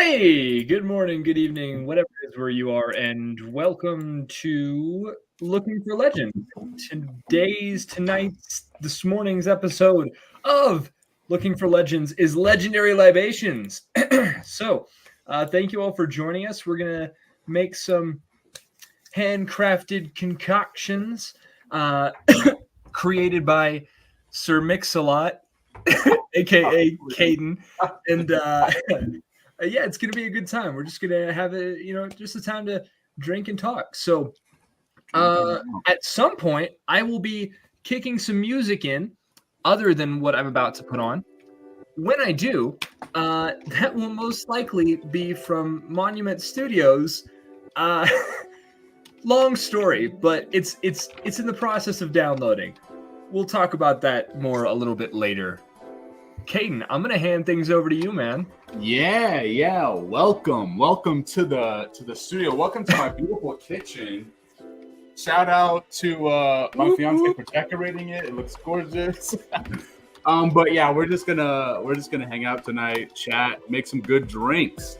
Hey, good morning, good evening, whatever it is where you are, and welcome to Looking for Legends. This morning's episode of Looking for Legends is Legendary Libations. Thank you all for joining us. We're gonna make some handcrafted concoctions created by Sir Mix-a-Lot, aka Caden, and yeah, it's gonna be a good time. We're just gonna have just a time to drink and talk. So, at some point, I will be kicking some music in, other than what I'm about to put on. When I do, that will most likely be from Monument Studios. Uh, long story, but it's in the process of downloading. We'll talk about that more a little bit later. Caden, I'm gonna hand things over to you, man. Yeah. Welcome to the studio. Welcome to my beautiful kitchen. Shout out to my fiance for decorating it. It looks gorgeous. But yeah, we're just gonna hang out tonight, chat, make some good drinks.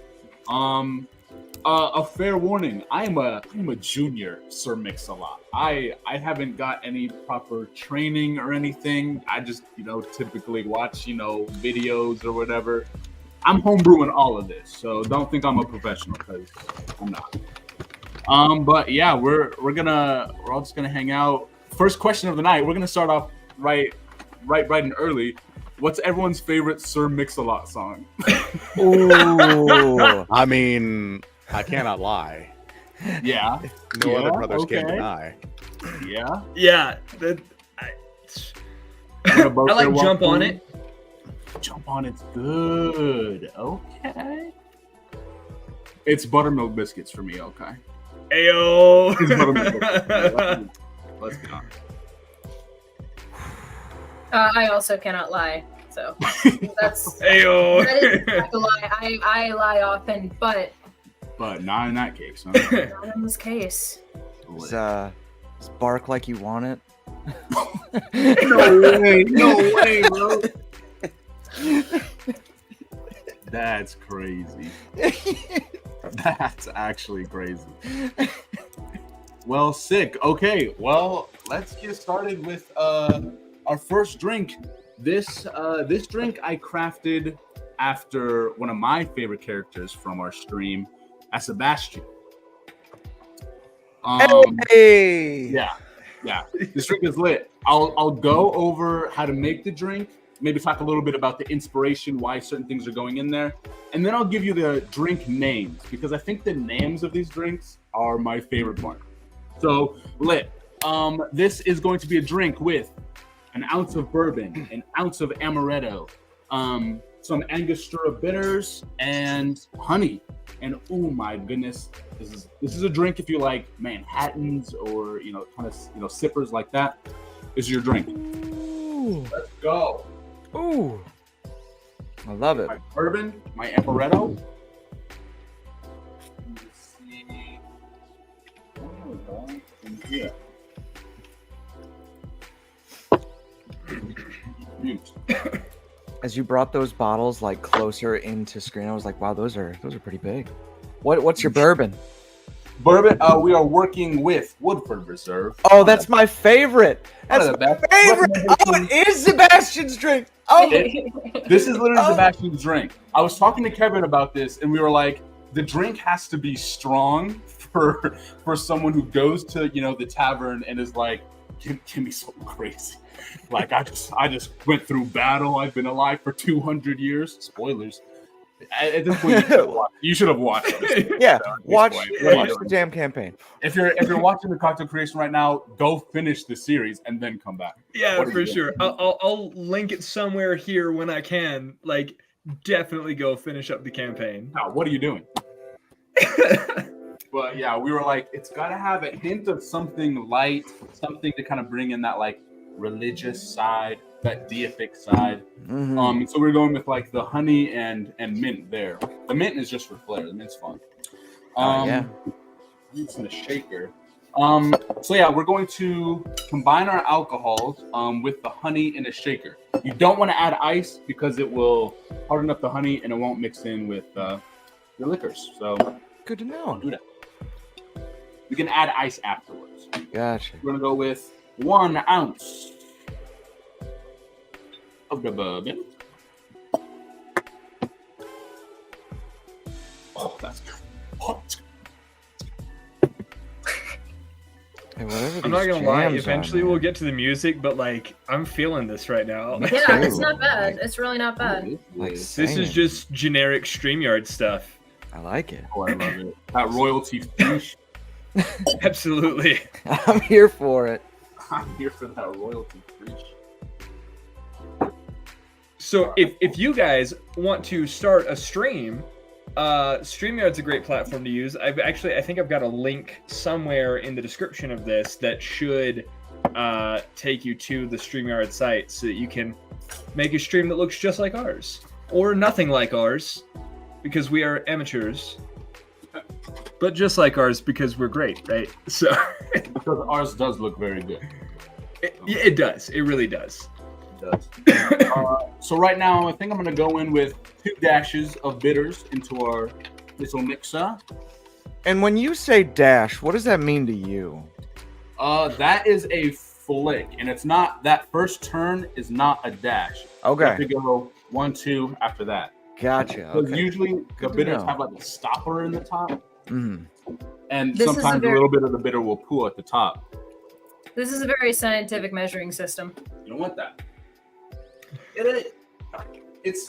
A fair warning, I'm a junior Sir Mix-a-Lot. I haven't got any proper training or anything. I just, typically watch, videos or whatever. I'm homebrewing all of this, so don't think I'm a professional, because I'm not. But yeah, we're all just gonna hang out. First question of the night, we're gonna start off right and early. What's everyone's favorite Sir Mix-a-Lot song? Ooh, I mean, I cannot lie. Yeah. No other brothers can deny. Yeah. Yeah. I like Jump On It. Jump On It's good. Okay. It's buttermilk biscuits for me, okay? Ayo. It's buttermilk biscuits. Let's be honest. I also cannot lie, so that's Ayo. that is not a lie. I lie often, but not in that case. Huh? not in this case. Is bark like you want it? No way, bro. That's crazy. That's actually crazy. Well, sick. Okay, well, let's get started with our first drink. This drink I crafted after one of my favorite characters from our stream, Sebastian. Hey! Yeah. This drink is lit. I'll go over how to make the drink, maybe talk a little bit about the inspiration, why certain things are going in there, and then I'll give you the drink names, because I think the names of these drinks are my favorite part. So, lit. This is going to be a drink with an ounce of bourbon, an ounce of amaretto, some Angostura bitters, and honey. And oh my goodness, this is a drink if you like Manhattans or kind of sippers like that. This is your drink. Ooh. Let's go. Ooh. I love it. My bourbon, my amaretto. Let's see. Yeah. As you brought those bottles like closer into screen, I was like, wow, those are pretty big. What's your bourbon? Bourbon, we are working with Woodford Reserve. Oh, that's my favorite. That's One of the my best favorite. Oh, it is Sebastian's drink. Oh, This is literally Sebastian's drink. I was talking to Kevin about this, and we were like, the drink has to be strong for someone who goes to the tavern and is like, give me something crazy. Like I just went through battle. I've been alive for 200 years. Spoilers. At this point, you should have watched this. yeah. Watch the damn campaign. If you're watching the Cocktail Creation right now, go finish the series and then come back. Yeah, for sure. I'll link it somewhere here when I can. Like, definitely go finish up the campaign. Now, what are you doing? But yeah, we were like, it's got to have a hint of something light, something to kind of bring in that like religious side, that deific side. Mm-hmm. So we're going with like the honey and mint there. The mint is just for flair. The mint's fun. Yeah. It's in a shaker. So yeah, we're going to combine our alcohols with the honey in a shaker. You don't want to add ice because it will harden up the honey and it won't mix in with your liquors. So Good to know. do that. We can add ice afterwards. Gotcha. We're gonna go with 1 ounce of the bourbon. Oh, that's hot. Hey, whatever I'm not these gonna lie. jams are, Eventually, man. we'll get to the music, but like, I'm feeling this right now. Yeah, it's Ooh, not bad. like- It's really not bad. Like This is singing. just generic StreamYard stuff. I like it. Oh, I love it. That royalty fish. Absolutely. I'm here for it. I'm here for that royalty fish. So if you guys want to start a stream, StreamYard's a great platform to use. I think I've got a link somewhere in the description of this that should take you to the StreamYard site so that you can make a stream that looks just like ours or nothing like ours because we are amateurs, but just like ours because we're great, right? So Because ours does look very good. it does. It really does. It does. So right now, I think I'm going to go in with 2 dashes of bitters into our little mixer. And when you say dash, what does that mean to you? That is a flick, and it's not, that first turn is not a dash. You have Okay. to go 1, 2 after that. Gotcha. Because Okay. usually the Good to bitters know. have like a stopper in the top, Mhm. and This is a sometimes a very- little bit of the bitter will pool at the top. This is a very scientific measuring system. You don't want that. This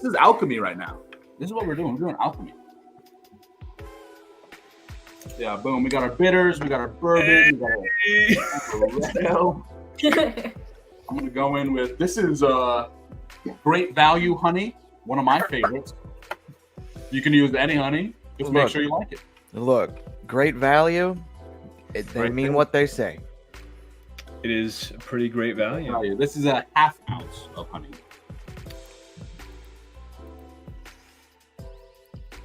is alchemy right now. This is what we're doing. We're doing alchemy. Yeah, boom. We got our bitters. We got our bourbon. We got our red ale. I'm gonna go in with, this is Great Value honey, one of my favorites. You can use any honey. Just make Look. sure you like it. Look, great value. They Right mean there. what they say. It is a pretty great value. This is a 1/2 ounce of honey.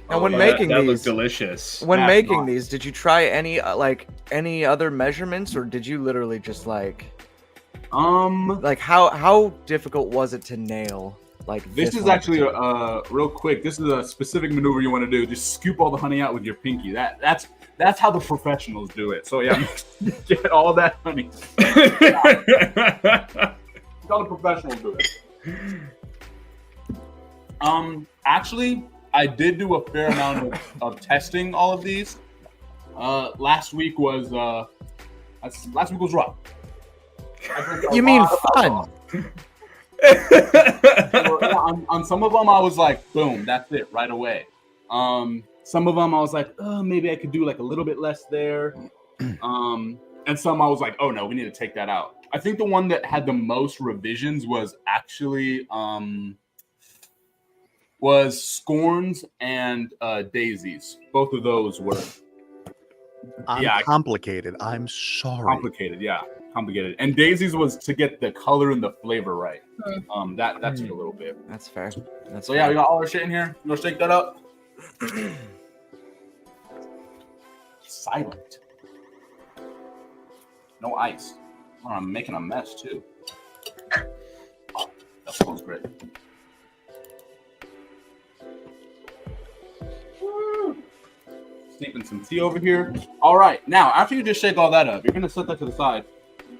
And when yeah. making that looks these, delicious. when That's making not- these, did you try any any other measurements, or did you literally just like how difficult was it to nail? Like This is one in actually particular? real quick. This is a specific maneuver you want to do. Just scoop all the honey out with your pinky. That's how the professionals do it. So yeah, get all that honey. That's how the professionals do it. Actually, I did do a fair amount of testing all of these. Last week was rough. I drank a You mean lot of fun? alcohol. On some of them, I was like, boom, that's it, right away. Some of them, I was like, oh, maybe I could do like a little bit less there. And some I was like, oh no, we need to take that out. I think the one that had the most revisions was actually was Scorns and Daisies. Both of those were Complicated. I'm sorry. complicated, complicated. And Daisies was to get the color and the flavor right. That took a little bit. That's fair. That's So fair. yeah, we got all our shit in here. You want to shake that up? Silent. No ice. Oh, I'm making a mess too. Oh, that smells great. Woo. Steeping some tea over here. All right, now after you just shake all that up, you're gonna set that to the side.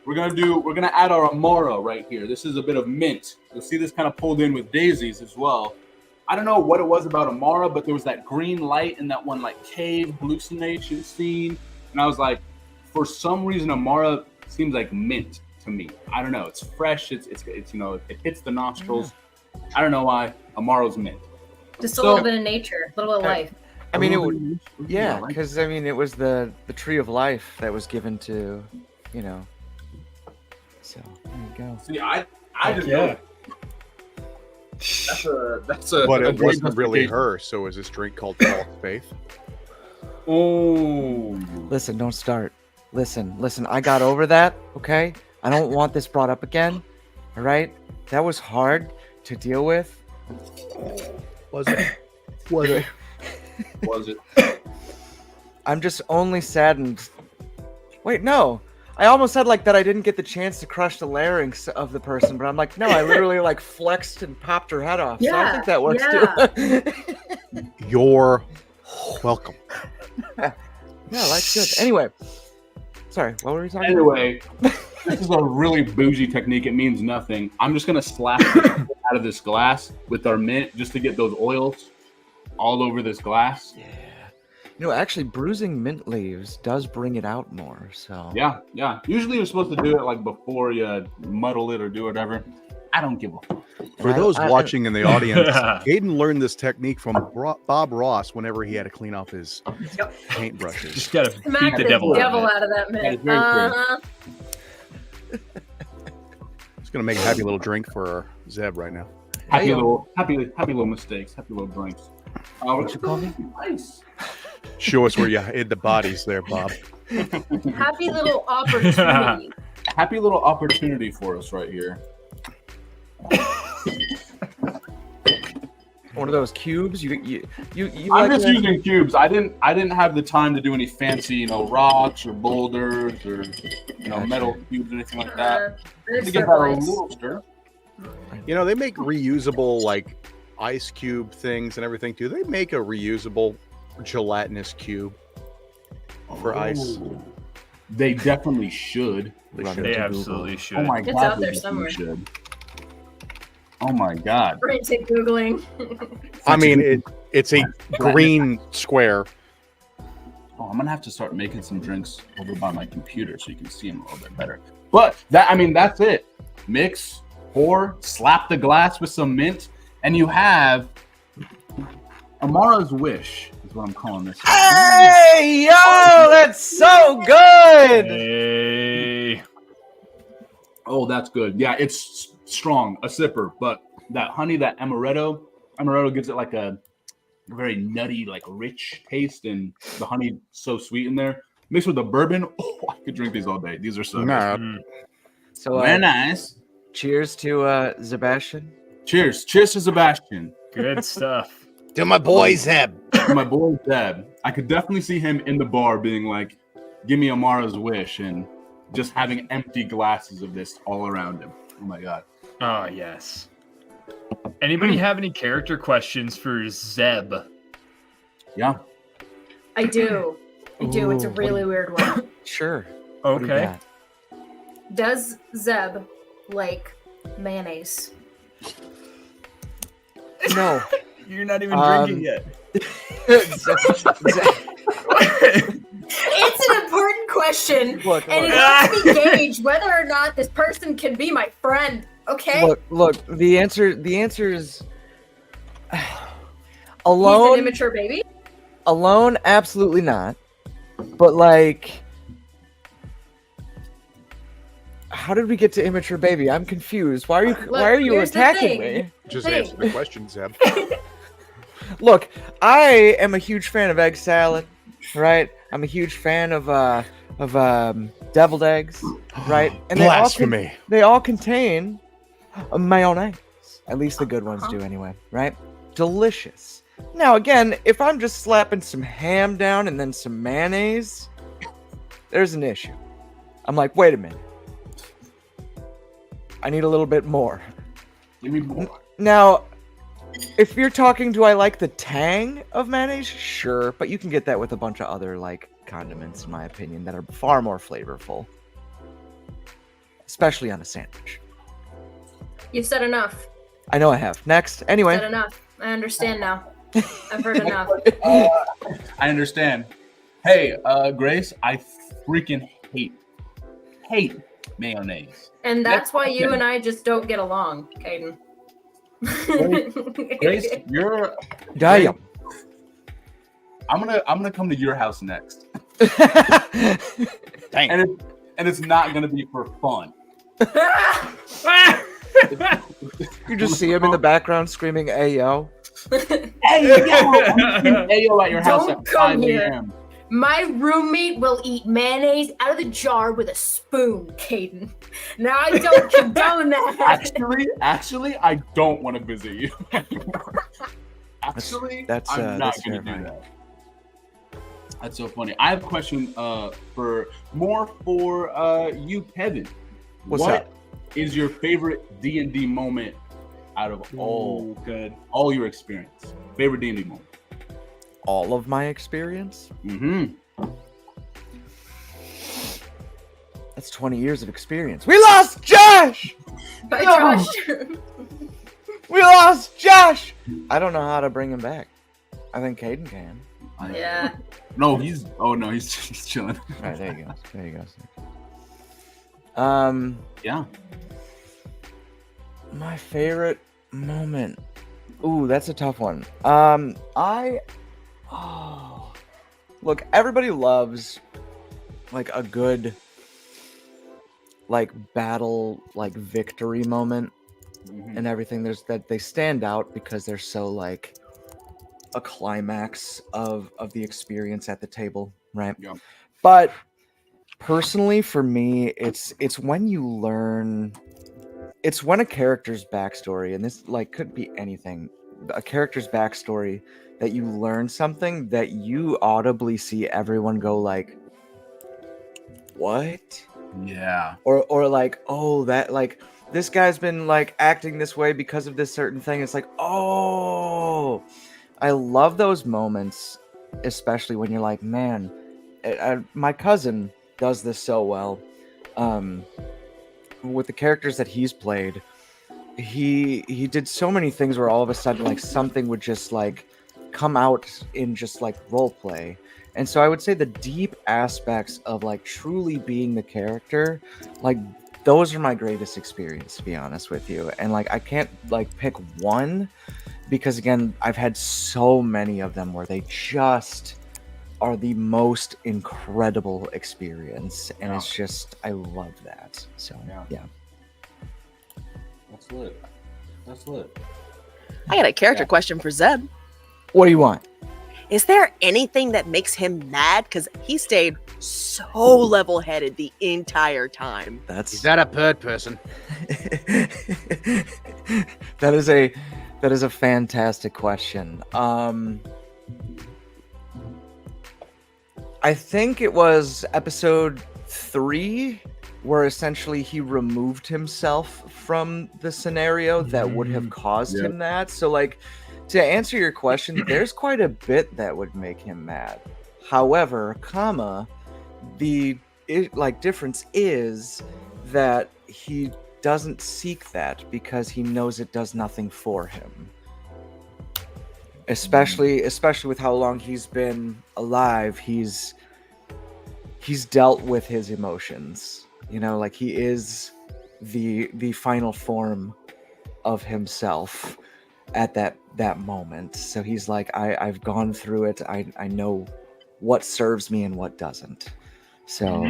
We're gonna add our Imara right here. This is a bit of mint. You'll see this kind of pulled in with Daisies as well. I don't know what it was about Imara, but there was that green light in that one like cave hallucination scene, and I was like, for some reason, Imara seems like mint to me. I don't know. It's fresh. It's you know, it hits the nostrils. I don't know why. Amara's mint. Just a So- little bit of nature, a little bit of life. I mean, it would. would. Yeah, because I mean, it was the tree of life that was given to, you know. So there you go. See, I just Yeah. that's a. But a it great wasn't really justification. her. So is this drink called False Faith? Oh. Listen, don't start. Listen. I got over that. Okay. I don't want this brought up again. All right. That was hard to deal with. Was it? Was it? Was it? I'm just only saddened. Wait, no. I almost said like that I didn't get the chance to crush the larynx of the person, but I'm like, no, I literally like flexed and popped her head off. So I Yeah, think that works yeah. too. You're welcome. Yeah, life's good. Anyway, sorry, what were we talking about? Anyway, this is a really bougie technique. It means nothing. I'm just gonna slap it out of this glass with our mint just to get those oils all over this glass. Yeah. You know, actually, bruising mint leaves does bring it out more. So Yeah. Usually you're supposed to do it like before you muddle it or do whatever. I don't give a fuck. For those watching in the audience, Yeah. Caden learned this technique from Bob Ross whenever he had to clean off his paintbrushes. Just gotta Smack beat the the devil out of it. out of that That is mint. very true. It's gonna make a happy little drink for Zeb right now. Happy little mistakes, happy little drinks. What you call me? Nice. Show us where you hid the bodies there, Bob. Happy little opportunity. Happy little opportunity for us right here. one of those cubes. You I'm like just to- using cubes. I didn't have the time to do any fancy, rocks or boulders or metal cubes or anything like that. It's To get so that a nice. little stir. You know, they make reusable like ice cube things and everything too. They make a reusable gelatinous cube for ice. They definitely should. Run They into absolutely Google. should. Oh my It's god. out there they somewhere. definitely should. Oh my god. Frantic Googling. I mean, it's a green square. Oh, I'm gonna have to start making some drinks over by my computer so you can see them a little bit better. But that's it. Mix, pour, slap the glass with some mint, and you have Imara's Wish is what I'm calling this. Hey, yo, that's so good. Hey. Oh, that's good. Yeah, it's strong, a sipper, but that honey, that amaretto gives it like a very nutty, like rich taste, and the honey so sweet in there. Mixed with the bourbon, oh, I could drink these all day. These are so good. Nah, So Very nice. cheers to Sebastian. Cheers. Cheers to Sebastian. Good stuff. to my boy Zeb. My boy Deb. I could definitely see him in the bar being like, give me Amara's Wish, and just having empty glasses of this all around him. Oh my god. Oh, yes. Anybody have any character questions for Zeb? Yeah. I do. It's a Ooh, really weird one. Sure. What do you Okay. got? Does Zeb like mayonnaise? No. You're not even drinking yet. It's an important question, Look, and it look, helps me gauge whether or not this person can be my friend. Okay? look. The answer is He's alone. an immature baby. Alone, absolutely not. But like, how did we get to immature baby? I'm confused. Why are you here's the attacking thing. me? Just Hey. answer the question, Zeb. Look, I am a huge fan of egg salad, right? I'm a huge fan of deviled eggs, right? And Blasphemy. they all contain mayonnaise. At least the good ones do, anyway, right? Delicious. Now, again, if I'm just slapping some ham down and then some mayonnaise, there's an issue. I'm like, wait a minute. I need a little bit more. Give me more. Now, if you're talking, do I like the tang of mayonnaise? Sure, but you can get that with a bunch of other like condiments, in my opinion, that are far more flavorful, especially on a sandwich. You've said enough. I know I have. Next, anyway. Said enough. I understand now. I've heard enough. I understand. Hey, Grace, I freaking hate mayonnaise. And that's why you and I just don't get along, Caden. Grace, you're Damn. I'm gonna come to your house next. Dang. And it's not gonna be for fun. You just see him in the background screaming, "Ayo!" Hey, yo, I'm screaming Ayo at your house Don't at come 5 here. a.m. My roommate will eat mayonnaise out of the jar with a spoon, Caden. Now I don't condone that. Actually, I don't want to visit you anymore. Actually, That's I'm not that's going to do terrifying. that. That's so funny. I have a question for you, Kevin. What's What up? is your favorite D&D moment out of all good. your experience? Favorite D&D moment? all of my experience. Mm-hmm. That's 20 years of experience. We lost Josh! Bye, No! Josh. We lost Josh! I don't know how to bring him back. I think Caden can. Yeah. No, he's chilling. All right, there you go. There you go. Yeah. My favorite moment. Ooh, that's a tough one. Look, everybody loves like a good like battle like victory moment and everything. There's that they stand out because they're so like a climax of the experience at the table, right? Yeah. But personally, for me, it's when you learn. It's when a character's backstory, and this like could be anything, a character's backstory, that you learn something that you audibly see everyone go like, "What?" Yeah. Or like, "Oh, that like this guy's been like acting this way because of this certain thing." It's like, "Oh." I love those moments, especially when you're like, "Man, my cousin does this so well." With the characters that he's played, he did so many things where all of a sudden like something would just like come out in just like role play. And so I would say the deep aspects of like truly being the character, like those are my greatest experience, to be honest with you. And like I can't like pick one because again, I've had so many of them where they just are the most incredible experience, and Yeah. it's just I love that. So yeah. That's lit. That's lit. I got a character question for Zeb. What do you want? Is there anything that makes him mad? Because he stayed so level-headed the entire time. That's Is that a third person? that is a fantastic question. I think it was episode 3 where essentially he removed himself from the scenario that would have caused him that. So like to answer your question, there's quite a bit that would make him mad. However, the difference is that he doesn't seek that because he knows it does nothing for him. Especially with how long he's been alive, he's dealt with his emotions. You know, like he is the final form of himself at that moment. So he's like, I've gone through it. I know what serves me and what doesn't. So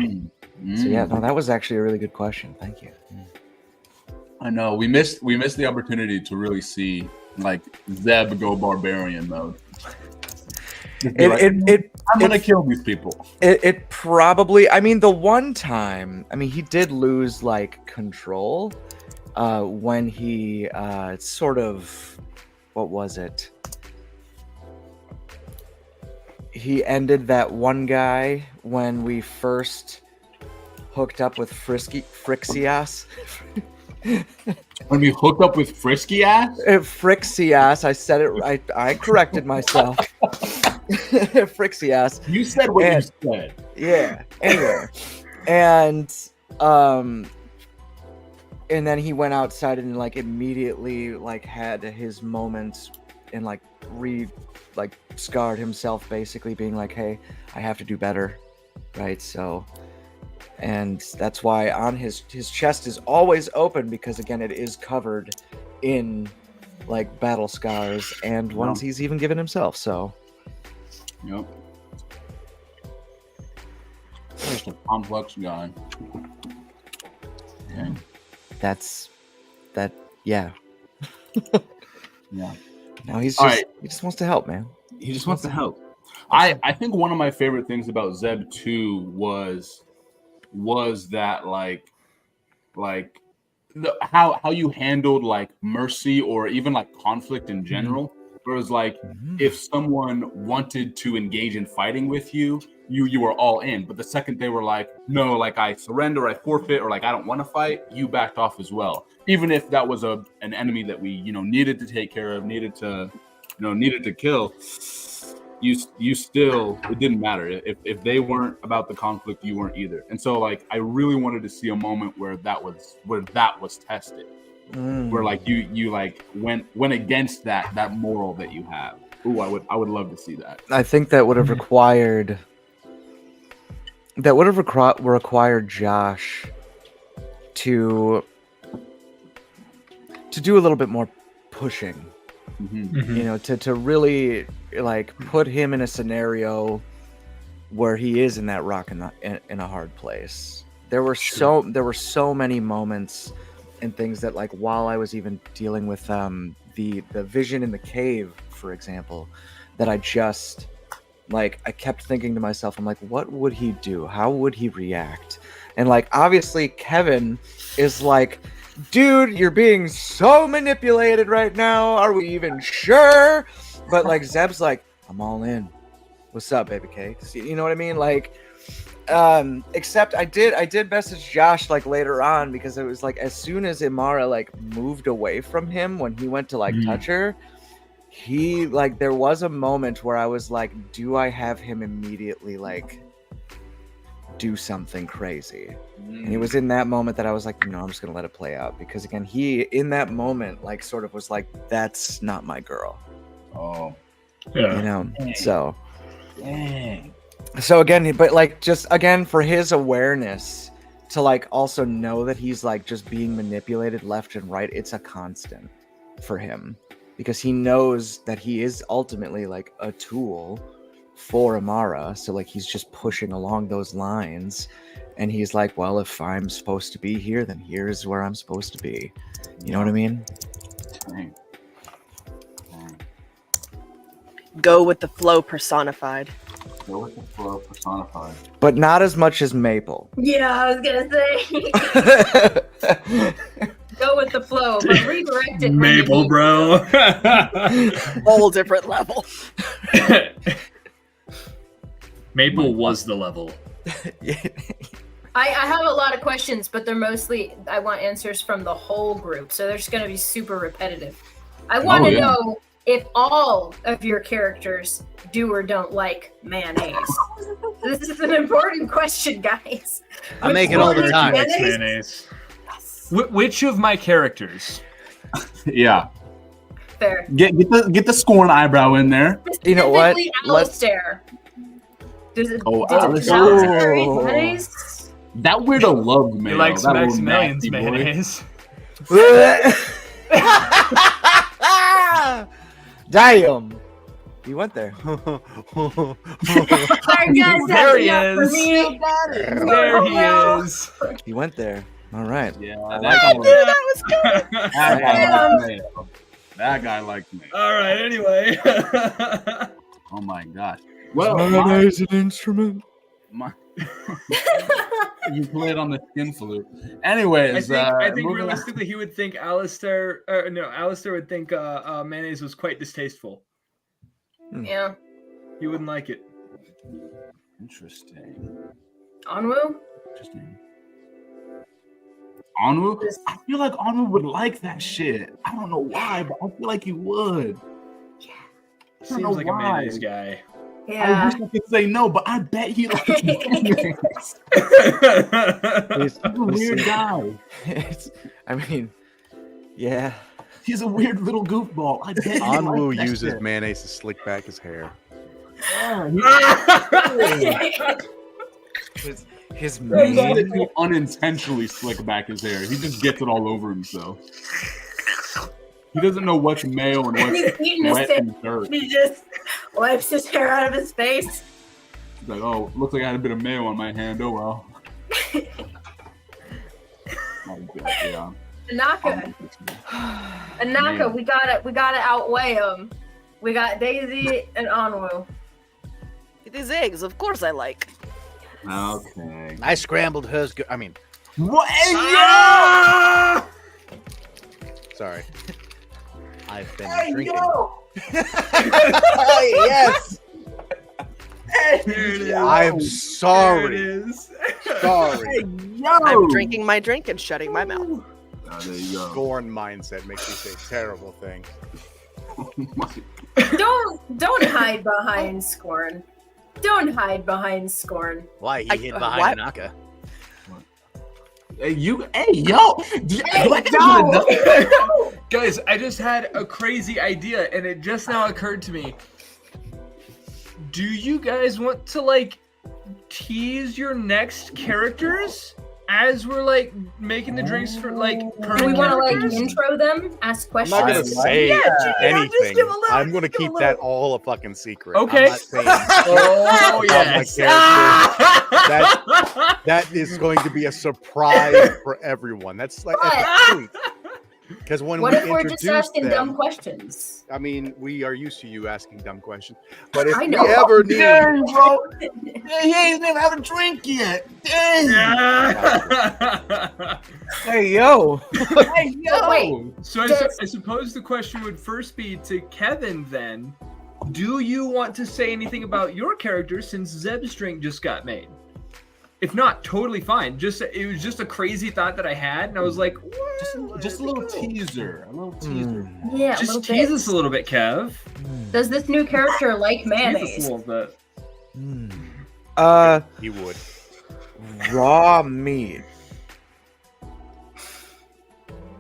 yeah, no, that was actually a really good question. Thank you. I know we missed the opportunity to really see like Zeb go barbarian mode. I'm gonna kill these people. It probably, I mean, the one time, I mean, he did lose like control when he sort of, what was it? He ended that one guy when we first hooked up with Frixias. When we hooked up with Frisky Ass? Frixias, I said it right. I corrected myself. Frixias. You said what you said. Yeah. Anyway, and then he went outside and like immediately like had his moments and like scarred himself, basically being like, hey, I have to do better, right? So, and that's why on his chest is always open, because again, it is covered in like battle scars and ones he's even given himself. So yep, just a complex guy. Okay. That's that. Yeah. Yeah. No, he just wants to help, man. He just wants to help. I think one of my favorite things about Zeb 2 was that how you handled like mercy or even like conflict in general. Where it was like if someone wanted to engage in fighting with you, you were all in. But the second they were like, no, like I surrender, I forfeit, or like I don't want to fight, you backed off as well. Even if that was an enemy that we needed to take care of, needed to kill. you still, it didn't matter. If they weren't about the conflict, you weren't either. And so like I really wanted to see a moment where that was tested. Where like you like went against that moral that you have. Ooh, I would love to see that. I think that would have required Josh to do a little bit more pushing. You know, to really like put him in a scenario where he is in that rock in a hard place. There were so many moments and things that, like, while I was even dealing with the vision in the cave, for example, that I just like I kept thinking to myself, I'm like, what would he do? How would he react? And like obviously Kevin is like, dude, you're being so manipulated right now. Are we even sure? But like Zeb's like, I'm all in. What's up, baby cakes? You know what I mean? Like, except I did message Josh like later on, because it was like as soon as Imara like moved away from him when he went to like touch her, he like there was a moment where I was like, do I have him immediately like do something crazy? And it was in that moment that I was like, no, I'm just gonna let it play out, because again, he in that moment like sort of was like, that's not my girl. Oh, yeah, you know. Dang. So again, but like just again for his awareness to like also know that he's like just being manipulated left and right, it's a constant for him, because he knows that he is ultimately like a tool for Imara. So like he's just pushing along those lines, and he's like, well, if I'm supposed to be here, then here's where I'm supposed to be. You know what I mean? Dang. Go with the flow personified. Go with the flow personified. But not as much as Maple. Yeah, I was gonna say. Go with the flow, but redirect it. Maple, bro. Whole different level. Maple was the level. I have a lot of questions, but they're mostly, I want answers from the whole group, so they're just going to be super repetitive. I want to know if all of your characters do or don't like mayonnaise. This is an important question, guys. I make it all the time. Mayonnaise. Yes. Which of my characters? Yeah. Fair. Get the scorn eyebrow in there. You know what? Alistair. Alistair. Mayonnaise? That weirdo loves mayo. He likes that Maximilian's mayonnaise. Damn. He went there. Sorry, guys, There he enough for is. me. There he is. He went there. All right. Yeah, That was good. That guy likes mayo. All right. Anyway. Oh my gosh. Well, Mayonnaise an instrument. You play it on the skin flute. Anyways, I think realistically he would think Alistair would think mayonnaise was quite distasteful. Yeah. He wouldn't like it. Interesting. Onwu? Interesting. Onwu? I feel like Onwu would like that shit. I don't know why, but I feel like he would. Yeah. Seems like a mayonnaise guy. Yeah. I wish I could say no, but I bet he likes mayonnaise. He's a weird guy. I mean, yeah. He's a weird little goofball. I bet Onwu uses mayonnaise to slick back his hair. His He'll unintentionally slick back his hair. He just gets it all over himself. He doesn't know what's mayo and what's wet and dirt. He just wipes his hair out of his face. He's like, oh, looks like I had a bit of mayo on my hand. Oh well. Yeah. Anaka, we gotta outweigh them. We got Daisy and Onwu. These eggs, of course I like. Okay. I scrambled hers. I mean, What? sorry. I've been drinking. Yes. There it is. I'm There it sorry. is. Sorry. I'm drinking my drink and shutting my mouth. Oh, there you go. Scorn mindset makes you say terrible things. Oh my Don't hide behind Scorn. Don't hide behind Scorn. Why he I- hid what? behind Naka? Hey, yo. Guys, I just had a crazy idea, and it just now occurred to me. Do you guys want to like tease your next characters as we're like making the drinks for like current Do we want to like characters? intro them? Ask I'm questions? not gonna say anything. just give a little- I'm gonna just give a keep that little. all a fucking secret. Okay. I'm not saying Oh about my yes. character. That is going to be a surprise for everyone. That's like because when What we if we're just introduce asking them, dumb questions? I mean, we are used to you asking dumb questions, but if I we know. ever need, Dang, bro. He ain't even had a drink yet. Dang. Hey, yo. Hey, yo. Oh, wait. So Does- I suppose the question would first be to Kevin then. Do you want to say anything about your character since Zeb's drink just got made? If not, totally fine. It was just a crazy thought that I had, and I was like, Just a little teaser. A little teaser. Yeah, a just little tease bit. us a little bit, Kev. Does this new character like Tease us mayonnaise? a little bit. he would. Raw meat.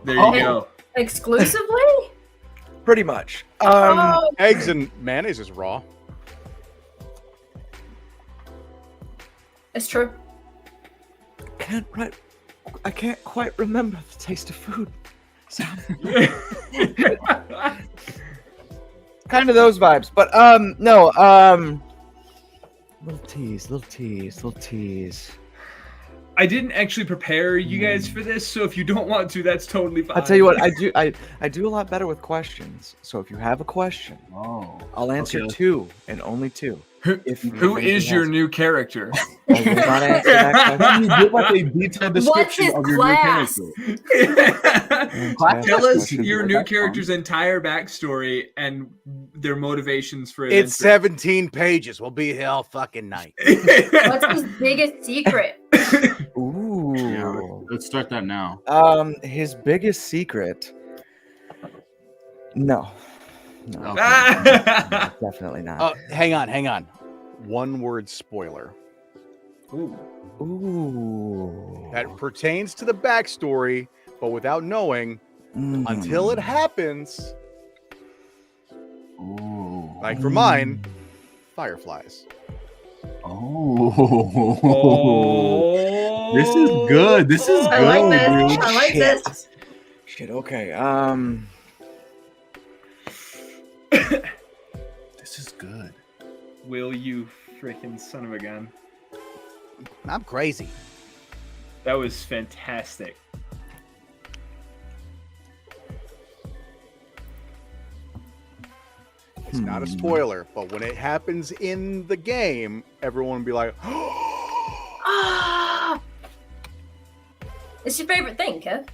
There Oh. you go. Exclusively? Pretty much. Oh, Eggs and mayonnaise is raw. it's true. I can't quite remember the taste of food. So, kind of those vibes, but no, little tease. I didn't actually prepare you guys for this, so if you don't want to, that's totally fine. I'll tell you what, I do a lot better with questions. So if you have a question, Oh. I'll answer Okay. 2 and only 2. Who is your new character? I will not answer that question. You give like a detailed description his of your class? new character. Tell us Question. your new That's character's entire backstory and their motivations for It's adventure. 17 pages. We'll be here all fucking night. What's his biggest secret? Ooh. Yeah, let's start that now. His biggest secret. No, Okay. definitely not. Hang on. One word spoiler Ooh. that pertains to the backstory, but without knowing until it happens. Ooh. Like for mine, fireflies. Oh. Oh. This is good. This is I like good, this. dude. I like Shit. this. Shit. Okay. This is good. Will you freaking son of a gun? I'm crazy. That was fantastic. It's not a spoiler, but when it happens in the game, everyone will be like, Ah! It's your favorite thing, Kev.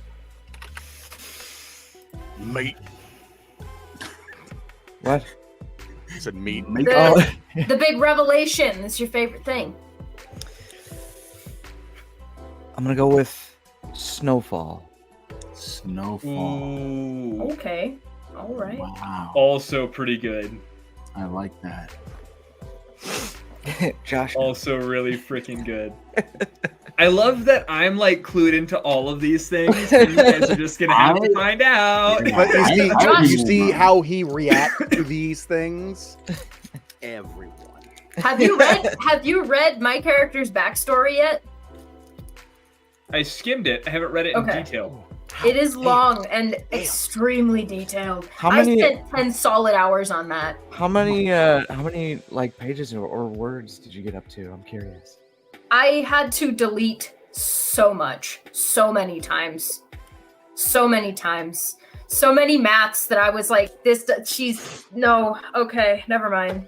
meat. What? I said meat. The, Oh, the big revelation is your favorite thing. I'm gonna go with snowfall. Snowfall. Ooh. Okay. All right. Wow. Also pretty good. I like that. Josh. Also really freaking good. I love that I'm like clued into all of these things, and you guys are just gonna have to find out. Yeah. But I you see how he reacts to these things? Everyone. Have you read my character's backstory yet? I skimmed it. I haven't read it in Okay. detail. It is long and extremely detailed. How I many- spent 10 solid hours on that. How many like pages or words did you get up to? I'm curious. I had to delete so much, so many times, so many maths that I was like, okay, never mind.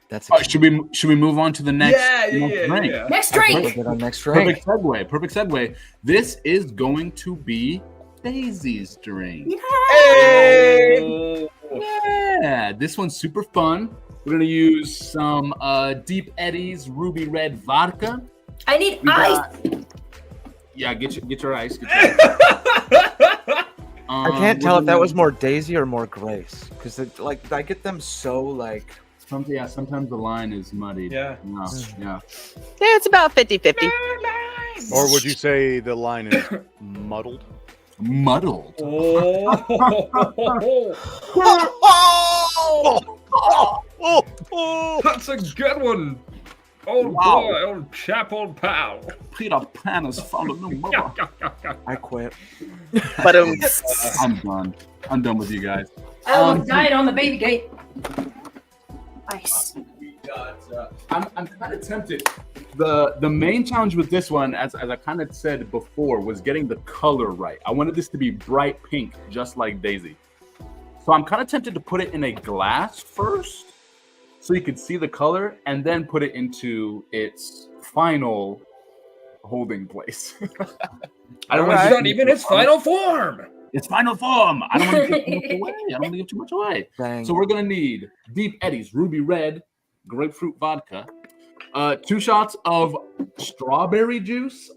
That's Oh, should we move on to the next? next drink? yeah. Next We'll drink. get on next drink. Perfect segue. This is going to be Daisy's drink. Hey! Yeah, this one's super fun. We're gonna use some Deep Eddy's Ruby Red vodka. I need We ice. got- Yeah, get your ice. Get your ice. I can't we're tell if that gonna- was more Daisy or more Grace, because like I get them so like. Sometimes the line is muddied. Yeah. Yeah. Yeah, it's about 50-50. Or would you say the line is muddled? Muddled. Oh. Oh! That's a good one. Old Wow. boy, old chap, old pal. Peter Pan has found a new mother. I quit. But I'm done. I'm done with you guys. Oh, died on the baby gate. Nice. I'm kind of tempted. The main challenge with this one, as I kind of said before, was getting the color right. I wanted this to be bright pink, just like Daisy. So I'm kind of tempted to put it in a glass first, so you could see the color, and then put it into its final holding place. I don't want It's to not even its final form. Its final form. I don't want to give too much away. I don't want to give too much away. Dang. So we're gonna need Deep Eddies, Ruby Red, grapefruit vodka, 2 shots of strawberry juice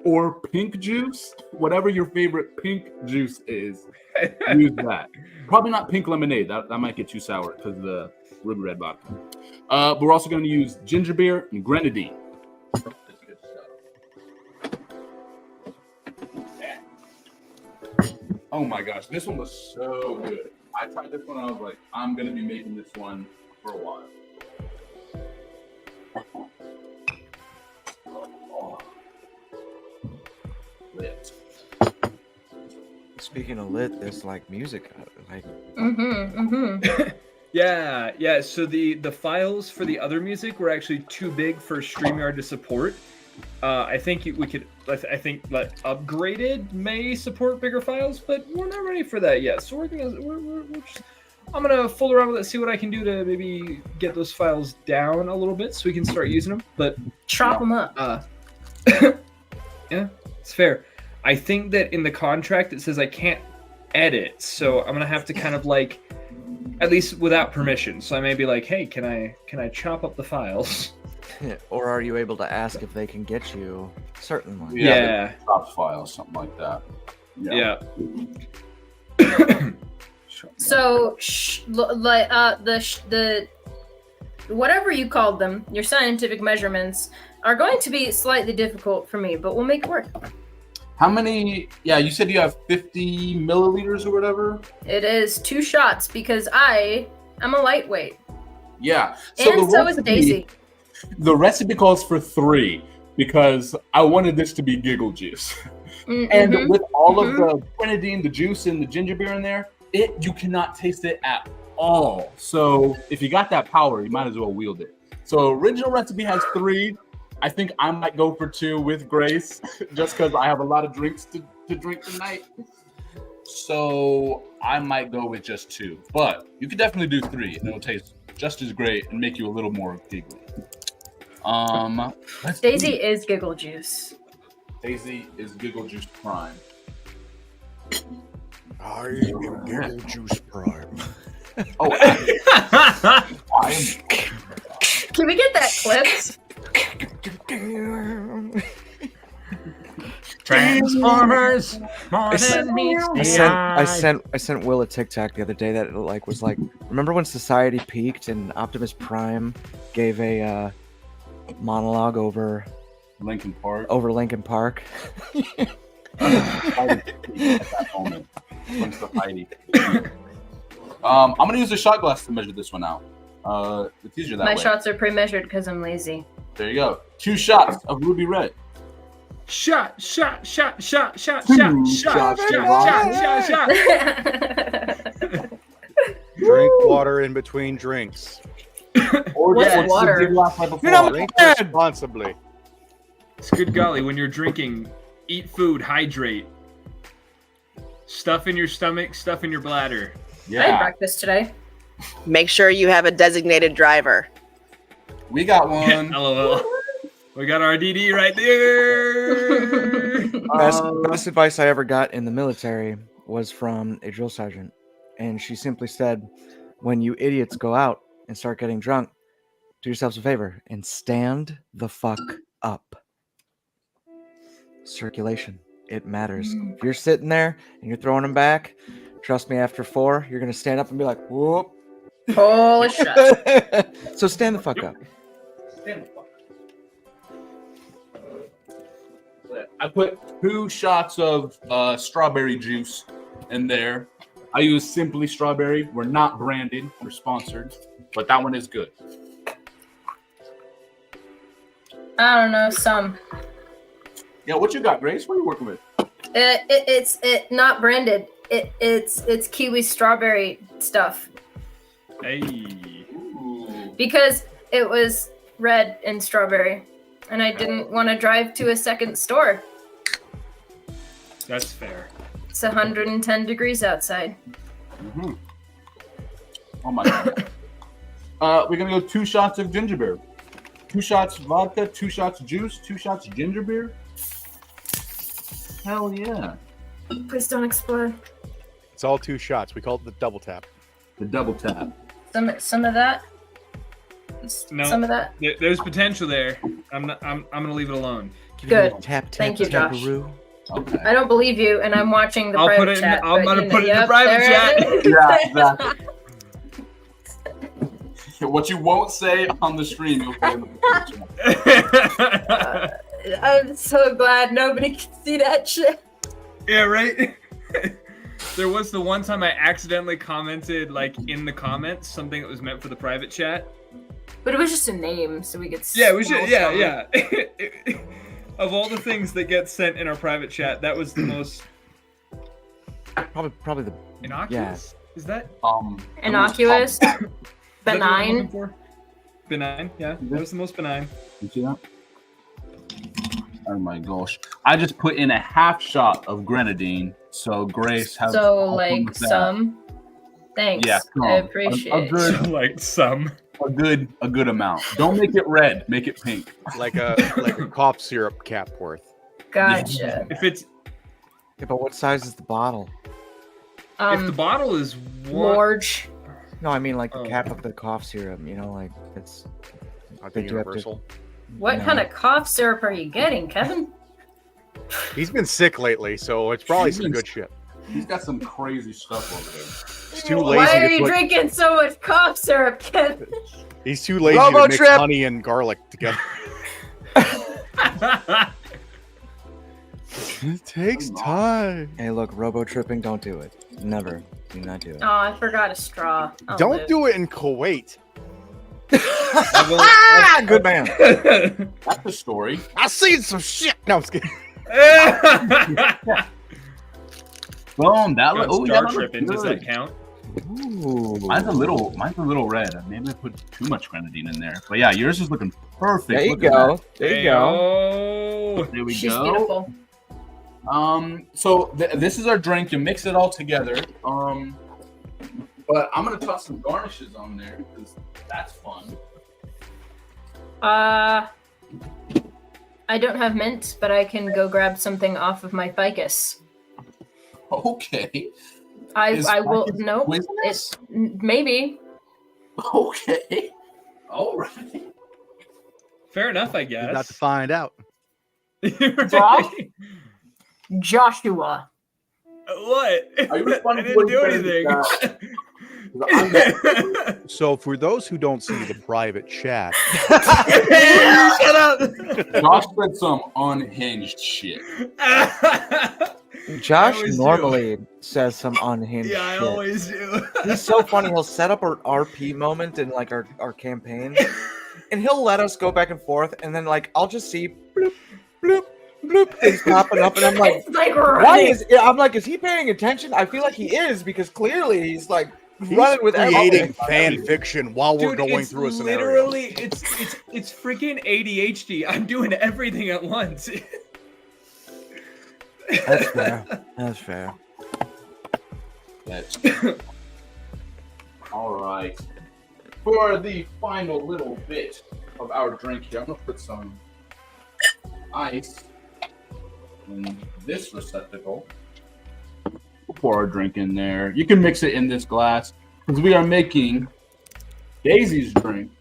or pink juice, whatever your favorite pink juice is. Use that. Probably not pink lemonade. That might get too sour because of the Ruby Red vodka. But we're also going to use ginger beer and grenadine. Oh my gosh, this one was so good. I tried this one and I was like, I'm going to be making this one for a while. Lit. Speaking of lit, there's like music, like Yeah. So the files for the other music were actually too big for StreamYard to support. I think we could. I think like upgraded may support bigger files, but we're not ready for that yet. So we're just, I'm gonna fool around with it, see what I can do to maybe get those files down a little bit, so we can start using them. But Chop them up. yeah, it's fair. I think that in the contract it says I can't edit, so I'm gonna have to kind of like, at least without permission. So I may be like, hey, can I chop up the files? or are you able to ask if they can get you certain ones? Yeah. Top file, something like that. Yeah. So, the whatever you called them, your scientific measurements are going to be slightly difficult for me, but we'll make it work. How many? Yeah, you said you have 50 milliliters or whatever. It is 2 shots because I am a lightweight, Yeah. and so is Daisy. The recipe calls for 3 because I wanted this to be giggle juice. And with all of the grenadine, the juice, and the ginger beer in there, you cannot taste it at all. So if you got that power, you might as well wield it. So original recipe has 3. I think I might go for 2 with Grace, just because I have a lot of drinks to drink tonight. So I might go with just 2. But you could definitely do 3, and it'll taste just as great and make you a little more giggly. Daisy is giggle juice. Daisy is Giggle Juice Prime. I am Giggle Juice Prime. Oh, I am. Can we get that clipped? Transformers, more than meets the I eye. sent Will a TikTok the other day that like was like, remember when society peaked and Optimus Prime gave a monologue over Lincoln Park. Linkin Park? At that moment. Thanks to Heidi. I'm gonna use a shot glass to measure this one out. It's easier that My way. shots are pre-measured because I'm lazy. There you go. 2 shots of Ruby Red. Shot, shot, shot, shot, shot, Two shot, shot, shots shot, of shot, shot, shot. Drink water in between drinks. Or What's just water? a big glass right before. You know- Drink Dad! responsibly. It's good golly, when you're drinking, eat food, hydrate. Stuff in your stomach, stuff in your bladder. I had Yeah, breakfast today. make sure you have a designated driver. we got one. LOL. We got our DD right there. Best advice I ever got in the military was from a drill sergeant, and she simply said, "When you idiots go out and start getting drunk, do yourselves a favor and stand the fuck up." Circulation. it matters. If you're sitting there and you're throwing them back, trust me, after 4, you're gonna stand up and be like, whoop. Holy shit. So stand the fuck up. Stand the fuck up. I put 2 shots of strawberry juice in there. I use Simply Strawberry. We're not branded or sponsored, but that one is good. I don't know, some. Yeah, what you got, Grace? What are you working with? It's not branded. It's kiwi strawberry stuff Hey. Ooh. because it was red and strawberry, and I didn't want to drive to a second store. That's fair. It's 110 degrees outside. Mm-hmm. Oh my god. We're gonna go 2 shots of ginger beer. 2 shots vodka, 2 shots juice, 2 shots ginger beer. Hell yeah. Please don't explode. It's all 2 shots. We call it the double tap. The double tap. Some of that. No. Some of that. There's potential there. I'm gonna leave it alone. Give it a Good. little tap, tap, Thank you, Josh. taparoo. Okay. I don't believe you, and I'm watching the I'll private put it in- chat. I'm but gonna you put it in the yep, private there chat. it is. Yeah, exactly. What you won't say on the stream, you'll say in the picture. I'm so glad nobody can see that shit. Yeah, right? There was the one time I accidentally commented, like, in the comments, something that was meant for the private chat. But it was just a name, so we could. Yeah, we should. spell Yeah, something. yeah. Of all the things that get sent in our private chat, that was the most Probably the innocuous. Is that Innocuous, is that what I'm benign. looking for? Benign. Yeah, that was the most benign. You see that? Oh my gosh. I just put in a half shot of grenadine. So Grace has So help like with that. some. Thanks. Yeah, I a appreciate it. good Like some. a good amount. Don't make it red, make it pink. Like a cough syrup cap worth. Gotcha. If it's Yeah, but what size is the bottle? if the bottle is one, Large. No, I mean like the Oh. cap of the cough syrup. You know, like it's. I Did think you have to- universal. What No. kind of cough syrup are you getting, Kevin? He's been sick lately, so it's probably He's some been good shit. He's got some crazy stuff over there. He's too Why lazy are to you put. drinking so much cough syrup, Kevin? He's too lazy Robo to mix trip! honey and garlic together. It takes time. Hey, look, robo tripping. Don't do it. Never. Do not do it. Oh, I forgot a straw. I'll Don't live. do it in Kuwait. Ah, good man. That's the story. I seen some shit. No, I'm just kidding. Boom. That Got oh, Star yeah, tripping. Does good. that count? Ooh. Mine's a little red. Maybe I put too much grenadine in there. But yeah, yours is looking perfect. There you Look at go. There you go. Hey-o. that. There we She's go. beautiful. So this is our drink. You mix it all together. But I'm gonna toss some garnishes on there because that's fun. I don't have mint, but I can go grab something off of my ficus. Okay. Is I will. ficus No, poisonous? it's maybe. Okay. All right. Fair enough, I You're guess. about to find out. Josh? Joshua. What? Are you responding I to what didn't do he said? anything. So, for those who don't see the private chat, Shut up. Josh said some unhinged shit. Josh always do. normally says some unhinged Yeah, I shit. always do. He's so funny. He'll set up our RP moment in like our campaign, and he'll let us go back and forth, and then like I'll just see bloop bloop bloop things popping up, and I'm like, It's like why running. is? I'm like, is he paying attention? I feel like he is because clearly he's like running with creating everything. fan fiction while we're Dude, going it's through a scenario. literally it's freaking ADHD. I'm doing everything at once. That's fair. That's fair. That's all right. For the final little bit of our drink here, I'm gonna put some ice in this receptacle. We'll pour our drink in there. You can mix it in this glass because we are making Daisy's drink.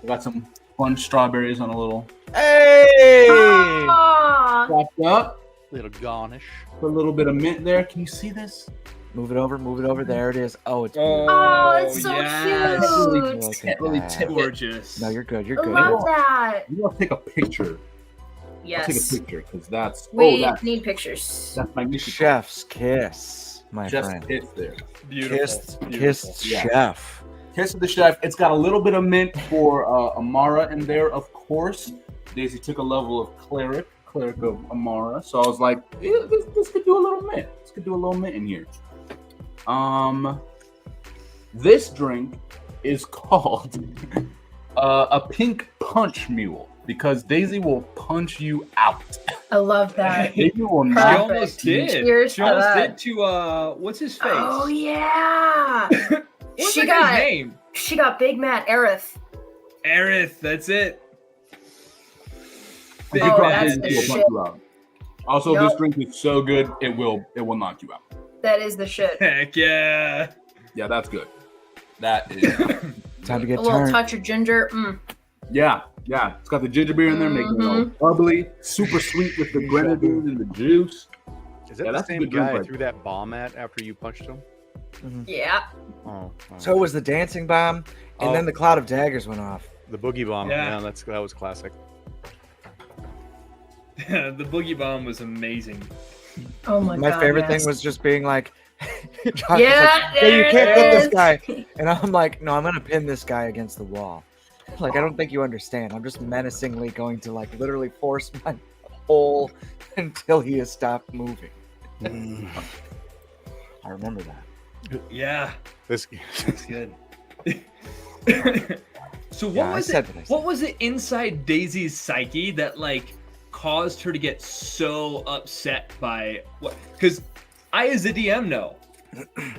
We got some fun strawberries on a little Hey! Aw. wrapped up. Little garnish. Put a little bit of mint there. Can you see this? Move it over. There it is. Oh, it's Oh, it's so yes. cute. Look Can't at really that. tip it. Gorgeous. No, you're good. You're I good. love that. You want to take a picture? I'll take a Yes. picture because that's We need pictures. that's magnificent. Chef's kiss, my Just friend. kiss there. Beautiful. Kissed Yeah. chef. Kiss of the chef. It's got a little bit of mint for Imara in there, of course. Daisy took a level of cleric of Imara. So I was like, this could do a little mint. This could do a little mint in here. This drink is called a pink punch mule because Daisy will punch you out. I love that. Daisy will She not. almost did. Cheers She to almost that. did to what's his face? Oh yeah. What's She that guy's got- name? She got Big Matt Aerith. Aerith, that's it. Big Oh, Rock that's Daisy the will shit. punch you out. Also, Yup. this drink is so good it will knock you out. That is the shit. Heck yeah. Yeah, that's good. That is. Time to A get little turned. touch of ginger. Mm. Yeah. It's got the ginger beer in there, making it all bubbly, super sweet with the grenadine and the juice. Is that Yeah, the that's a same good drink guy I right threw that bomb at after you punched him? Yeah. Oh, So it was the dancing bomb, and Oh. then the cloud of daggers went off. the boogie bomb. Yeah. Yeah, that was classic. The boogie bomb was amazing. Oh my god. My favorite yes. thing was just being like, Josh was Yeah, like, hey, you there can't it hit this is." guy. And I'm like, no, I'm going to pin this guy against the wall. Like, I don't think you understand. I'm just menacingly going to, like, literally force my hole until he has stopped moving. I remember that. Yeah, This that's good. So Yeah, I was said it? what I said. What was it inside Daisy's psyche that like caused her to get so upset by what? Because I, as a DM, know,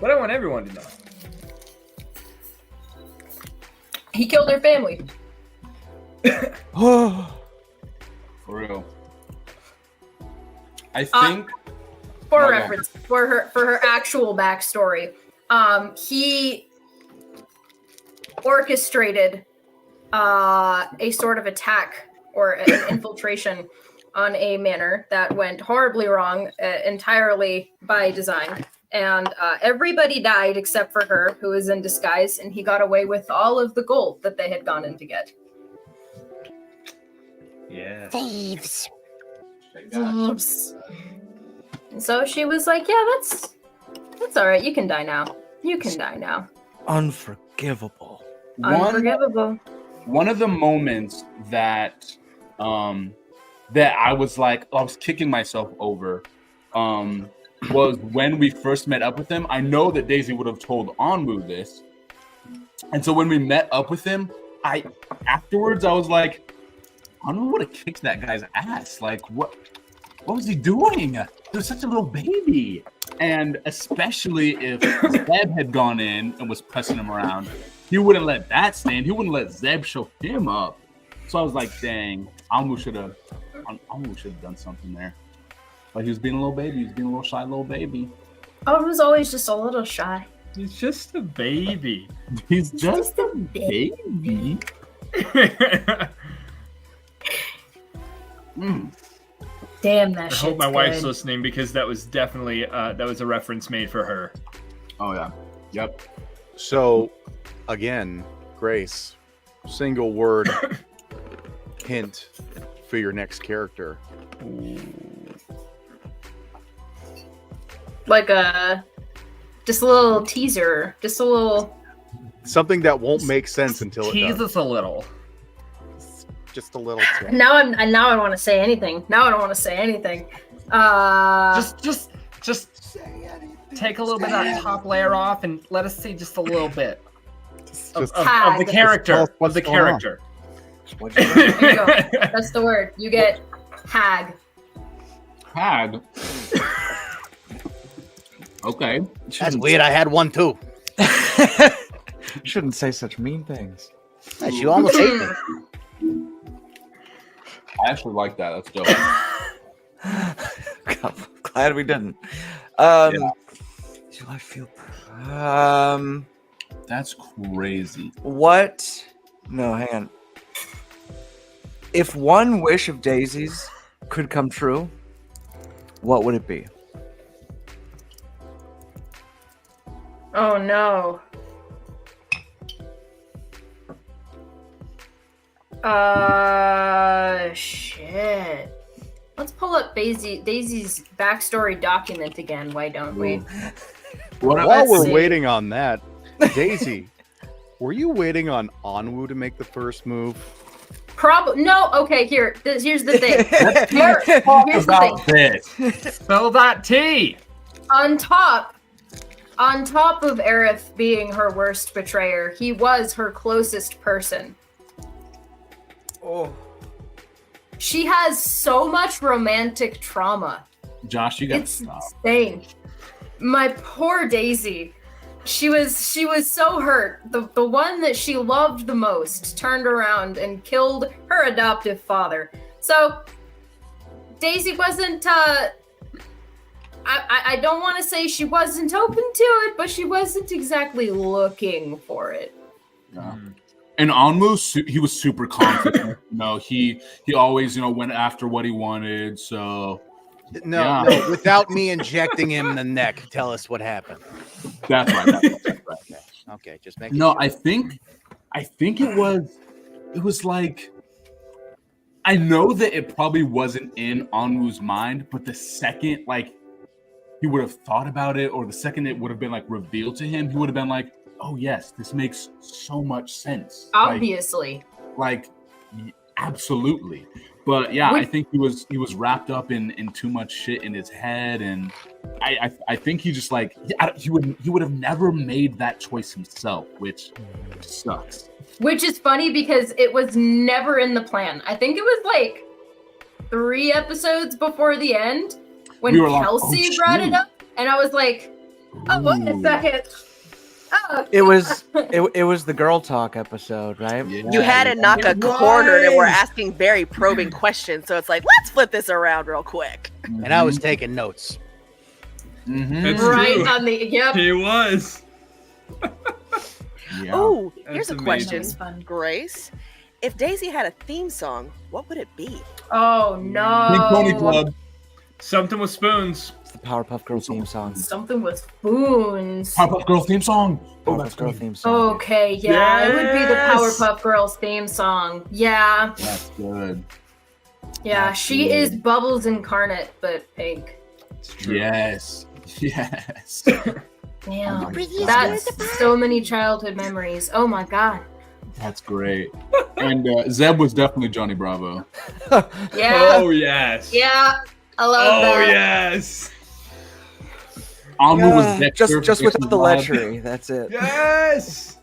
but I want everyone to know. He killed her family. Oh, For real. I think. For Okay. reference, for her actual backstory, he orchestrated a sort of attack or an infiltration on a manor that went horribly wrong, entirely by design. And everybody died except for her, who was in disguise, and he got away with all of the gold that they had gone in to get. Yeah. Thieves. Oops. And so she was like, "Yeah, that's all right. You can die now. You can die now. unforgivable. Unforgivable." One of the moments that that I was like, I was kicking myself over was when we first met up with him. I know that Daisy would have told Anwu this. And so when we met up with him, afterwards I was like, Anwu would have kicked that guy's ass. Like what was he doing? He was such a little baby. And especially if Zeb had gone in and was pressing him around, he wouldn't let that stand. He wouldn't let Zeb show him up. So I was like, dang, Anwu should have done something there. But he was being a little baby. He was being a little shy little baby. I was always just a little shy. He's just a baby. He's just a baby. Damn, that I shit's hope my good. wife's listening because that was definitely that was a reference made for her. Oh yeah. Yep. So, again, Grace, single word hint for your next character. Like just a little teaser, just a little. Something that won't make sense until it Tease does. us a little. Just a little tip. Now I don't want to say anything. Now I don't want to say anything. Just take a little bit of that top layer off and let us see just a little bit of the Hag. character. Just tell us Of what's the going on. character. What'd you There you go. That's the word. You get hag. Hag. Okay. Shouldn't- weird. I had one too. Shouldn't say such mean things. You almost ate me. I actually like that. That's dope. God, glad we didn't. Do I feel? That's crazy. What? No, hang on. If one wish of Daisy's could come true, what would it be? Oh no. Shit. Let's pull up Daisy's backstory document again. Why don't we? While Let's we're see. waiting on that, Daisy, were you waiting on Onwu to make the first move? Probably no. Okay, here's the thing. Here's the thing. this. Spell that T. On top of Aerith being her worst betrayer, he was her closest person. Oh. She has so much romantic trauma. Josh, you got to It's stop. insane. My poor Daisy. She was so hurt. The one that she loved the most turned around and killed her adoptive father. So Daisy wasn't I don't want to say she wasn't open to it, but she wasn't exactly looking for it. Yeah. And Onwu, he was super confident. He always, went after what he wanted. So No, Yeah. no, without me injecting him in the neck. Tell us what happened. that's right. That's right. Okay, just make it. No, I think it was like, I know that it probably wasn't in Onwu's mind, but the second he would have thought about it, or the second it would have been revealed to him, he would have been like, oh yes, this makes so much sense. Obviously. Absolutely. But yeah, I think he was wrapped up in too much shit in his head, and I think he just he would have never made that choice himself, which sucks. Which is funny because it was never in the plan. I think it was 3 episodes before the end when We were like, Kelsey oh, brought shoot. it up, and I was like, oh, wait a Ooh. second. Oh, It was the girl talk episode, right? Yeah, You had it knock a It corner and we're was. asking very probing questions. So it's like, let's flip this around real quick. And I was taking notes. Mhm. That's right true. on the yep. He was. Yeah. Oh, here's That's a amazing. question, That was fun. Grace. If Daisy had a theme song, what would it be? Oh no. Pink Pony Club. Something with spoons. It's the Powerpuff Girls theme song. Something with spoons. Pop-Up Girl theme song. Oh, that's Powerpuff Girl good. theme song. Okay, yeah, it would be the Yes. Powerpuff Girls theme song. Yeah, That's good. yeah, That's she good. is Bubbles incarnate, but pink. It's true. Yes. Yes. Damn, Pretty that's so many childhood memories. Oh my god. That's great. And Zeb was definitely Johnny Bravo. Yeah, Oh yes. yeah, I love Oh that. yes. Onwu was Yeah, Dexter. just without the Vibe. lechery. That's it. Yes.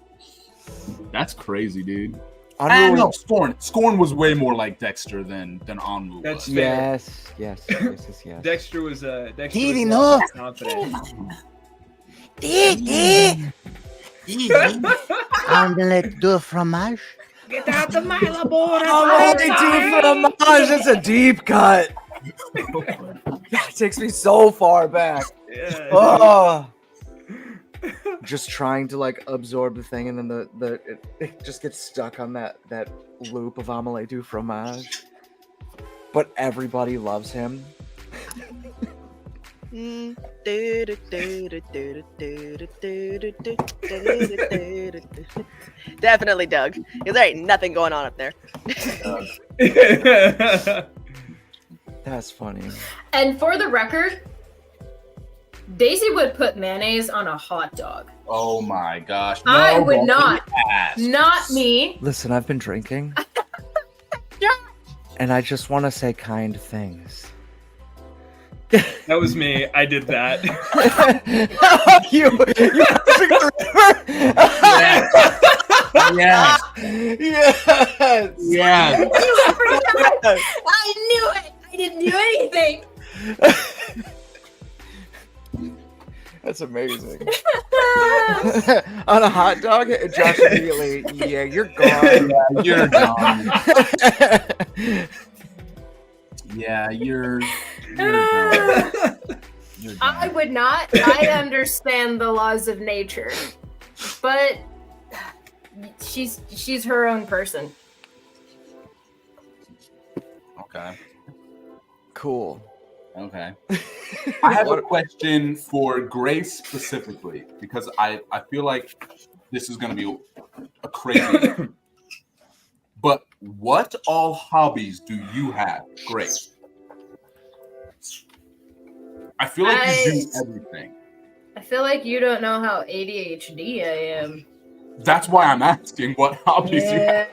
That's crazy, dude. Onwu No, was- Scorn. Scorn was way more like Dexter than Onwu That's was. fair. Yes. Dexter was Dexter Heat was enough. confident. Omelette de fromage. Get out the Milo board. Oh, deep fromage. It's a deep cut. It takes me so far back. Yeah, Oh. Just trying to absorb the thing, and then it just gets stuck on that loop of omelette du fromage. But everybody loves him. Definitely Doug. 'Cause there ain't nothing going on up there. dude. That's funny. And for the record, Daisy would put mayonnaise on a hot dog. Oh my gosh. I would don't not. ask. Not me. Listen, I've been drinking. Yeah. And I just want to say kind things. That was me. I did that. you crossing the river? Yes. Yes. Yes. I knew it. I didn't do anything. That's amazing. On a hot dog, Josh immediately, yeah, you're gone. You're gone. Yeah, you're done. You're I done. would not. I understand the laws of nature, but she's her own person. Okay. Cool. Okay. I have a question for Grace specifically because I feel like this is going to be a crazy. But what all hobbies do you have, Grace? I feel like you do everything. I feel like you don't know how ADHD I am. That's why I'm asking what hobbies you have.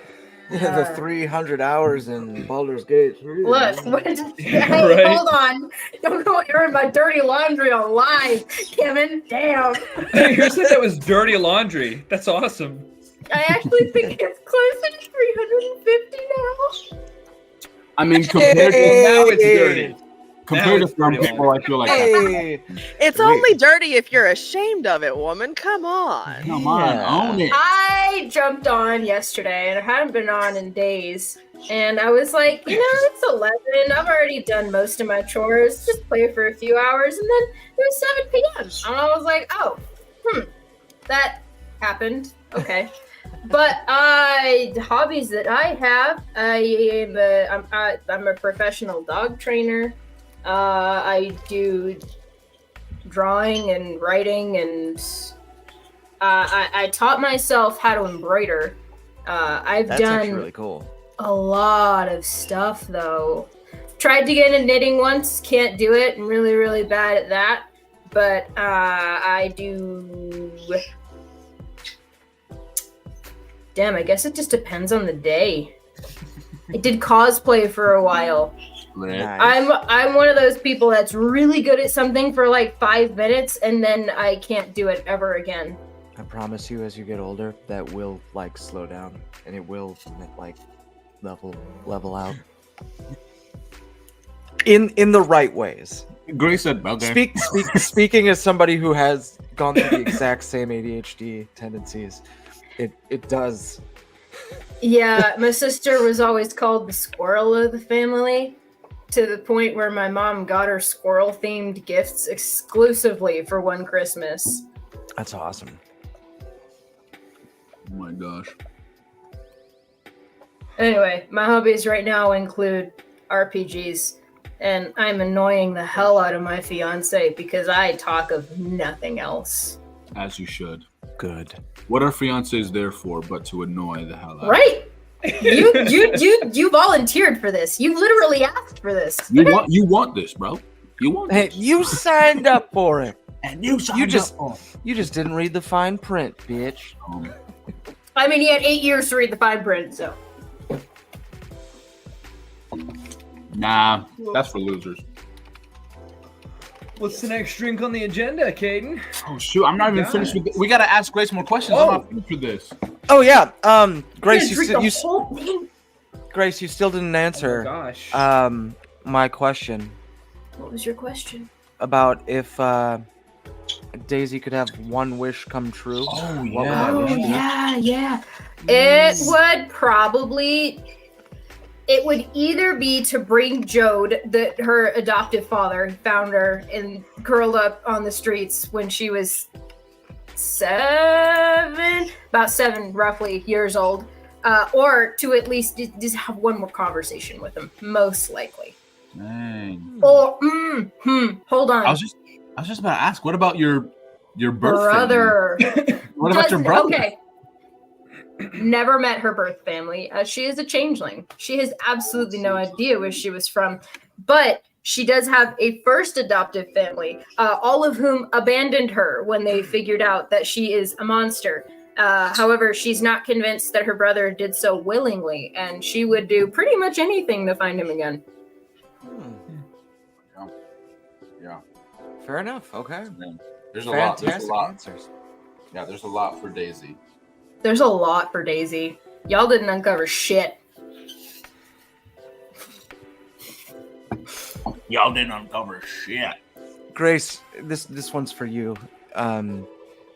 The 300 hours in Baldur's Gate 3. Look, hey, Right? hold on. Don't go airing my dirty laundry on live, Kevin. Damn. Who said that was dirty laundry? That's awesome. I actually think it's closer to 350 now. I mean, compared Now to it's dirty. compared to it's some dirty people, I feel like Hey, It's only dirty if you're ashamed of it, woman. Come on. come on, own it. I jumped on yesterday, and I hadn't been on in days. And I was like, it's 11. I've already done most of my chores. Just play for a few hours. And then it was 7 p.m. And I was like, oh, that happened. Okay. But hobbies that I have, I'm a professional dog trainer. I do drawing and writing, and I taught myself how to embroider. That's that's done actually really cool. a lot of stuff though. Tried to get into knitting once, can't do it. I'm really, really bad at that. But I do. Damn, I guess it just depends on the day. I did cosplay for a while. Nice. I'm one of those people that's really good at something for like 5 minutes and then I can't do it ever again. I promise you, as you get older, that will like slow down and it will like level out. In the right ways. Grace said, okay. Speaking as somebody who has gone through the exact same ADHD tendencies, it does. Yeah, my sister was always called the squirrel of the family, to the point where my mom got her squirrel-themed gifts exclusively for one Christmas. That's awesome. Oh my gosh. Anyway, my hobbies right now include RPGs, and I'm annoying the hell out of my fiance because I talk of nothing else. As you should. Good. What are fiancés there for but to annoy the hell out? Right? You volunteered for this. You literally asked for this. You want this, bro. You want Hey, this. you signed up for it. And you just didn't read the fine print, bitch. I mean, he had 8 years to read the fine print, so. Nah, that's for losers. What's the next drink on the agenda, Caden? Oh shoot, I'm not even finished with this. We gotta ask Grace more questions. Oh. I'm not finished with this. Oh yeah. Grace, Drink the whole thing? Grace, you still didn't answer. Oh gosh. My question What was your question? about if Daisy could have one wish come true. Oh, what would yeah. that Oh, wish be? yeah. It would probably... It would either be to bring Jode, her adoptive father, found her and curled up on the streets when she was about 7 roughly years old, or to at least just have one more conversation with him, most likely. Dang. Or hold on, I was just about to ask, what about your birth brother. family? What about your brother? Okay. Never met her birth family. She is a changeling. She has absolutely no idea where she was from, but she does have a first adoptive family, all of whom abandoned her when they figured out that she is a monster. However, she's not convinced that her brother did so willingly, and she would do pretty much anything to find him again. Yeah. Fair enough. Okay. There's a lot. There's a Fantastic lot. answers. Yeah, there's a lot for Daisy. There's a lot for Daisy. Y'all didn't uncover shit. Y'all didn't uncover shit. Grace, this one's for you.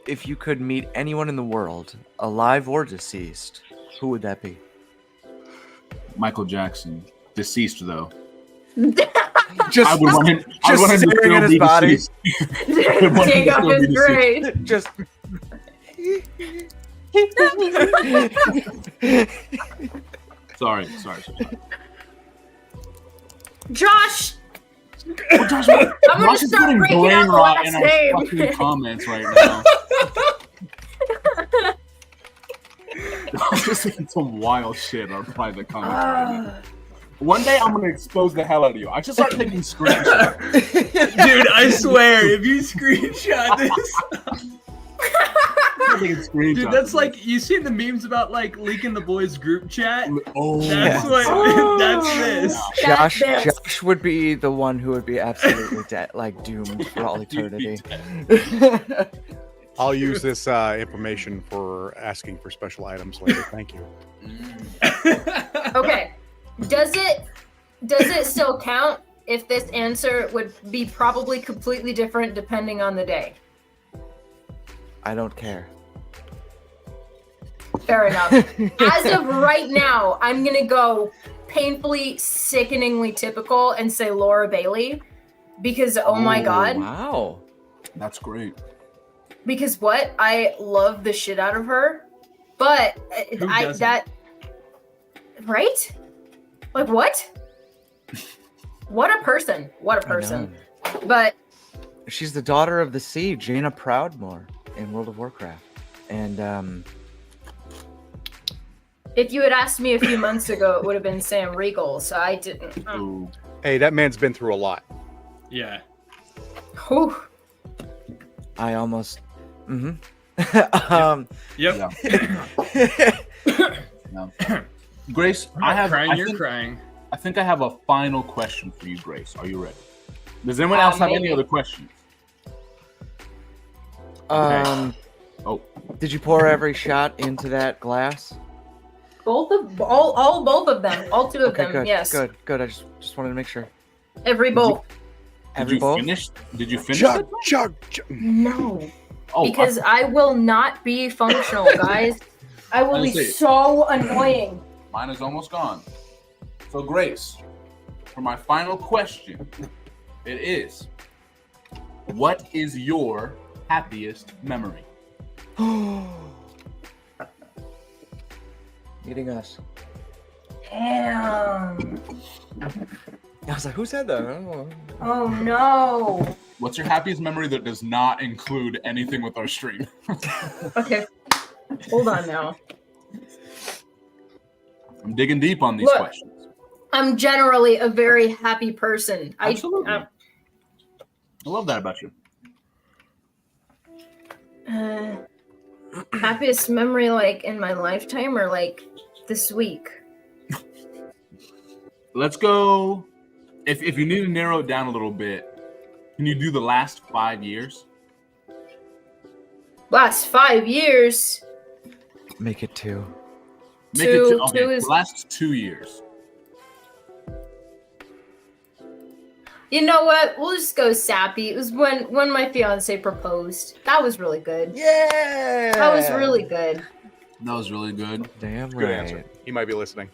If you could meet anyone in the world, alive or deceased, who would that be? Michael Jackson. Deceased, though. Just I would want him to staring still at his be body. deceased. I would want him to Jacob still is be great. Just. Sorry. Josh! Well, Josh, I'm gonna Josh is start putting breaking brain out the rot last in our name. fucking comments right now. I'm just saying some wild shit on private comments right now. One day I'm gonna expose the hell out of you. I should start taking screenshots. Dude, I swear, if you screenshot this, I'm taking screenshots dude, that's of like you see the memes about like leaking the boys group chat. this. Oh, That's my what. God. That's this. Josh, That's this. Josh would be the one who would be absolutely dead, like doomed for all eternity. I'll use this information for asking for special items later. Thank you. Okay. Does it still count if this answer would be probably completely different depending on the day? I don't care. Fair enough. As of right now, I'm gonna go painfully, sickeningly typical and say Laura Bailey, because oh my god, Wow. That's great. because what? I love the shit out of her, but Who doesn't? right? Like what? What a person! What a I person! know. But She's the daughter of the sea, Jaina Proudmoore in World of Warcraft. And if you had asked me a few months ago, it would have been Sam Riegel. So I didn't. Ooh. Hey, that man's been through a lot. Yeah. Whew. I almost Yep. Yeah. Grace, You're crying. I think I have a final question for you, Grace. Are you ready? Does anyone else have any maybe. other questions? Oh, did you pour every shot into that glass? Both of them, all two of them. Good, Yes. good. I just wanted to make sure. Every bowl. Every bowl? Did you finish Chug, it? chug, chug. No. Oh, Because I will not be functional, guys. I will be Honestly. so annoying. Mine is almost gone. So, Grace, for my final question, it is: what is your happiest memory? Meeting us. Damn. I was like, who said that? I don't know. Oh no. What's your happiest memory that does not include anything with our stream? Okay. Hold on now. I'm digging deep on these Look. questions. I'm generally a very happy person. Absolutely. I love that about you. Happiest memory like in my lifetime or like this week? Let's go. If you need to narrow it down a little bit, can you do the last 5 years? Last 5 years. Make it 2. Make it Two okay, is- last 2 years. You know what? We'll just go sappy. It was when my fiance proposed. That was really good. Yeah. That was really good. That was really good. Damn Good right. answer. He might be listening.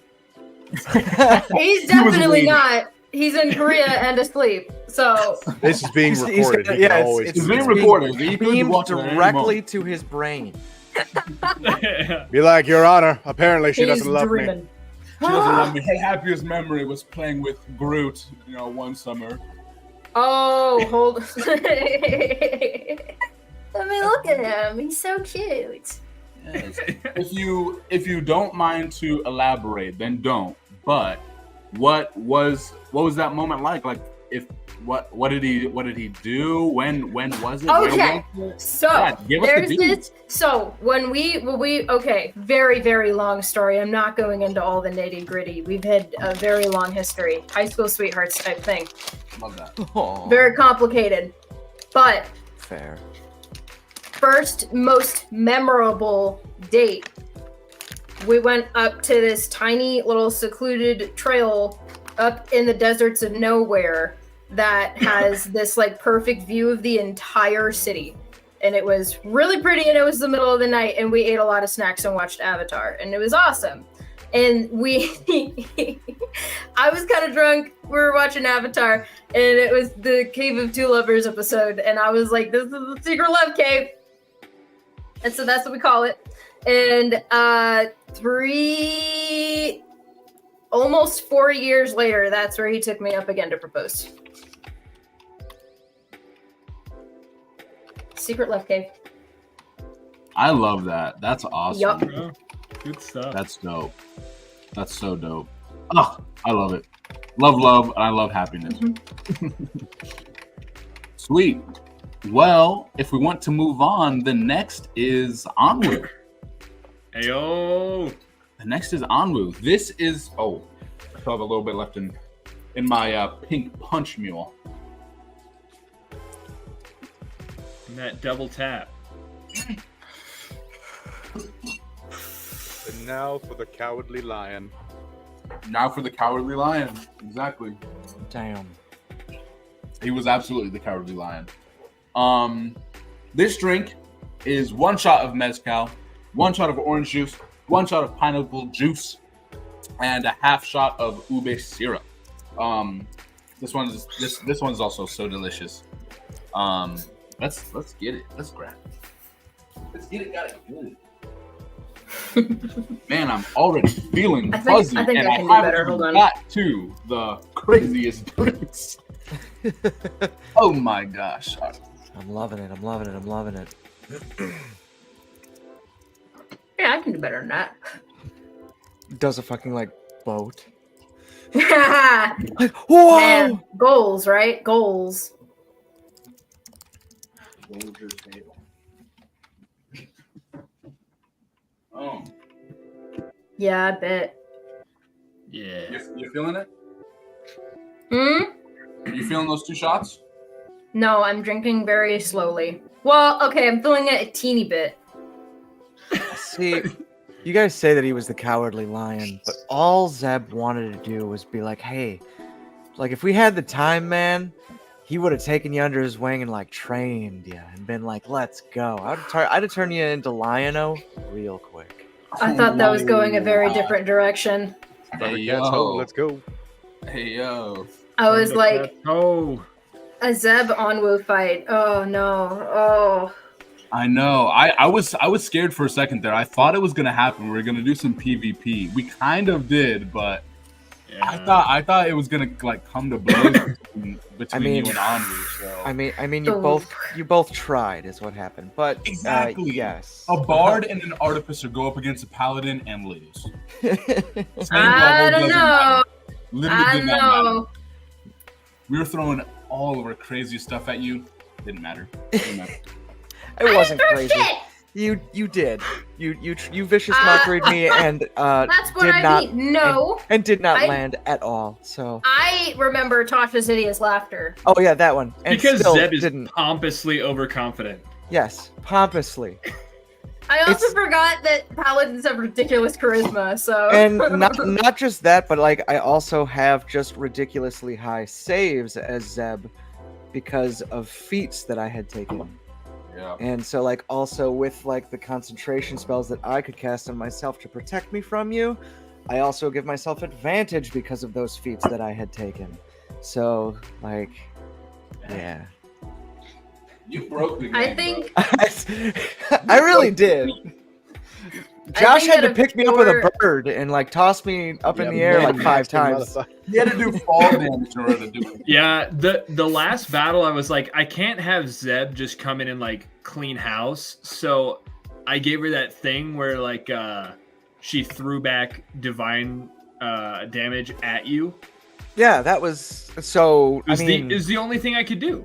He's definitely waiting. not. He's in Korea and asleep. So This is being He's recorded. got- He can yeah, always It's do being that. recorded. You could Beamed watch it at any directly moment. to his brain. Be like, Your Honor, apparently she he's doesn't love me. dreaming. She doesn't love me. Her happiest memory was playing with Groot, one summer. Oh, hold. Let me look at him. He's so cute. Yes. If you don't mind to elaborate, then don't. But what was that moment like? Like what did he do? When was it? Where Okay. was it? So Yeah, give us the there's details. this. So when we okay, very very long story. I'm not going into all the nitty gritty. We've had a very long history, high school sweethearts type thing. Love that. Oh, Very complicated, but fair. first most memorable date. We went up to this tiny little secluded trail up in the deserts of nowhere that has this like perfect view of the entire city. And it was really pretty and it was the middle of the night and we ate a lot of snacks and watched Avatar and it was awesome. And I was kind of drunk. We were watching Avatar and it was the Cave of Two Lovers episode. And I was like, this is the secret love cave. And so that's what we call it. And almost 4 years later, that's where he took me up again to propose. secret left cave. I love that. That's awesome. Yup. Oh, good stuff. That's dope. That's so dope. Oh, I love it. Love, and I love happiness. Sweet. Well, if we want to move on, the next is Anwu. Heyo. The next is Anwu. This is I still have a little bit left in my pink punch mule. And that double tap. And now for the Cowardly Lion. Now for the Cowardly Lion. Exactly. Damn. He was absolutely the Cowardly Lion. This drink is 1 shot of mezcal, 1 shot of orange juice, 1 shot of pineapple juice, and a half shot of ube syrup. This one's also so delicious. Let's get it. Let's grab it. Let's get it. Got it good. Man, I'm already feeling fuzzy, I think and I I can do haven't better. Hold on. got to the craziest drinks. Oh my gosh! I'm loving it. I'm loving it. I'm loving it. Yeah, I can do better than that. Does a fucking like boat. Man, Whoa! goals, right? Goals. Oh, Yeah, I bet. Yeah. you feeling it? Hmm? You feeling those 2 shots? No, I'm drinking very slowly. Well, okay, I'm feeling it a teeny bit. See, you guys say that he was the Cowardly Lion, but all Zeb wanted to do was be like, hey, like if we had the time, man, he would have taken you under his wing and like trained you and been like, let's go. I'd have turned you into Lion-O real quick. I thought that was going a very different direction. Hey Cats home, yo, let's go. hey yo. I was like, oh, a Zeb Onwu fight. Oh no. Oh. I know. I was scared for a second there. I thought it was gonna happen. We were gonna do some PvP. We kind of did, but yeah. I thought it was gonna like come to blows between you and Anwu. So. I mean, you both tried, is what happened. But Exactly. yes, A bard and an artificer go up against a paladin and lose. Same I level, don't doesn't know. matter. Literally I did not matter. know. We were throwing all of our crazy stuff at you. Didn't matter. Didn't matter. it wasn't I crazy. shit. You did. You vicious mockered me and That's what did I not mean. No. and did not I- land at all. So I remember Tasha's hideous laughter. oh yeah, that one. And Because still Zeb is didn't. pompously overconfident. Yes, pompously. I also It's- forgot that paladins have ridiculous charisma, so And not just that, but like I also have just ridiculously high saves as Zeb because of feats that I had taken. Yeah. And so like also with like the concentration spells that I could cast on myself to protect me from you, I also give myself advantage because of those feats that I had taken. So like yeah. You broke the game. I think I really did. Josh think had to that pick me up with a bird and like toss me up in the air like 5 times. You had to do fall damage in order to do it. Yeah, the last battle, I was like, I can't have Zeb just come in and like clean house. So I gave her that thing where like she threw back divine damage at you. Yeah, that was so. It was, I mean, it was the only thing I could do.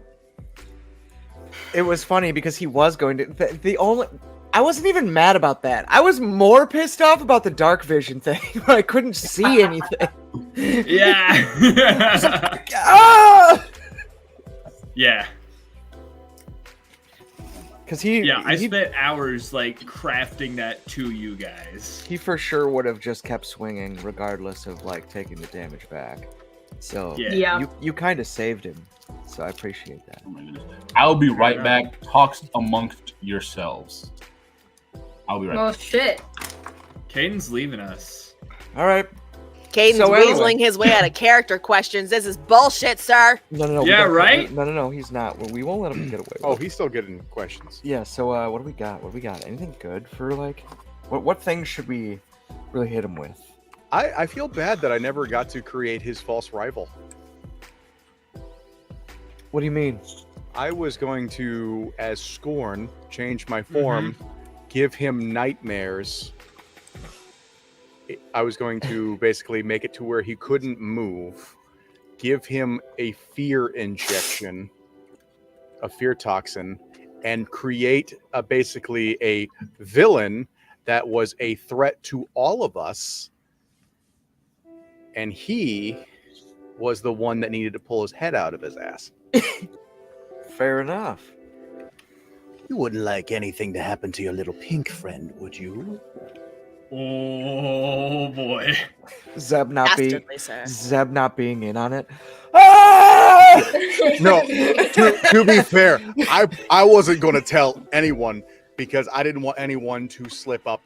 it was funny because he was going to the only. I wasn't even mad about that. I was more pissed off about the dark vision thing. Where I couldn't see anything. Yeah. Ah! Yeah. Because he spent hours like crafting that to you guys. he for sure would have just kept swinging regardless of like taking the damage back. So Yeah. yeah. you kind of saved him. So I appreciate that. Oh my goodness. I'll be right back. Talks amongst yourselves. I'll be right Well, back. shit. Caden's leaving us. All right. Caden's So anyway. weaseling his way out of character questions. This is bullshit, sir. No. we Yeah, don't- right? No, he's not. We won't let him get away with Oh, it. he's still getting questions. Yeah, so what do we got? What do we got? Anything good for like what things should we really hit him with? I feel bad that I never got to create his false rival. What do you mean? I was going to, as Scorn, change my form, give him nightmares. I was going to basically make it to where he couldn't move, give him a fear injection, a fear toxin, and create basically a villain that was a threat to all of us. And he was the one that needed to pull his head out of his ass. Fair enough. You wouldn't like anything to happen to your little pink friend, would you? Oh boy. Zeb Dastardly, sir. not being in on it. Ah! No, to be fair, I wasn't going to tell anyone because I didn't want anyone to slip up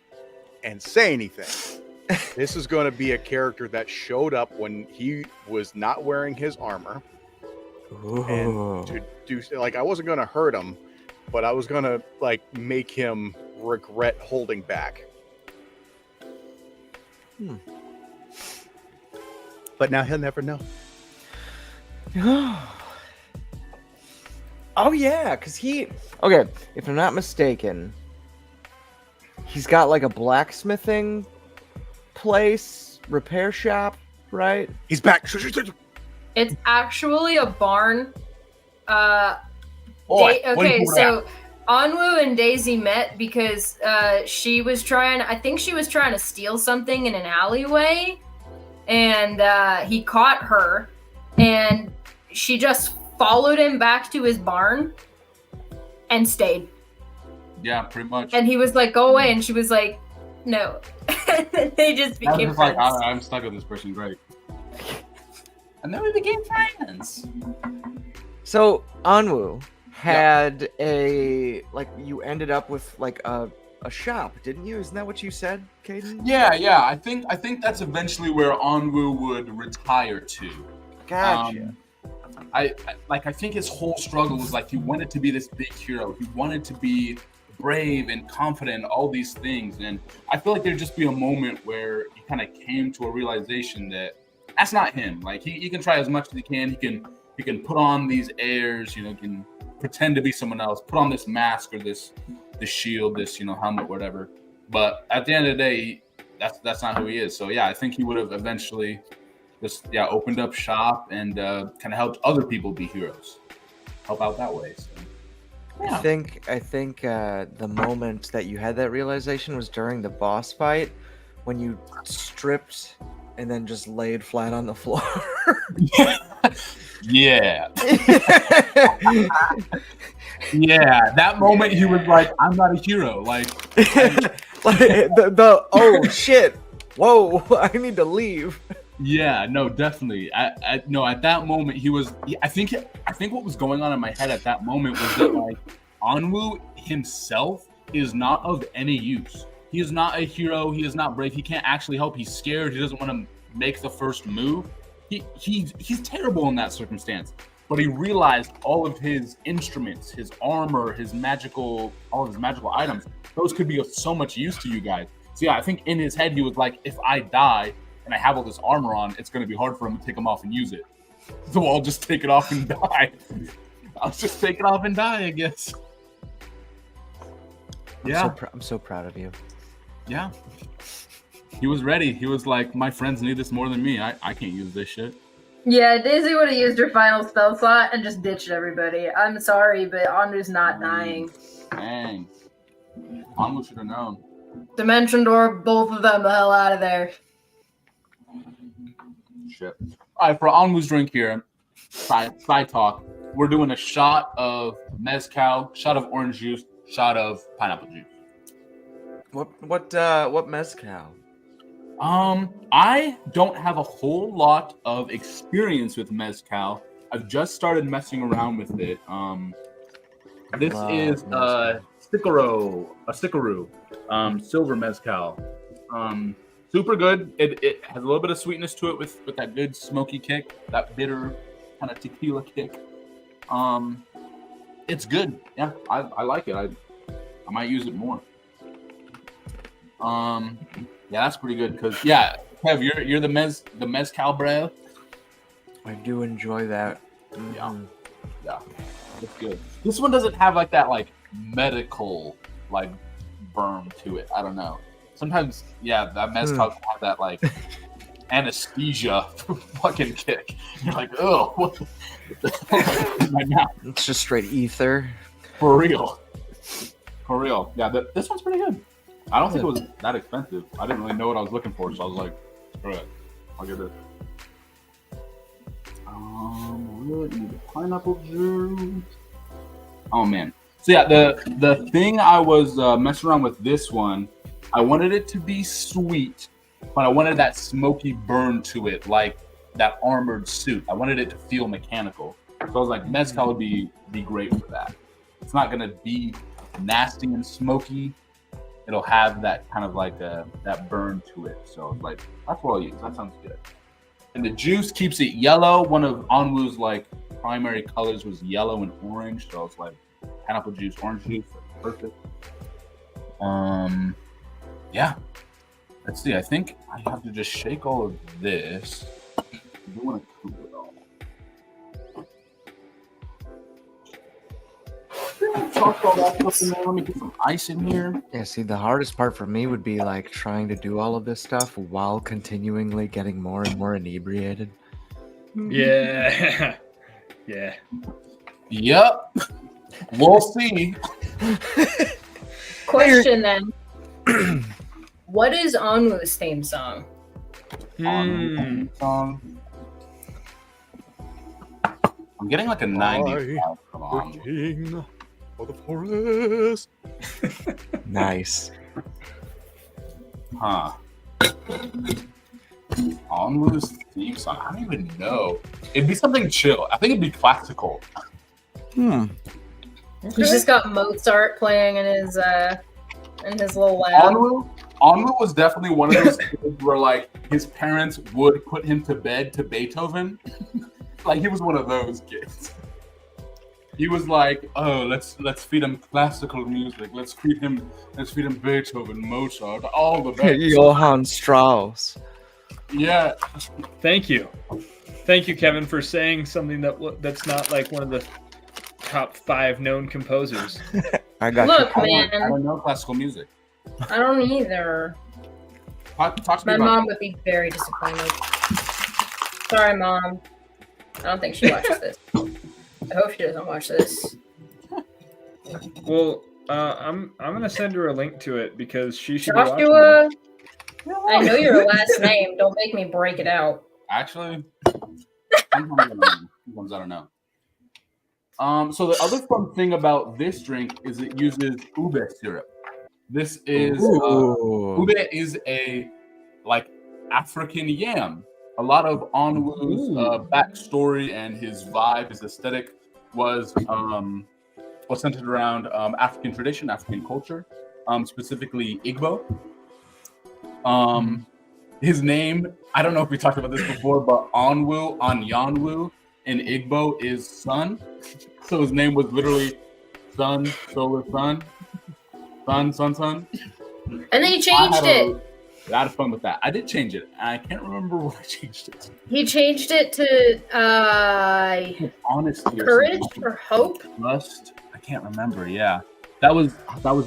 and say anything. This is going to be a character that showed up when he was not wearing his armor. And to do, like, I wasn't going to hurt him, but I was going to, like, make him regret holding back. But now he'll never know. Oh yeah, because okay, if I'm not mistaken, he's got like a blacksmithing place, repair shop, right? He's back. It's actually a barn. Boy, Okay, so Anwu and Daisy met because she was trying to steal something in an alleyway, and he caught her, and she just followed him back to his barn and stayed. Yeah, pretty much. And he was like, "Go away," and she was like, "No." They just I was became just like, friends. I'm stuck with this person, great. And then we became friends. So Anwu had you ended up with like a shop, didn't you? Isn't that what you said, Caden? Yeah. I think that's eventually where Anwu would retire to. Gotcha. I think his whole struggle was like he wanted to be this big hero. He wanted to be brave and confident, all these things. And I feel like there'd just be a moment where he kind of came to a realization that that's not him. Like he can try as much as he can. He can put on these airs, he can pretend to be someone else, put on this mask or this shield, this helmet, whatever. But at the end of the day, that's not who he is. So yeah, I think he would have eventually just opened up shop and kind of helped other people be heroes, help out that way. So, yeah. I think the moment that you had that realization was during the boss fight when you stripped and then just laid flat on the floor. Yeah. Yeah, that moment he was like, I'm not a hero. Like oh shit. Whoa, I need to leave. Yeah, no, definitely. At that moment he was I think what was going on in my head at that moment was that like Anwu himself is not of any use. He is not a hero, he is not brave, he can't actually help, he's scared, he doesn't want to make the first move. He's terrible in that circumstance. But he realized all of his instruments, his armor, all of his magical items, those could be of so much use to you guys. So yeah, I think in his head he was like, if I die and I have all this armor on, it's going to be hard for him to take them off and use it. So I'll just take it off and die. I'll just take it off and die, I guess. Yeah. I'm so proud of you. Yeah. He was ready. He was like, my friends need this more than me. I can't use this shit. Yeah, Daisy would have used her final spell slot and just ditched everybody. I'm sorry, but Anwu's not dying. Dang. Anwu should have known. Dimension door, both of them the hell out of there. Shit. All right, for Anwu's drink here, side talk. We're doing a shot of mezcal, shot of orange juice, shot of pineapple juice. What mezcal? I don't have a whole lot of experience with mezcal. I've just started messing around with it. This is a Sickaroo, silver mezcal. Super good. It has a little bit of sweetness to it with that good smoky kick, that bitter kind of tequila kick. It's good. Yeah, I like it. I might use it more. Yeah, that's pretty good. Cause yeah, Kev, you're the mezcal bro. I do enjoy that. Yeah. That's good. This one doesn't have like that like medical like burn to it. I don't know. Sometimes, yeah, that mezcal can have that like anesthesia fucking kick. You're like, oh, what the my mouth. It's just straight ether. For real. For real. Yeah, this one's pretty good. I don't think it was that expensive. I didn't really know what I was looking for, so I was like, all right, I'll get this. Really need the pineapple juice. Oh man. So yeah, the thing I was messing around with this one, I wanted it to be sweet, but I wanted that smoky burn to it, like that armored suit. I wanted it to feel mechanical. So I was like, mezcal would be great for that. It's not gonna be nasty and smoky. It'll have that kind of like that burn to it. So it's like, that's what I'll use. That sounds good. And the juice keeps it yellow. One of Onwu's like primary colors was yellow and orange. So it's like pineapple juice, orange juice, perfect. Yeah. Let's see. I think I have to just shake all of this. I do want to cool it all. Talk all that stuff in there. Let me get some ice in here. Yeah, see, the hardest part for me would be like trying to do all of this stuff while continually getting more and more inebriated. Yeah. Yeah. Yep. We'll see. Question then. What is Onwu's theme song? Song. I'm getting like a 90s vibe from Onwu. King of the forest. Nice. Huh. Onwu's theme song. I don't even know. It'd be something chill. I think it'd be classical. He's just got Mozart playing in his little lab. Onwu was definitely one of those kids where like his parents would put him to bed to Beethoven. Like he was one of those kids. He was like, oh, let's feed him classical music. Let's feed him Beethoven, Mozart, all the best. Johann Strauss. Yeah. Thank you, Kevin, for saying something that's not like one of the top 5 known composers. I got Look, you. man. I don't know classical music. I don't either. Talk to me My about mom would be very disappointed. Sorry, Mom. I don't think she watches this. I hope she doesn't watch this. Well, I'm gonna send her a link to it because she should be watching Joshua, I know your last name. Don't make me break it out. Actually, sometimes I don't know. So the other fun thing about this drink is it uses ube syrup. This is ube is a like African yam. A lot of Onwu's backstory and his vibe, his aesthetic was centered around African tradition, African culture, specifically Igbo. His name, I don't know if we talked about this before, but Anyanwu in Igbo is sun. So his name was literally Sun, Solar Sun. Sun. And then he changed it. A lot of fun with that. I did change it. I can't remember what I changed it to. He changed it to Honesty. courage or hope. Trust. I can't remember. Yeah, that was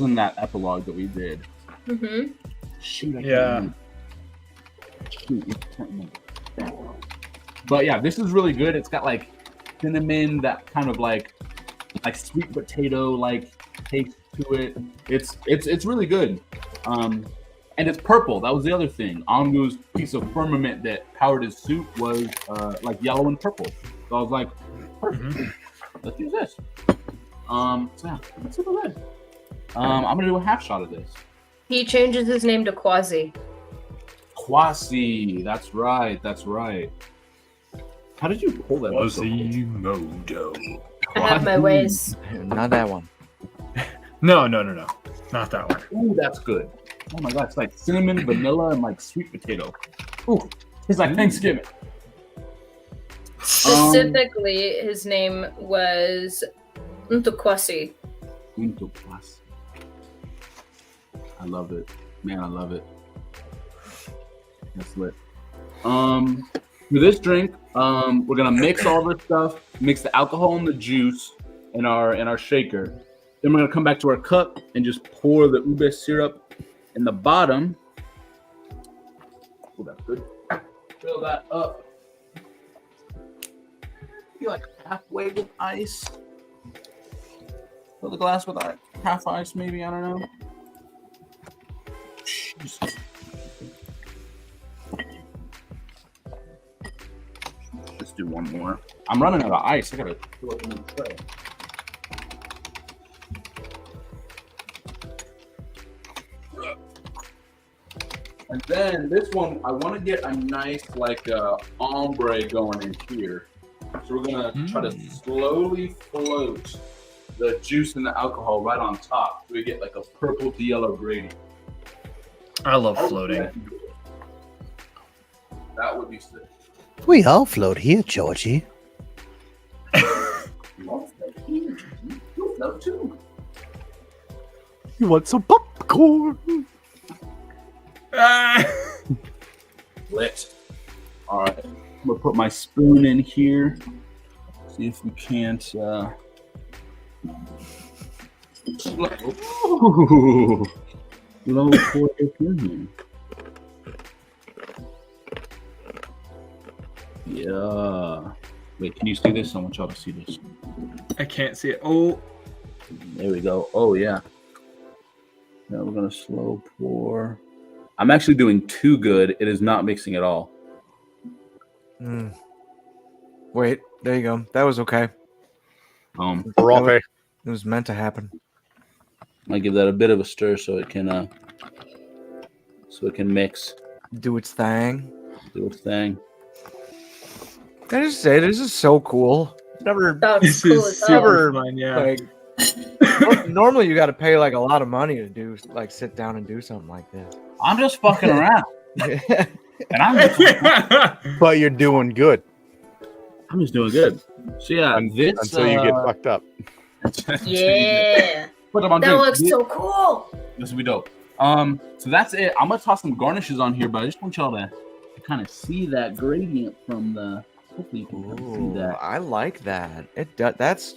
in that epilogue that we did. Mm-hmm. Shoot. I can't remember. But yeah, this is really good. It's got like cinnamon, that kind of like sweet potato like taste to it. It's really good. And it's purple. That was the other thing. Onwu's piece of firmament that powered his suit was like yellow and purple. So I was like, perfect. Let's use this. So yeah, it's super good. I'm gonna do a half shot of this. He changes his name to Quasi. Quasi. That's right. How did you pull that? Quasimodo. I have my ways. Not that one. No. Not that one. Ooh, that's good. Oh my god, it's like cinnamon, vanilla, and like sweet potato. Ooh, it's like Thanksgiving. Specifically, his name was Ntukwasi. Ntukwasi. I love it. Man, I love it. That's lit. For this drink, we're gonna mix all this stuff, mix the alcohol and the juice, in our shaker. Then we're gonna come back to our cup and just pour the ube syrup in the bottom. Oh, that's good. Fill that up. Be like halfway with ice. Fill the glass with half ice, maybe. I don't know. Jesus. Let's do one more. I'm running out of ice. I gotta fill up another tray. And then this one, I want to get a nice ombre going in here. So we're gonna try to slowly float the juice and the alcohol right on top. So we get like a purple to yellow gradient. I love floating. That would be sick. We all float here, Georgie. You float too. You want some popcorn? Lit. All right. I'm gonna put my spoon in here. See if we can't. Ooh. Low pour it in here. Yeah. Wait, can you see this? I want y'all to see this. I can't see it. Oh, There we go. Oh, yeah. Now we're going to slow pour. I'm actually doing too good. It is not mixing at all. Wait, there you go. That was okay. Barafe. It was meant to happen. I give that a bit of a stir so it can mix. Do its thing. Do its thing. Can I just say, this is so cool. Never, That's this cool is as hell. super fun. Yeah. like, normally you got to pay like a lot of money to do, like, sit down and do something like this. I'm just fucking around. And I'm But you're doing good just doing good. So yeah, this until you get fucked up. Yeah. Put them on That drink. looks so cool. This will be dope. So that's it. I'm gonna toss some garnishes on here, but I just want y'all to kind of see that gradient from the. Hopefully you can see that. I like that. It that's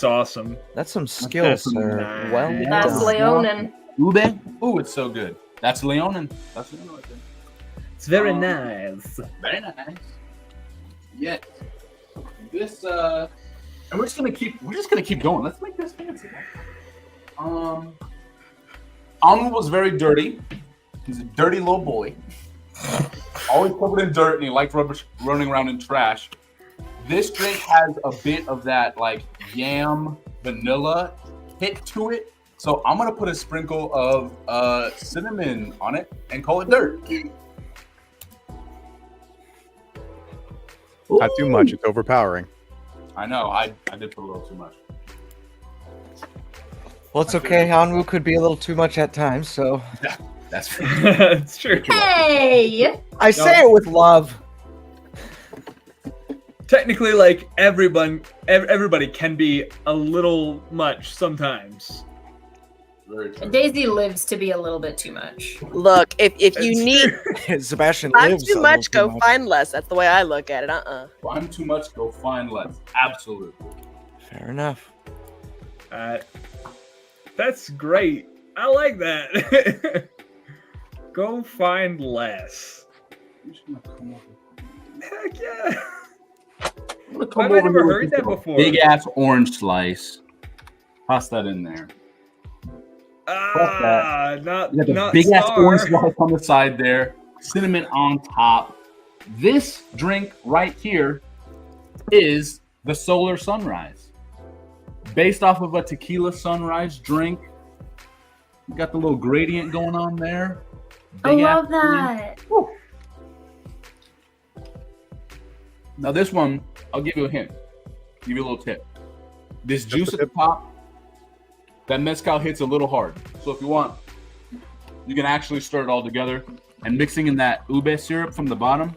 awesome. some skill, That's sir. nice. Well That's done. Leonin. Ube? Ooh, it's so good. That's Leonin. That's Leonin right there. It's very nice. Very nice. Yes. This and we're just gonna keep going. Let's make this fancy. Anu was very dirty. He's a dirty little boy. Always covered in dirt, and he liked running around in trash. This drink has a bit of that like yam vanilla hit to it. So I'm gonna put a sprinkle of cinnamon on it and call it dirt. Not too much. It's overpowering. I know. I did put a little too much. Well, it's okay. Hanwoo could be a little too much at times, so That's It's true. Hey. I say it with love. Technically, like everybody can be a little much sometimes. very true. Daisy lives to be a little bit too much. Look, if you It's need true. Sebastian find lives too a much, little go too find less. That's the way I look at it. Find too much, go find less. Absolutely. Fair enough. That's great. I like that. Go find less. Heck yeah. Why have I never heard that before? Big ass orange slice. Toss that in there. Not You got the not big ass star. orange slice on the side there. Cinnamon on top. This drink right here is the Solar Sunrise. Based off of a tequila sunrise drink. You got the little gradient going on there. I Big love ass that. Woo. Now this one, I'll give you a hint. Give you a little tip. This juice at the top, that mezcal hits a little hard. So if you want, you can actually stir it all together. And mixing in that ube syrup from the bottom,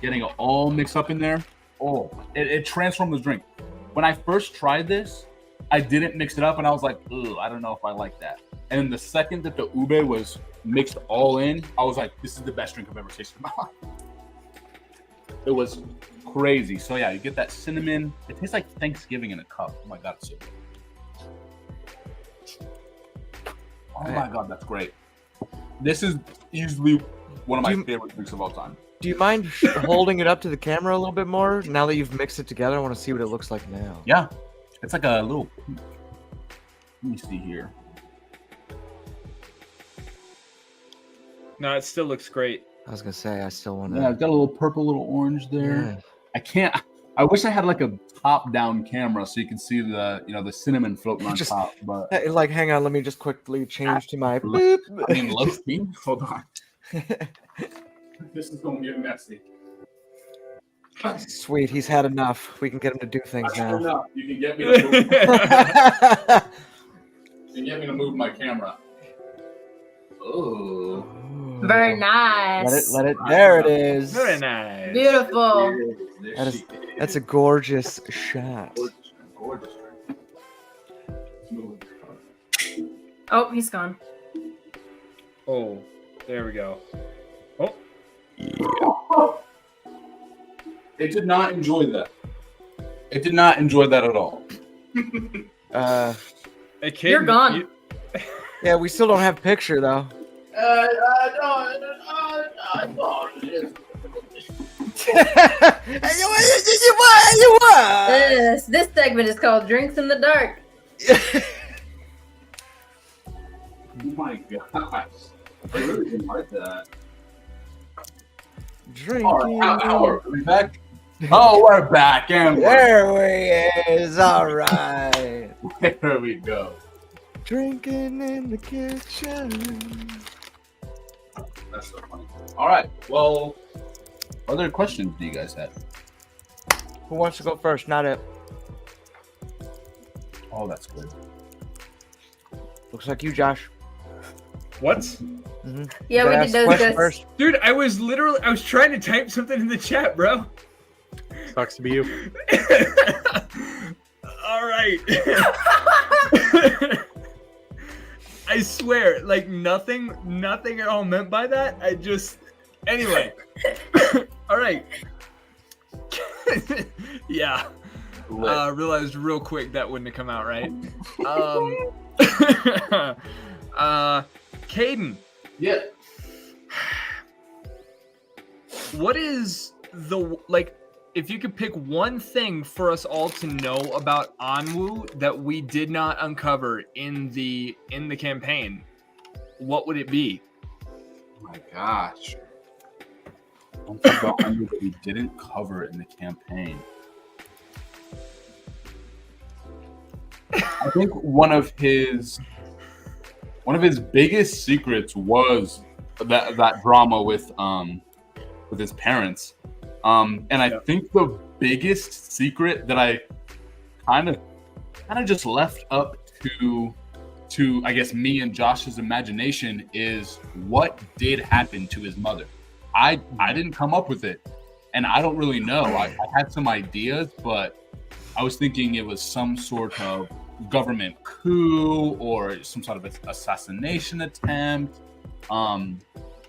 getting it all mixed up in there. Oh, it transformed the drink. When I first tried this, I didn't mix it up and I was like, ugh, I don't know if I like that. And then the second that the ube was mixed all in, I was like, this is the best drink I've ever tasted in my life. It was crazy. So yeah, you get that cinnamon. It tastes like Thanksgiving in a cup. Oh my god, it's so good. Oh my god, that's great. This is easily one of my favorite drinks of all time. Do you mind holding it up to the camera a little bit more now that you've mixed it together? I want to see what it looks like now. Yeah, it's like a little. Let me see here. No, it still looks great. I was gonna say I still want to. Yeah, I've got a little purple, little orange there. Yeah. I can't. I wish I had like a top-down camera so you can see the the cinnamon floating on top. But Hey, like, hang on, let me just quickly change to my. Boop. I mean, low key. Hold on. This is gonna get messy. Sweet, he's had enough. We can get him to do things now. Enough. You can get me to move. You can get me to move my camera. Oh. Very nice. Let it. There it is. Very nice. Beautiful. That's a gorgeous shot. Gorgeous. Oh, he's gone. Oh, there we go. Oh, It did not enjoy that. It did not enjoy that at all. hey, kid, You're gone. Yeah, we still don't have picture though. This segment is called Drinks in the Dark. Oh my gosh. I really didn't like that. Drinking. How are we back? Oh, we're back. And There he is. All right. there we go. Drinking in the kitchen. That's so funny. All right. Well, what other questions do you guys have? Who wants to go first? Not it. Oh, that's good. Looks like you, Josh. what? Mm-hmm. Yeah, we did those guys. first. Dude, I was trying to type something in the chat, bro. Sucks to be you. All right. I swear, like nothing at all meant by that. Anyway. All right. Yeah. Realized real quick that wouldn't have come out right. Caden. Yeah. What is if you could pick one thing for us all to know about Anwu that we did not uncover in the campaign, what would it be? Oh my gosh. One thing about Anwu that we didn't cover in the campaign. I think one of his biggest secrets was that drama with his parents. And I think the biggest secret that I kind of just left up to I guess me and Josh's imagination is what did happen to his mother. I didn't come up with it, and I don't really know. I had some ideas, but I was thinking it was some sort of government coup or some sort of assassination attempt.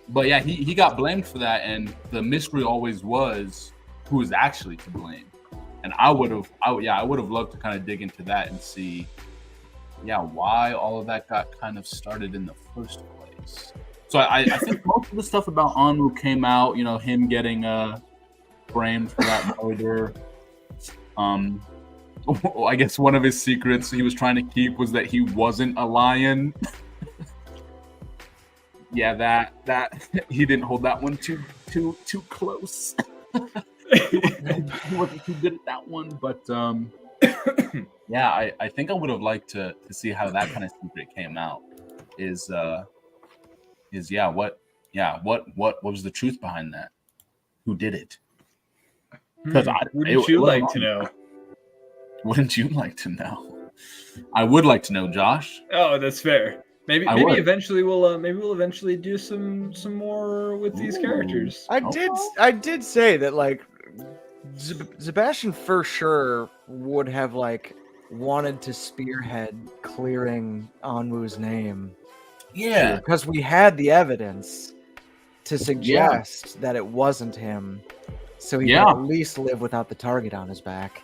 But yeah, he got blamed for that, and the mystery always was who was actually to blame. And I would have loved to kind of dig into that and see, why all of that got kind of started in the first place. So I think most of the stuff about Anwu came out, him getting framed for that murder. I guess one of his secrets he was trying to keep was that he wasn't a lion. Yeah, that he didn't hold that one too close. He wasn't too good at that one, but I think I would have liked to see how that kind of secret came out. What was the truth behind that? Who did it? Wouldn't you like to know? Wouldn't you like to know? I would like to know, Josh. Oh, that's fair. Maybe would. eventually we'll eventually do some more with these characters. I did say that like Sebastian for sure would have like wanted to spearhead clearing Anwu's name. Yeah, because we had the evidence to suggest that it wasn't him. So he Yeah. can at least live without the target on his back.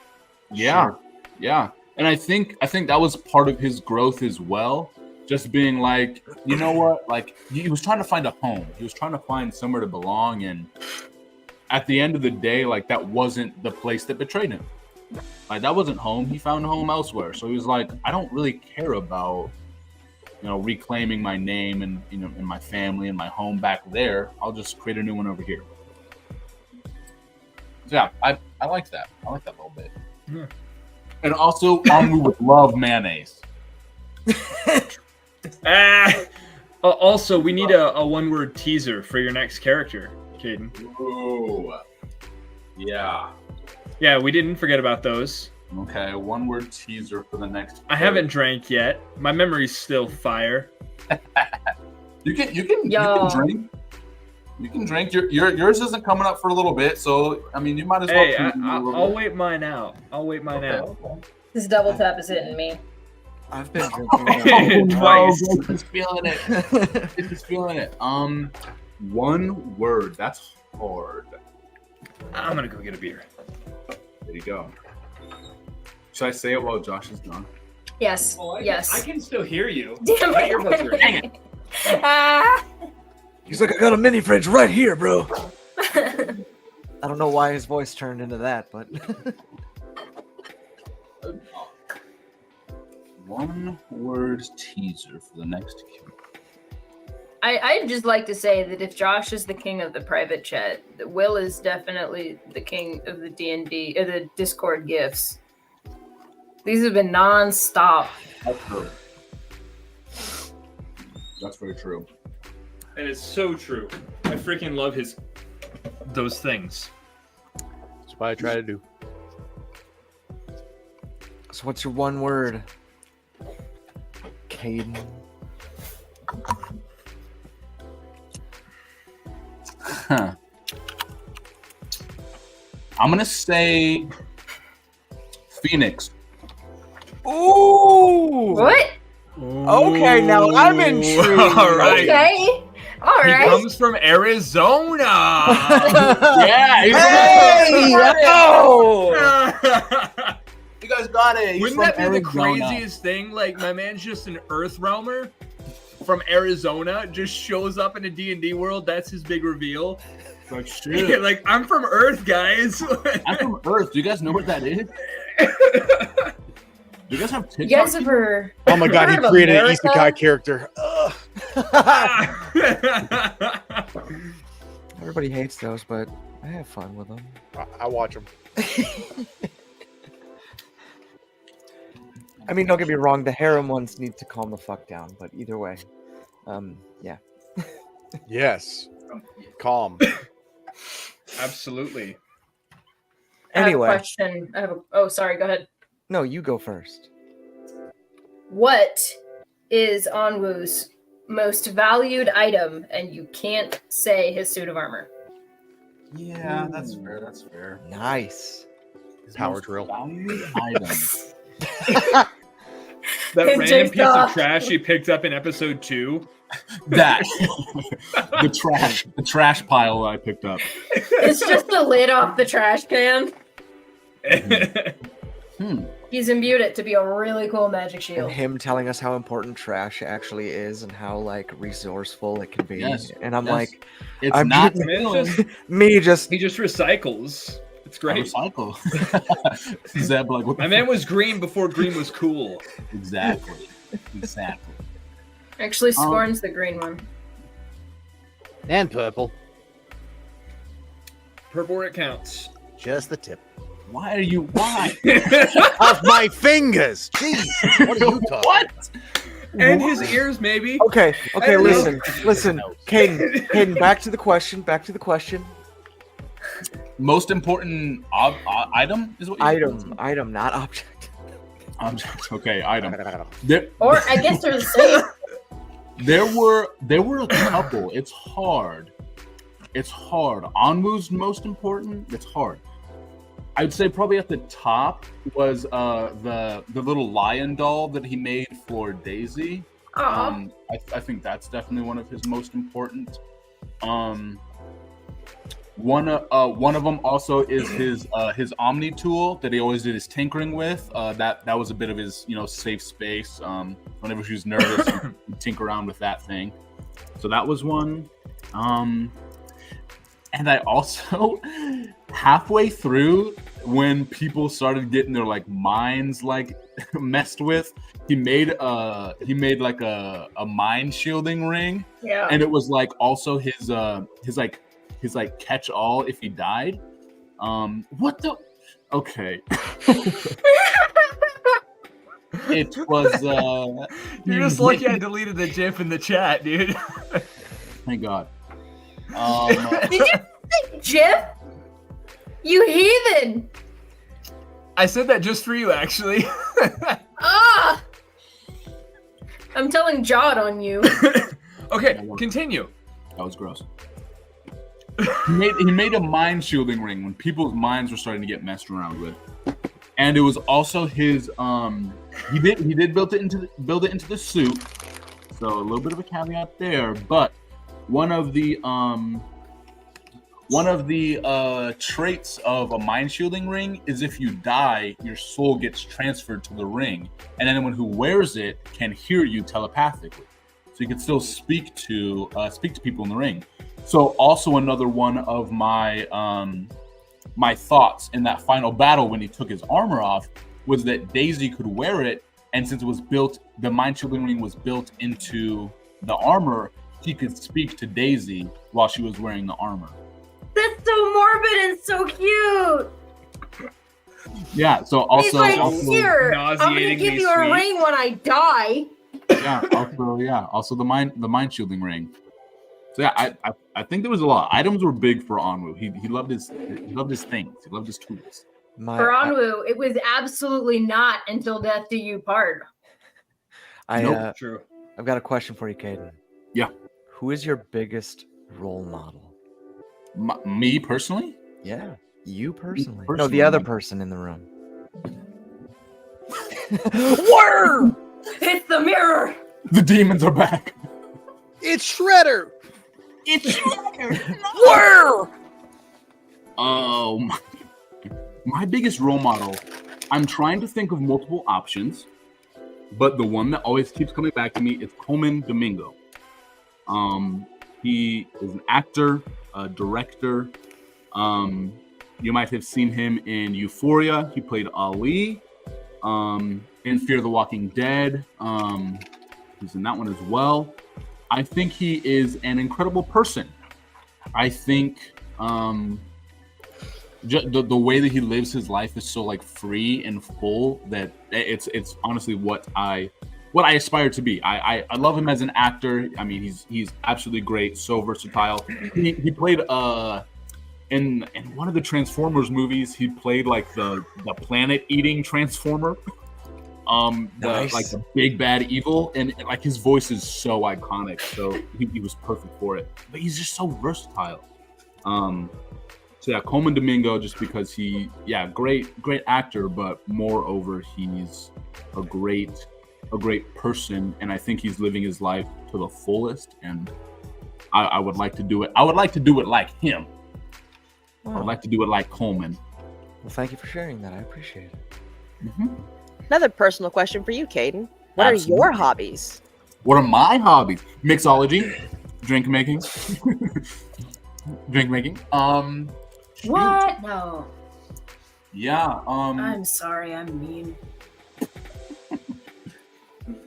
Yeah, yeah, and I think that was part of his growth as well. Just being like, you know what? Like he was trying to find a home. He was trying to find somewhere to belong, and at the end of the day, like that wasn't the place that betrayed him. Like that wasn't home. He found home elsewhere. So he was like, I don't really care about, reclaiming my name and and my family and my home back there. I'll just create a new one over here. So yeah, I like that. I like that a little bit. Yeah. And also, Onwu would love mayonnaise. Also, we need a one-word teaser for your next character, Caden. Ooh. Yeah. Yeah, we didn't forget about those. Okay, one-word teaser for the next. I haven't drank yet. My memory's still fire. You can drink. You can drink. Yours isn't coming up for a little bit, so I mean, you might as well. Hey, I'll wait mine out. Okay. This double tap is hitting me. I've been drinking Twice. He's feeling it. He's feeling it. One word. That's hard. I'm gonna go get a beer. There you go. Should I say it while Josh is gone? Yes. Yes. I can still hear you. Damn My it. earbuds are hanging. Ah. He's like, I got a mini fridge right here, bro. I don't know why his voice turned into that, but One word teaser for the next Q. I'd just like to say that if Josh is the king of the private chat, Will is definitely the king of the D&D, the Discord gifts. These have been non-stop. That's true. That's very true. And it's so true. I freaking love those things. That's what I try to do. so what's your one word? Caden. Huh. I'm gonna say Phoenix. Ooh! What? Okay, now I'm intrigued. All right. Okay. All He right. comes from Arizona. Yeah, Hey! Oh! you guys got it. He's Wouldn't that be from the Arizona. craziest thing? Like, my man's just an Earth realmer from Arizona, just shows up in a D&D world. That's his big reveal. Like shit. Like, I'm from Earth, guys. I'm from Earth. Do you guys know what that is? Do you guys have TikTok? You guys ever? Oh my god, he heard of created an America? isekai character. Ugh. Everybody hates those, but I have fun with them. I watch him. I mean, don't get me wrong, the harem ones need to calm the fuck down, but either way, yeah. Yes. Calm. Absolutely. Anyway. I have a question. Oh, sorry. Go ahead. No, you go first. What is Onwu's most valued item? And you can't say his suit of armor. Yeah, that's fair. That's fair. Nice. His Power most drill. valued item. That It random takes piece off. of trash he picked up in episode 2. That the trash pile I picked up. It's just the lid off the trash can. Hmm. He's imbued it to be a really cool magic And shield. him telling us how important trash actually is and how like resourceful it can be. Yes, And I'm yes. like, It's I'm not just- Millen. me just He just recycles. It's great. Recycle. Zeb, like, what the My man was green before green was cool. Exactly. Exactly. Actually, scorns the green one. And purple. Purple where it counts. Just the tip. Why are you? Why? Of my fingers. Jeez. What are you talking What? And his ears, maybe. okay. I don't know. Listen, Caden, back to the question. Most important item is what you Item, not object. Object. Okay, item. There, Or I guess they're the same. there were a couple. It's hard. Onwu's most important. It's hard. I'd say probably at the top was the little lion doll that he made for Daisy. Aw. I think that's definitely one of his most important. One of them also is his Omni tool that he always did his tinkering with. That was a bit of his safe space. Whenever he was nervous, he'd tinker around with that thing. So that was one. And I also halfway through, when people started getting their minds messed with, he made like a mind shielding ring. Yeah. And it was also his catch all if he died. What the? Okay. It was. You're just lucky I deleted the GIF in the chat, dude. Thank God. Did you say GIF? You heathen! I said that just for you, actually. Ah! I'm telling Jod on you. Okay, continue. That was gross. He made a mind shielding ring when people's minds were starting to get messed around with, and it was also his. He did build it into the suit, so a little bit of a caveat there. But one of the traits of a mind shielding ring is if you die, your soul gets transferred to the ring, and anyone who wears it can hear you telepathically. So you can still speak to people in the ring. So also another one of my my thoughts in that final battle when he took his armor off was that Daisy could wear it, and since it was built, the mind shielding ring was built into the armor, he could speak to Daisy while she was wearing the armor. That's so morbid and so cute. Yeah. So also, He's like, also here, I'm gonna give you a ring when I die. Also the mind shielding ring. So yeah, I think there was a lot. Items were big for Onwu. He loved his things. He loved his tools. For Onwu, it was absolutely not until death do you part. True. I've got a question for you, Caden. Yeah. Who is your biggest role model? Me personally? Yeah, you personally. No, personally. the other person in the room. Word! It's the mirror. The demons are back. It's Shredder. It's Shredder. Where? Oh, my biggest role model. I'm trying to think of multiple options, but the one that always keeps coming back to me is Coleman Domingo. He is an actor, a director. You might have seen him in Euphoria. He played Ali. In Fear the Walking Dead. He's in that one as well. I think he is an incredible person. I think the way that he lives his life is so free and full that it's honestly what I aspire to be. I love him as an actor. I mean, he's absolutely great, so versatile. He played in one of the Transformers movies. He played the planet eating Transformer. Nice. The big bad evil, and his voice is so iconic. So he was perfect for it. But he's just so versatile. So yeah, Coleman Domingo, just because great actor, but moreover, he's a great person, and I think he's living his life to the fullest. And I would like to do it. I would like to do it like him. Oh. I would like to do it like Coleman. Well, thank you for sharing that. I appreciate it. Mm-hmm. Another personal question for you, Caden. What Absolutely. are your hobbies? What are my hobbies? Mixology, drink making. What? No. Yeah. I'm sorry, I'm mean.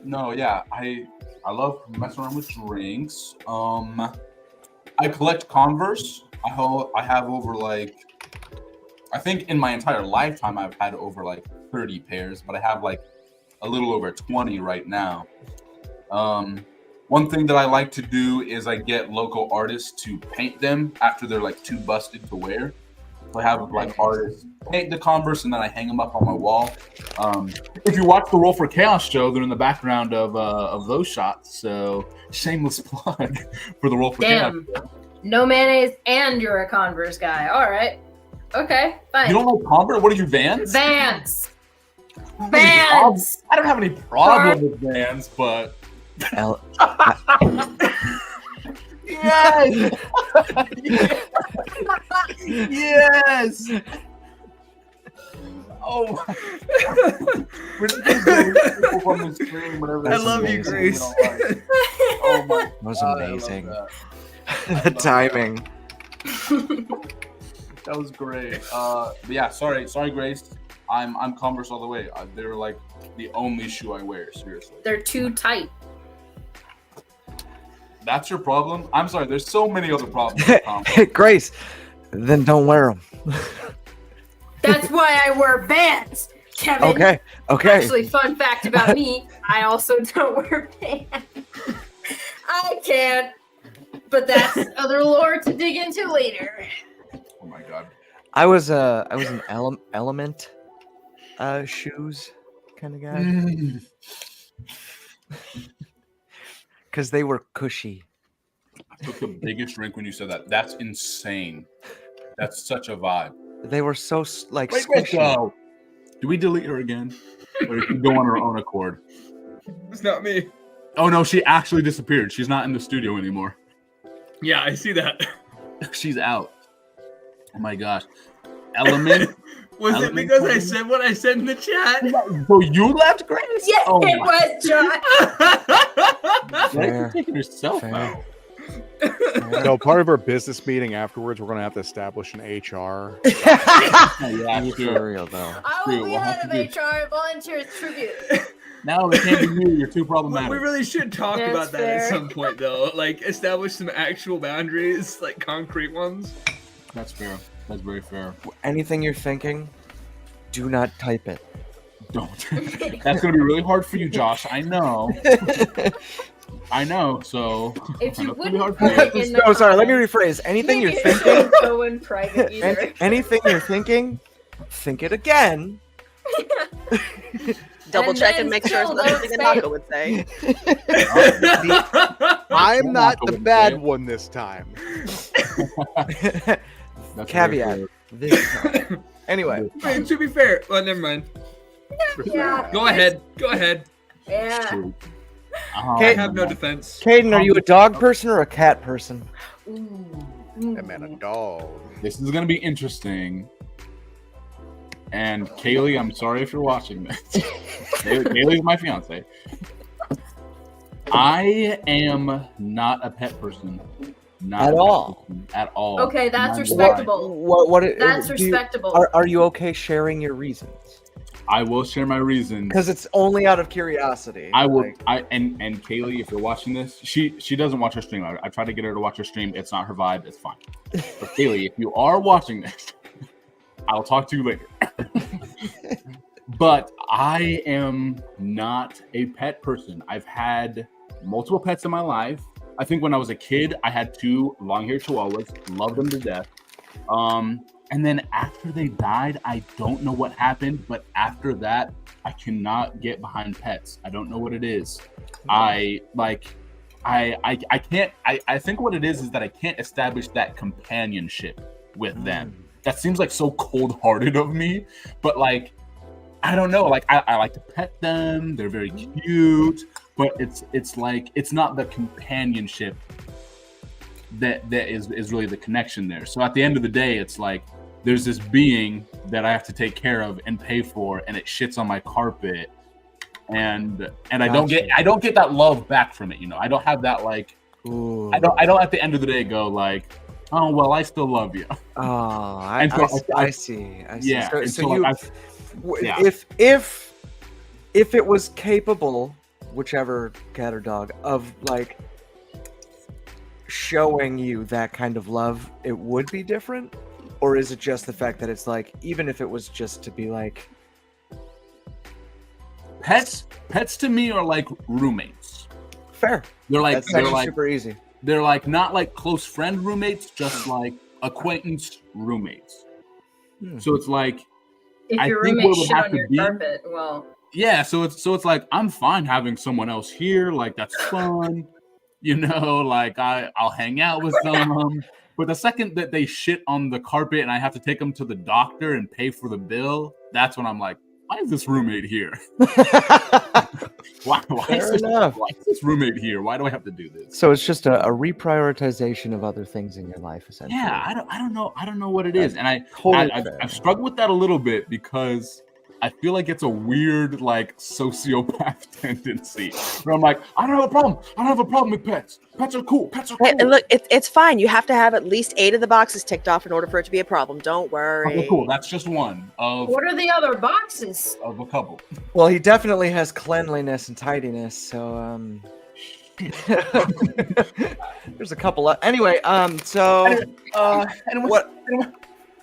No, yeah. I love messing around with drinks. I collect Converse. I have over I think in my entire lifetime I've had over 30 pairs, but I have a little over 20 right now. One thing that I like to do is I get local artists to paint them after they're too busted to wear. So I have artists paint the Converse and then I hang them up on my wall. If you watch the Roll for Chaos show, they're in the background of those shots. So shameless plug for the Roll for Chaos show. No mayonnaise and you're a Converse guy. All right. Okay, fine. You don't like Converse? What are you, Vans? Vans. I don't have any problem with Vans, but Yes. Yes. Oh, we're just gonna go people from the stream whenever I they love say you, something we Grace. don't like. Oh my That was God, I love amazing. that. The timing. That was great. But yeah, sorry, Grace. I'm Converse all the way. They're like the only shoe I wear. Seriously. They're too tight. That's your problem. I'm sorry. There's so many other problems. with Converse. Grace, then don't wear them. That's why I wear Vans, Kevin. Okay. Actually, fun fact about me, I also don't wear pants. I can't, but that's other lore to dig into later. Oh my God. I was an element shoes kind of guy because they were cushy. I took the biggest drink when you said that. That's insane. That's such a vibe. They were so like Wait, squishy. go. Do we delete her again? Or did she go on her own accord? It's not me. Oh no, she actually disappeared. She's not in the studio anymore. Yeah, I see that. She's out. Oh my gosh. Element. Was it Element because I company? said what I said in the chat? So you left, Grace? Yes, Oh it my- was, John. Grace Fair. is taking herself Fair. out. So part of our business meeting afterwards, we're gonna have to establish an HR. Yeah, For true. real though. I True, will be we'll head have of to do- HR volunteer tribute. No, it can't be you. You're too We problematic. really should talk That's about that at fair. some point, though. Like, establish some actual boundaries, like concrete ones. That's fair. That's very fair. Anything you're thinking, do not type it. Don't. That's going to be really hard for you, Josh. I know. I know. So. If I know you it's gonna be hard wouldn't for put you. it in the Oh, sorry. Let me comments, rephrase. Anything you're maybe thinking, it shouldn't go in private either. anything you're thinking, think it again. Double And check then and make sure it's still nothing don't Naka would say. I'm not the Wouldn't bad say. one this time. That's very Caveat. fair. This time. Anyway, Wait, to be fair, well, never mind. Yeah. Go ahead. Go ahead. It's Yeah. true. I have no defense. Caden, are you a dog person or a cat person? Ooh. That man, a dog. This is going to be interesting. And Kaylee, I'm sorry if you're watching this. Kaylee's my fiance. I am not a pet person. Not At a pet all? person at all. Okay, that's None. respectable. What That's do you- respectable. are you okay sharing your reasons? I will share my reasons. Because it's only out of curiosity. I will. like- And Kaylee, if you're watching this, she doesn't watch her stream. I try to get her to watch her stream. It's not her vibe. It's fine. But Kaylee, if you are watching this, I'll talk to you later. But I am not a pet person. I've had multiple pets in my life. I think when I was a kid, I had 2 long-haired chihuahuas. Loved them to death. And then after they died, I don't know what happened. But after that, I cannot get behind pets. I don't know what it is. I can't. I think what it is that I can't establish that companionship with them. That seems like so cold-hearted of me, but like, I don't know. Like, I like to pet them. They're very cute, but it's like it's not the companionship that is really the connection there. So at the end of the day, it's like there's this being that I have to take care of and pay for, and it shits on my carpet, and I don't get that love back from it. You know, I don't have that like. Ooh. I don't at the end of the day go like, oh well, I still love you. Oh, And so I see. Yeah, So, and so so, you, like, yeah. if it was capable, whichever cat or dog, of like showing you that kind of love, it would be different, or is it just the fact that it's like, even if it was just to be like, Pets to me are like roommates. fair? They're like That's actually like super easy. they're like not like close friend roommates, just like acquaintance roommates. So it's like If I your think roommate what would shit have on to your be- carpet, well, yeah, so it's like I'm fine having someone else here, like that's fun. You know, like I'll hang out with them. But the second that they shit on the carpet and I have to take them to the doctor and pay for the bill, that's when I'm like, why is this roommate here? Why Fair enough. why is this roommate here? Why do I have to do this? So it's just a reprioritization of other things in your life, essentially. Yeah, I don't know what it is, and Totally I've fair. struggled with that a little bit because I feel like it's a weird like sociopath tendency where I'm like, I don't have a problem. I don't have a problem with pets. Pets are cool. Pets are cool. And look, it's fine. You have to have at least 8 of the boxes ticked off in order for it to be a problem. Don't worry. Okay, cool. That's just one of What are the other boxes? a couple. Well, he definitely has cleanliness and tidiness, so there's a couple of anyway, so Anyone, what anyone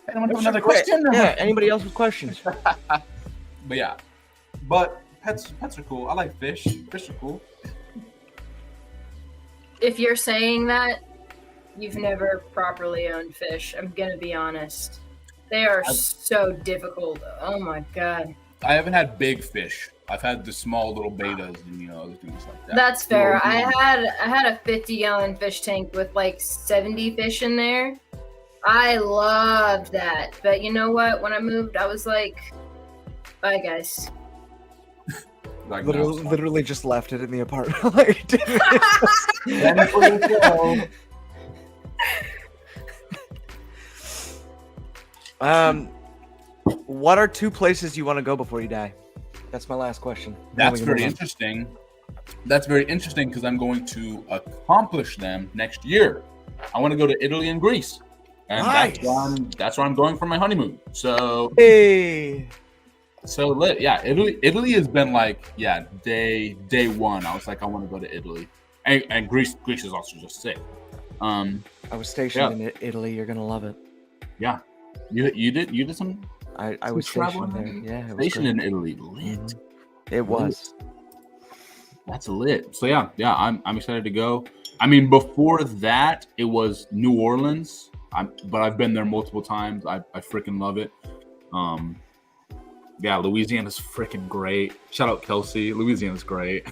have what's another your que- question? Yeah, anybody else with questions? But yeah, but pets are cool. I like fish. Fish are cool. If you're saying that, you've never properly owned fish. I'm gonna be honest. They are so difficult. Oh my god. I haven't had big fish. I've had the small little betas and other things like that. That's fair. I had a 50-gallon fish tank with like 70 fish in there. I loved that. But you know what? When I moved, I was like, bye guys. Like Literally just left it in the apartment. Like, what are 2 places you want to go before you die? That's my last question. That's very interesting. That's very interesting because I'm going to accomplish them next year. I want to go to Italy and Greece, and Nice. that's where I'm going for my honeymoon. So Hey. lit. Yeah, Italy has been like day one. I was like, I want to go to Italy, and Greece is also just sick. I was stationed in Italy. You're gonna love it. Yeah, you did some. I was stationed there. Yeah, it was Stationed great. in Italy, lit. It was. That's lit. So yeah, I'm excited to go. I mean, before that, it was New Orleans. But I've been there multiple times. I freaking love it. Yeah, Louisiana's freaking great. Shout out Kelsey. Louisiana's great.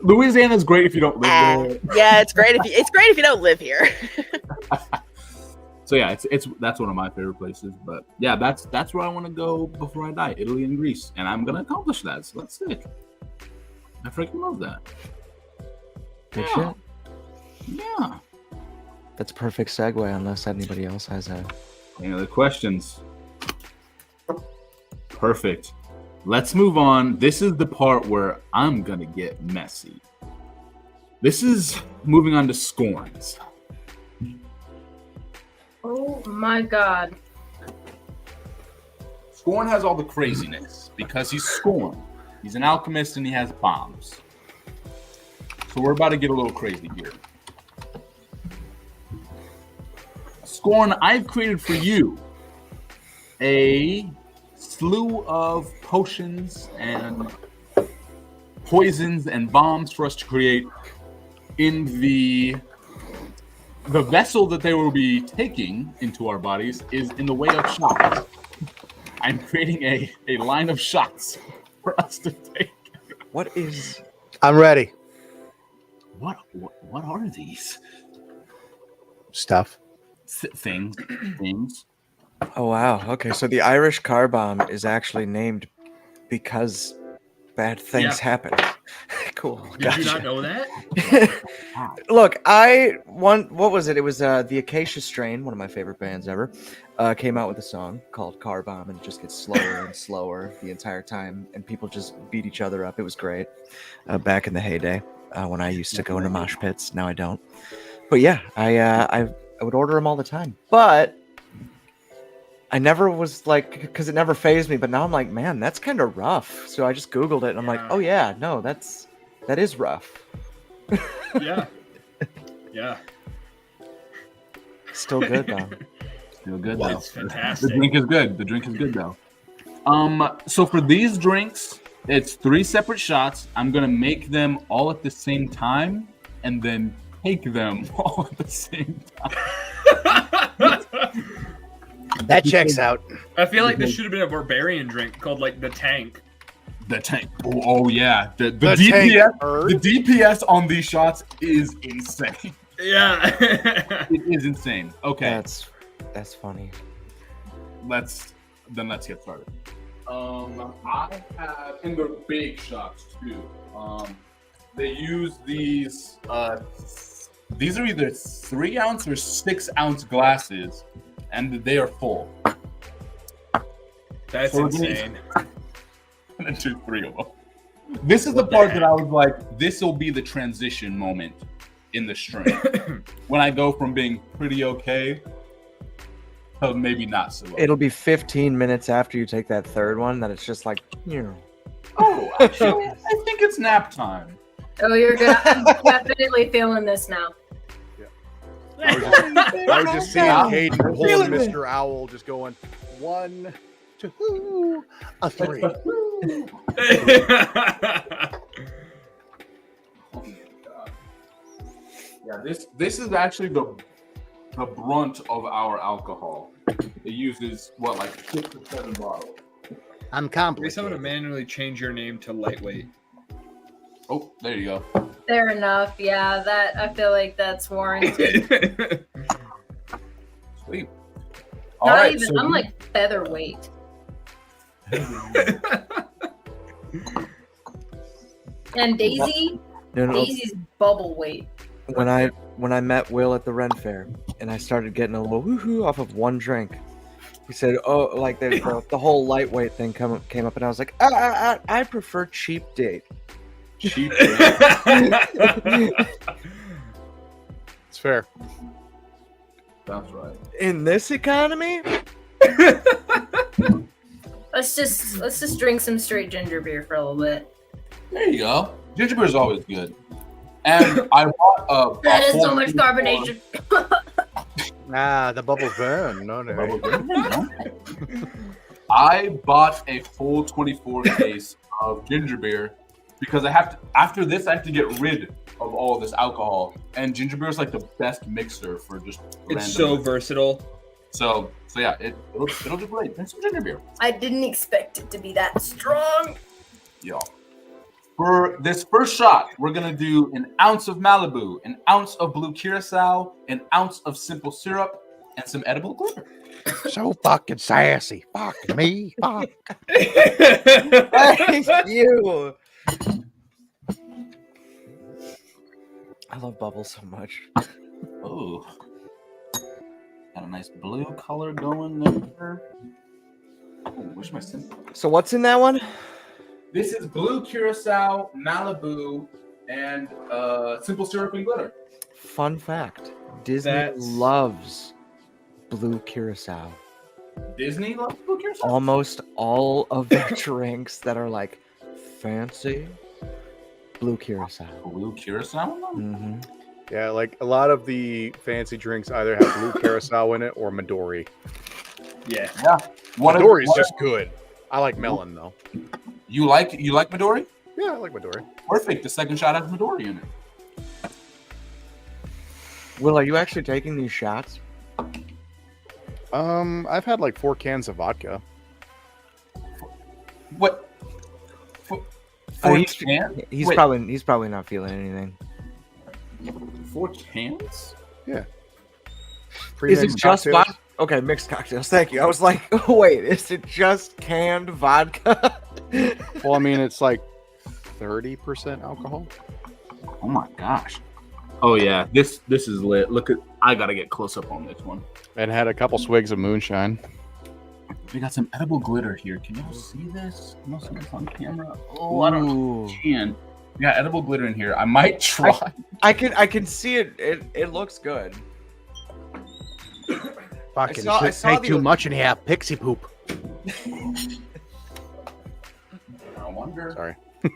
Louisiana's great if you don't live there. Yeah, it's great if you don't live here. So yeah, that's one of my favorite places. But yeah, that's where I want to go before I die. Italy and Greece, and I'm gonna accomplish that. So that's sick. I freaking love that. Good Yeah. shit. Yeah. That's a perfect segue, unless anybody else has a. Any other questions? Perfect. Let's move on. This is the part where I'm gonna get messy. This is moving on to scorns. Oh my god. Scorn has all the craziness because he's Scorn. He's an alchemist and he has bombs. So we're about to get a little crazy here. Scorn, I've created for you a slew of potions and poisons and bombs for us to create in the vessel that they will be taking into our bodies is in the way of shots. I'm creating a line of shots for us to take. What is? I'm ready. What are these Stuff. things? Oh wow. Okay, so the Irish car bomb is actually named because bad things happen. Cool. Did you not know that? Look, what was it? It was the Acacia Strain, one of my favorite bands ever, came out with a song called Car Bomb, and it just gets slower and slower the entire time, and people just beat each other up. It was great back in the heyday when I used to go into mosh pits. Now I don't. But yeah, I would order them all the time. But I never was like, because it never fazed me. But now I'm like, man, that's kind of rough. So I just Googled it, and I'm like, oh yeah, no, that is rough. Yeah. Yeah. Still good though. Still good Well, though. it's fantastic. The drink is good. The drink is good though. So for these drinks, it's 3 separate shots. I'm gonna make them all at the same time, and then take them all at the same time. That checks out. I feel like this should have been a barbarian drink called like the Tank. The tank. Oh yeah. The The DPS. tank bird. The DPS on these shots is insane. Yeah. It is insane. Okay. That's funny. Let's get started. I have, and they're big shots too. They use these. These are either 3 ounce or 6 ounce glasses, and they are full. That's So insane. And then 2, 3 of them. This is the part that I was like, this will be the transition moment in the stream when I go from being pretty okay to maybe not so. It'll be 15 minutes after you take that third one that it's just like, Oh, actually, I think it's nap time. Oh, you're good. I'm definitely feeling this now. I was just seeing Caden holding Mr. Owl, just going 1, 2, 3. Oh my God. Yeah, this is actually the brunt of our alcohol. It uses what, like 6 or 7 bottles. I'm At least complicated. I'm gonna manually change your name to lightweight. Oh, there you go. Fair enough. Yeah, that I feel like that's warranted. Sweet. All Not right, even. so I'm like featherweight. And Daisy, no. Daisy's bubble weight. When I met Will at the Ren Fair and I started getting a little woohoo off of one drink, he said, "Oh, like the whole lightweight thing came up," and I was like, I prefer cheap date." cheap. It's fair. That's right. In this economy, Let's just drink some straight ginger beer for a little bit. There you go. Ginger beer is always good. And I bought a. That is so full much 24 carbonation. The bubbles burn. No. I bought a full 24 case of ginger beer because I have to. After this, I have to get rid of all of this alcohol, and ginger beer is like the best mixer for just. It's so random. versatile. So yeah, it'll do great. Drink some ginger beer. I didn't expect it to be that strong. Yeah. For this first shot, we're gonna do an ounce of Malibu, an ounce of blue curacao, an ounce of simple syrup, and some edible glitter. So fucking sassy. Fuck me. Fuck. thank you. I love bubbles so much. Oh, got a nice blue color going there. Oh, where's my simple? So what's in that one? This is blue curacao, Malibu, and simple syrup and glitter. Fun fact: Disney That's- loves blue curacao. Disney loves blue curacao. Almost all of their drinks that are like fancy, blue curacao. Blue curacao. Mm-hmm. Yeah, like a lot of the fancy drinks either have blue curacao in it or Midori. Yeah. Yeah. Midori's just good. I like melon though. You like Midori? Yeah, I like Midori. Perfect. The second shot has Midori in it. Will, are you actually taking these shots? I've had like 4 cans of vodka. What? Oh, 4 he's cans? he's Wait, probably not feeling anything. 4 cans? Is it Pre-mixed just cocktails. vodka? Okay, mixed cocktails. Thank you. I was like, wait, is it just canned vodka? Well, I mean, it's like 30% alcohol. Oh my gosh. Oh yeah, this is lit. Look at, I gotta get close up on this one. And had a couple swigs of moonshine. We got some edible glitter here. Can y'all see this? Can y'all see this on camera? Oh, I don't know. Ooh. If you can. We got edible glitter in here. I might try. I can see it. It looks good. Fucking I take saw too the- much and you have pixie poop. I wonder. Sorry. I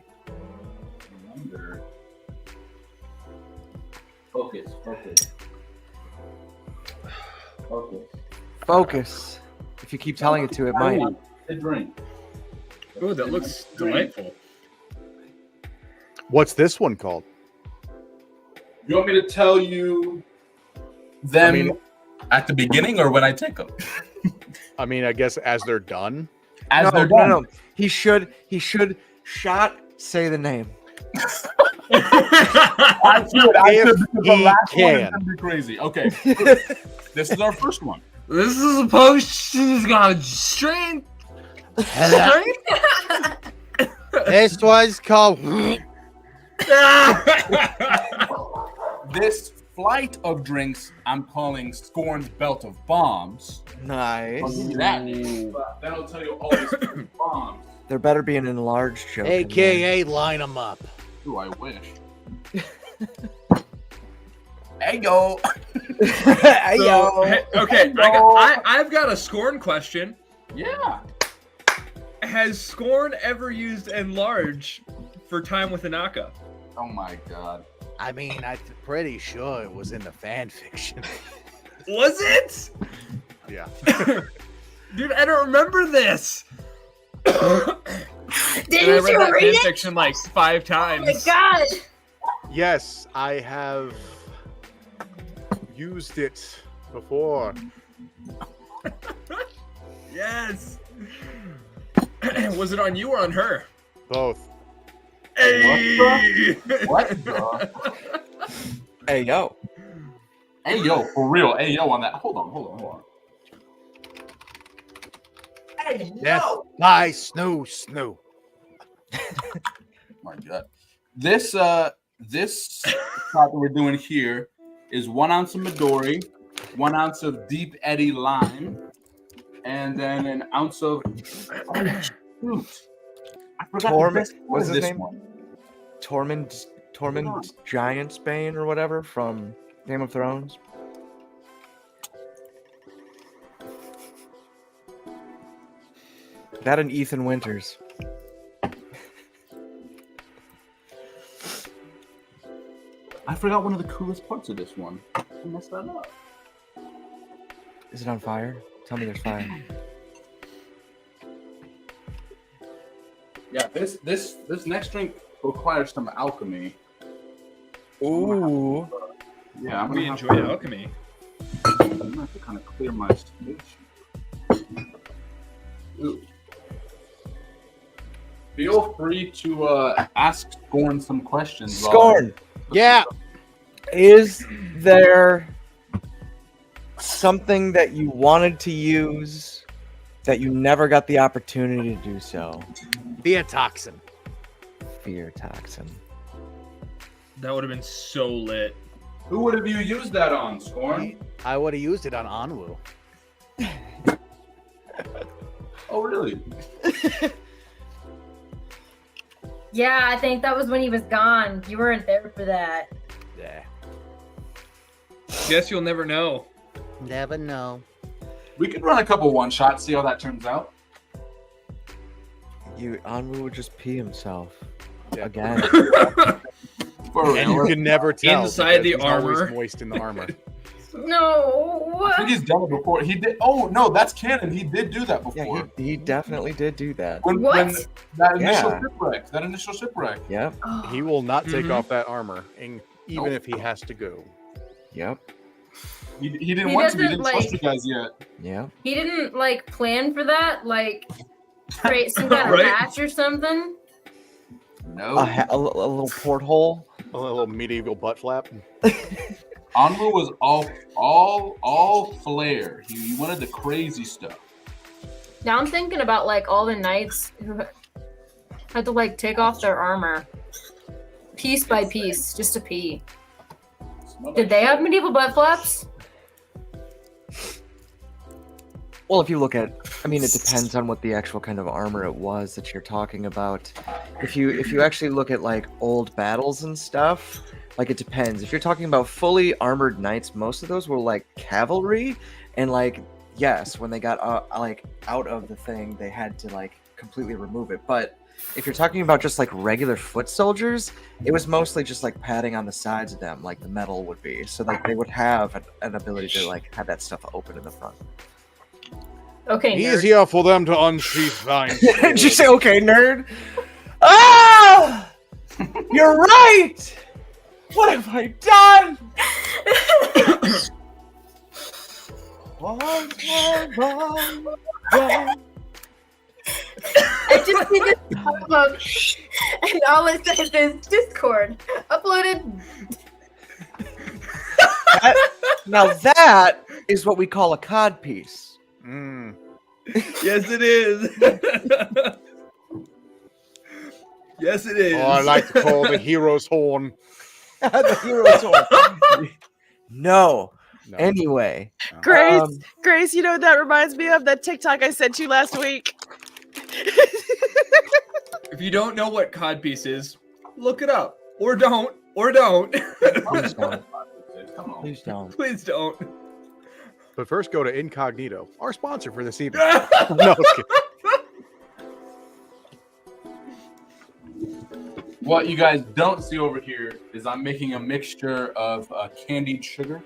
wonder. Focus. Focus. If you keep telling it to, it might. A drink. Oh, that looks delightful. What's this one called? You want me to tell you them at the beginning or when I take them? I mean, I guess as they're done. As they're done. No. He should say the name. I should. If The he last one is can. gonna be crazy. Okay. This is our first one. This is a potion. It's got strength. This was called. This flight of drinks I'm calling Scorn's Belt of Bombs. Nice. I'll give you that name, but then I'll tell you all these bombs. There better be an enlarged joke. in there. AKA line them up. Ooh, I wish. Hey, yo. Hey, yo. Okay, I've got a Scorn question. Yeah. Has Scorn ever used enlarge for time with Inaka? Oh, my God. I mean, I'm pretty sure it was in the fan fiction. Was it? Yeah. Dude, I don't remember this. Didn't And I read you that read it? fanfiction like 5 times. Oh my god! Yes, I have used it before. Yes. Was it on you or on her? Both. Hey. What the? Hey, yo. Hey, yo, for real. Hey, yo, on that. Hold on. Hey, Yes. yo. Bye, snoo. My God. This shot that we're doing here is 1 ounce of Midori, 1 ounce of Deep Eddy lime, and then an ounce of shoot. I forgot Torment. the best part What's of his this name? one. Tormund Giantsbane or whatever from Game of Thrones. That and Ethan Winters. I forgot one of the coolest parts of this one. I messed that up. Is it on fire? Tell me there's fire. Yeah, this next drink requires some alchemy. Ooh. Yeah, I'm We gonna have enjoy to, alchemy. I'm gonna have to kind of clear my station. Ooh. Feel free to ask Scorn some questions. Scorn, Yeah. is there something that you wanted to use that you never got the opportunity to do so? Fear toxin. Fear toxin. That would have been so lit. Who would have you used that on, Scorn? I would have used it on Anwu. Oh, really? Yeah, I think that was when he was gone. You weren't there for that. Yeah. Guess you'll never know. Never know. We could run a couple one shots, see how that turns out. Anwu would just pee himself Yeah. again. For And you real. can never tell. Inside because the he's always armor. moist in the armor. No. I think he's done it before. He did. Oh no, that's canon. He did do that Yeah, before. he definitely did do that. When What? that initial Yeah. shipwreck. That initial shipwreck. Yep, He will not take Mhm. off that armor, and even Nope. if he has to go. yep, He didn't He want to. He doesn't, didn't trust you like- guys yet. yep. He didn't like plan for that, like create some kind of Right? hatch or something. No. A little porthole. A little medieval butt flap. Anwu was all flair. He wanted the crazy stuff. Now I'm thinking about like all the knights who had to like take off their armor piece by piece just to pee. Did they have medieval butt flaps? Well, if you look at, I mean, it depends on what the actual kind of armor it was that you're talking about. If you actually look at like old battles and stuff, like it depends. If you're talking about fully armored knights, most of those were like cavalry, and like yes, when they got like out of the thing, they had to like completely remove it. But if you're talking about just like regular foot soldiers, it was mostly just like padding on the sides of them, like the metal would be, so like they would have an ability to like have that stuff open in the front. Okay, nerd. Easier for them to unsheath vines. Did you say okay, nerd? Ah! You're right! What have I done? What have I done? I just see this pop up, and all it says is Discord uploaded. Now that is what we call a cod piece. Mm. Yes, it is. Yes, it is. Oh, I like to call the hero's horn. The hero's horn. No. No. Anyway, Grace, Um, Grace, you know what that reminds me of? That TikTok I sent you last week. If you don't know what codpiece is, look it up. Or don't. Or don't. please don't. Come on. Please don't. Please don't. But first, go to Incognito, our sponsor for this evening. No, I'm kidding. What you guys don't see over here is I'm making a mixture of candied sugar.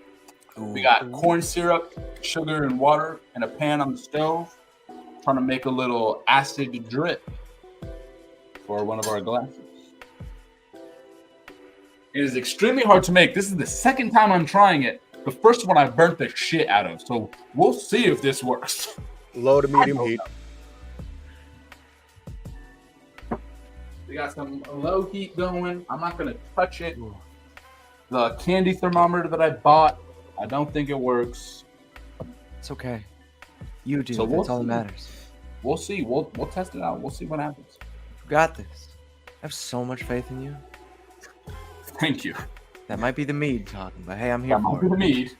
We got corn syrup, sugar, and water in a pan on the stove. Trying to make a little acid drip for one of our glasses. It is extremely hard to make. This is the second time I'm trying it. The first one I burnt the shit out of. So we'll see if this works. Low to medium heat. We got some low heat going. I'm not going to touch it. The candy thermometer that I bought, I don't think it works. It's okay. You do. So we'll That's all that see. matters. We'll see. We'll test it out. We'll see what happens. You got this. I have so much faith in you. Thank you. That might be the mead talking, but hey, I'm here That might for be the it. mead.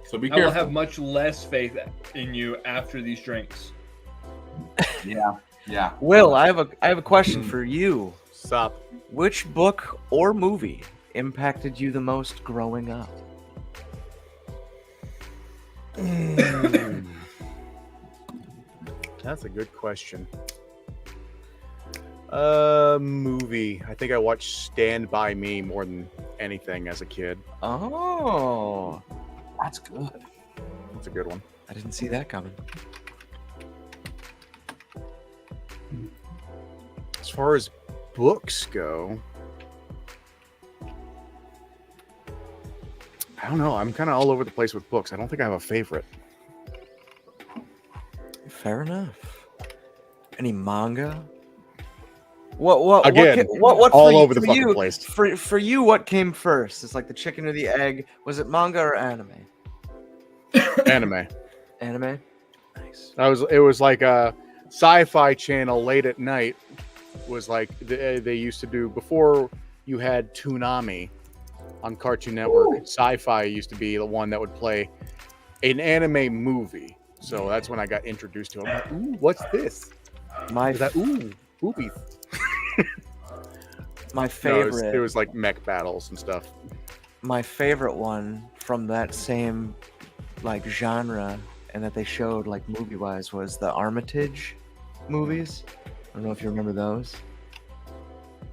So be I will careful. have much less faith in you after these drinks. Yeah. Will, I have a question for you. Stop. Which book or movie impacted you the most growing up? That's a good question. Movie. I think I watched Stand By Me more than anything as a kid. Oh, That's good. That's a good one. I didn't see that coming. As far as books go, I don't know. I'm kind of all over the place with books. I don't think I have a favorite. Fair enough. Any manga? What Again, what all for, over the for fucking you, place. For you, what came first? It's like the chicken or the egg. Was it manga or anime? Anime. Anime. Nice. It was like a sci-fi channel late at night. Was like they used to do before you had Toonami on Cartoon Network. Sci-fi used to be the one that would play an anime movie. So that's when I got introduced to it. I'm like, ooh, what's this? My Is that boobies? my No, favorite. it was like mech battles and stuff. My favorite one from that same like genre and that they showed like movie wise was the Armitage movies. I don't know if you remember those.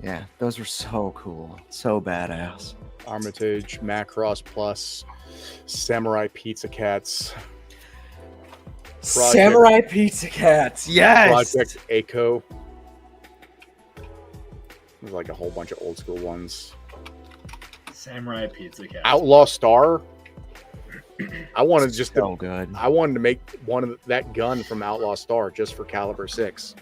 Yeah, those were so cool, so badass. Armitage, Macross Plus, Samurai Pizza Cats, Project- Samurai Pizza Cats, yes. Project Echo. There's like a whole bunch of old school ones. Samurai Pizza Cat. Outlaw Star. I wanted just So good. I wanted to make one of that gun from Outlaw Star just for Caliber 6.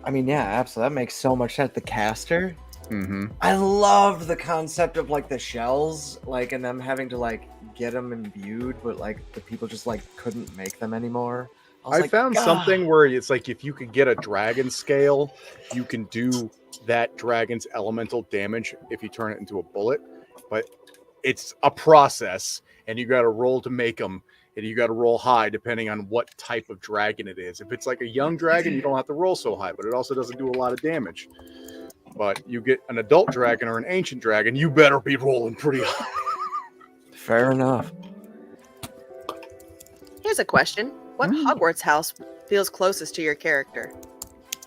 I mean, yeah, absolutely. That makes so much sense. The caster. Mm-hmm. I loved the concept of like the shells, like, and them having to like get them imbued, but like the people just like couldn't make them anymore. was I like, found "God." something where it's like if you could get a dragon scale, you can do that dragon's elemental damage if you turn it into a bullet. But it's a process, and you got to roll to make them, and you got to roll high depending on what type of dragon it is. If it's like a young dragon, you don't have to roll so high, but it also doesn't do a lot of damage. But you get an adult dragon or an ancient dragon, you better be rolling pretty high. Fair enough. Here's a question. What Hogwarts house feels closest to your character?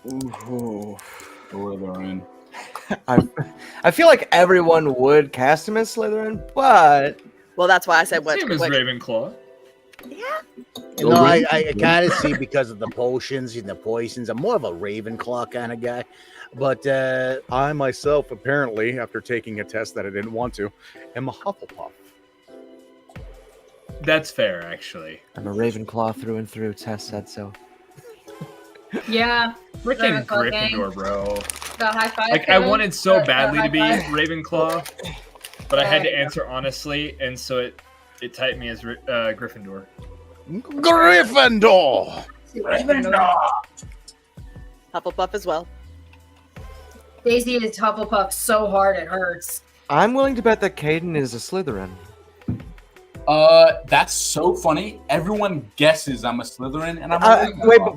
Ooh. Slytherin. I feel like everyone would cast him as Slytherin, but Well, that's why I said what. Same as what- Ravenclaw. Yeah. You know, I kind of see because of the potions and the poisons. I'm more of a Ravenclaw kind of guy. But I myself, apparently, after taking a test that I didn't want to, am a Hufflepuff. That's fair, actually. I'm a Ravenclaw through and through. Tess said so. Yeah. Freaking Ravenclaw gang. Gryffindor, bro. The high five. Like, I Kevin. wanted so The badly to high be five. Ravenclaw, but I had to answer honestly, and so it typed me as Gryffindor. Gryffindor. Hufflepuff as well. Daisy is Hufflepuff so hard it hurts. I'm willing to bet that Caden is a Slytherin. That's so funny. Everyone guesses I'm a Slytherin, and I'm a Wait, but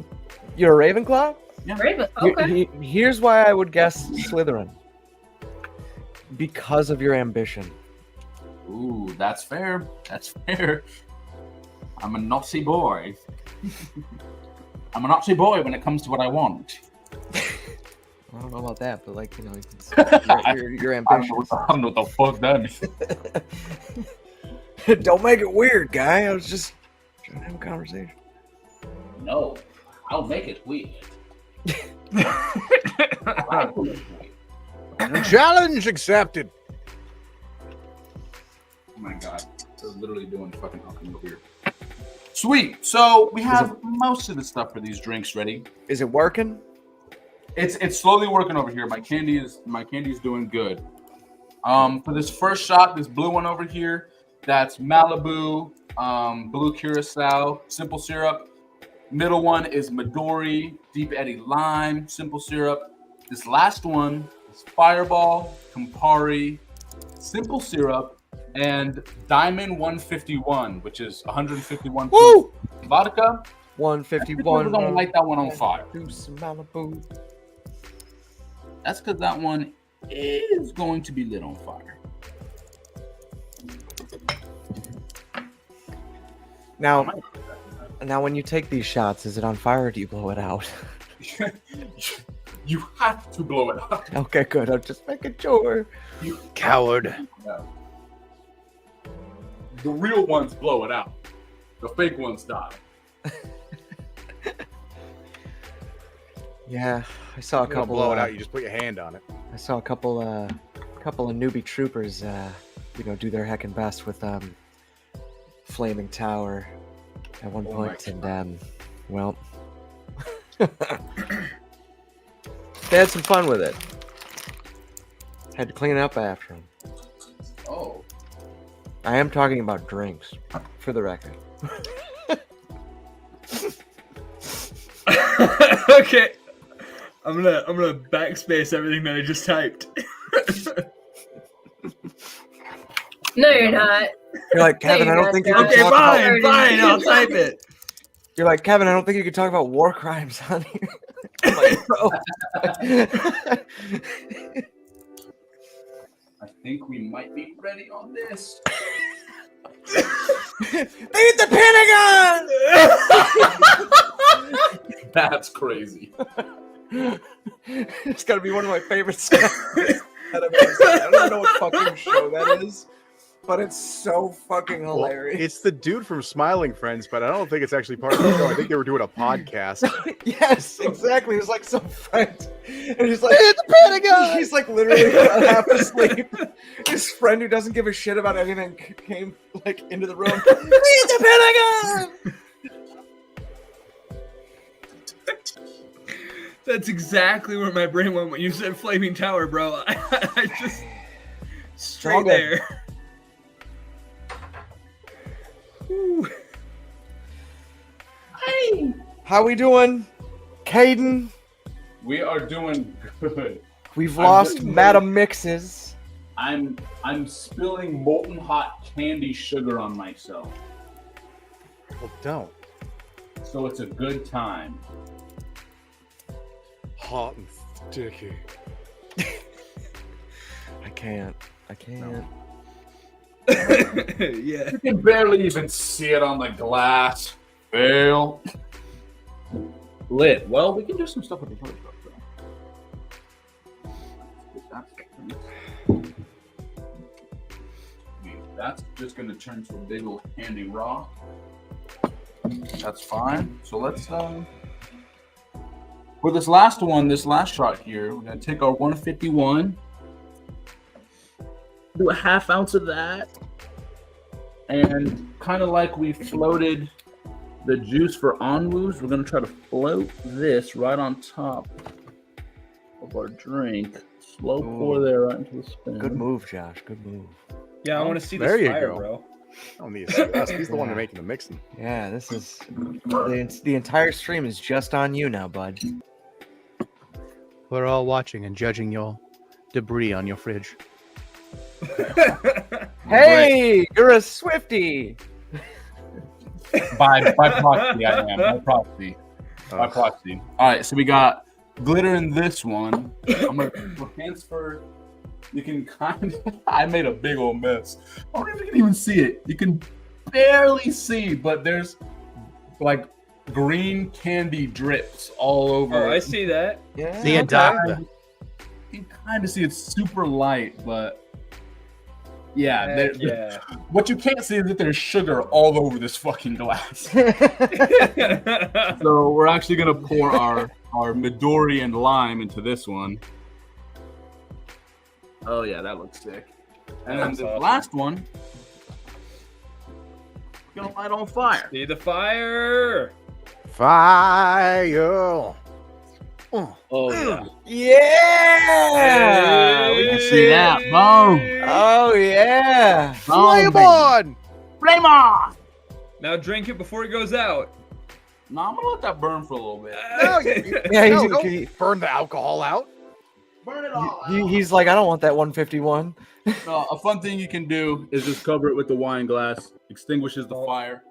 you're a Ravenclaw? Raven, okay. Here's why I would guess Slytherin. Because of your ambition. Ooh, that's fair. That's fair. I'm a naughty boy. I'm a naughty boy when it comes to what I want. I don't know about that, but like, you know, you're ambitious. I don't know what the fuck that is. Don't make it weird, guy. I was just trying to have a conversation. No, I'll make it weird. Challenge accepted. Oh my god, they're literally doing fucking alchemy over here. Sweet. So we have most of the stuff for these drinks ready. Is it working? It's slowly working over here. My candy is doing good. For this first shot, this blue one over here, that's Malibu, blue curacao, simple syrup. Middle one is Midori, deep Eddy lime, simple syrup. This last one is Fireball, Campari, simple syrup, and Diamond 151, which is 151 Woo! vodka. 151. We're gonna light that one on fire. Do some Malibu. That's because that one is going to be lit on fire. Now, when you take these shots, is it on fire or do you blow it out? You have to blow it up. Okay, good. I'm just making sure. You Coward. The real ones blow it out. The fake ones die. Yeah, I saw a You don't couple. blow it out. You just put your hand on it. I saw a couple of newbie troopers, do their heckin' best with Flaming Tower at one point, and well, they had some fun with it. Had to clean up after them. Oh. I am talking about drinks, for the record. Okay. I'm gonna backspace everything that I just typed. No, you're not. You're like, Kevin, I don't think you can Okay, talk about... fine, I'll type it. You're like, Kevin, I don't think you can talk about war crimes on here. I'm like, bro. I think we might be ready on this. Eat the Pentagon! That's crazy. It's gotta be one of my favorite songs that I've ever seen. I don't even know what fucking show that is, but it's so fucking hilarious. It's the dude from Smiling Friends, but I don't think it's actually part of the show. I think they were doing a podcast. Yes, exactly. It was like some friend, and he's like, "It's the Pentagon." He's like literally half asleep. His friend who doesn't give a shit about anything came like into the room. It's the Pentagon. That's exactly where my brain went when you said Flaming Tower, bro. I just straight there. Woo. Hey, how we doing, Caden? We are doing good. We've lost Madam Mixes. I'm spilling molten hot candy sugar on myself. Well, don't. So it's a good time. Hot and sticky. I can't. Yeah. You can barely even see it on the glass. Fail. Lit. Well, we can do some stuff with the first stuff, though. That's just going to turn to a big old candy rock. That's fine. So let's for this last shot here, we're going to take our 151, do a half ounce of that, and kind of like we floated the juice for Onwus, we're going to try to float this right on top of our drink. Slow pour there right into the spoon. Good move, Josh. Good move. Yeah, I want to see There this you fire, go. bro. don't need to see us. He's the one making the mixing. Yeah, this is the entire stream is just on you now, bud. We're all watching and judging your debris on your fridge. Hey, you're a Swiftie. By proxy, I am. By proxy. By proxy. All right, so we got glitter in this one. I'm going to transfer. You can kind of. I made a big old mess. I don't know if you can even see it. You can barely see, but there's like green candy drips all over. Oh, I see that. Yeah. The adapter. You can kind of see it's super light, but yeah, Yeah. what you can't see is that there's sugar all over this fucking glass. So we're actually gonna pour our Midori and lime into this one. Oh yeah, that looks sick. And then That's the awesome. last one, we're gonna light on fire. See the fire. Fire. Oh yeah. Yeah. We can see that. Boom. Oh yeah. Flame baby. on. Flame on. Now drink it before it goes out. No, I'm gonna let that burn for a little bit. No, Yeah, no, he's, don't burn the alcohol out. Burn it all out. he's like, I don't want that 151. A fun thing you can do is just cover it with the wine glass. Extinguishes the fire.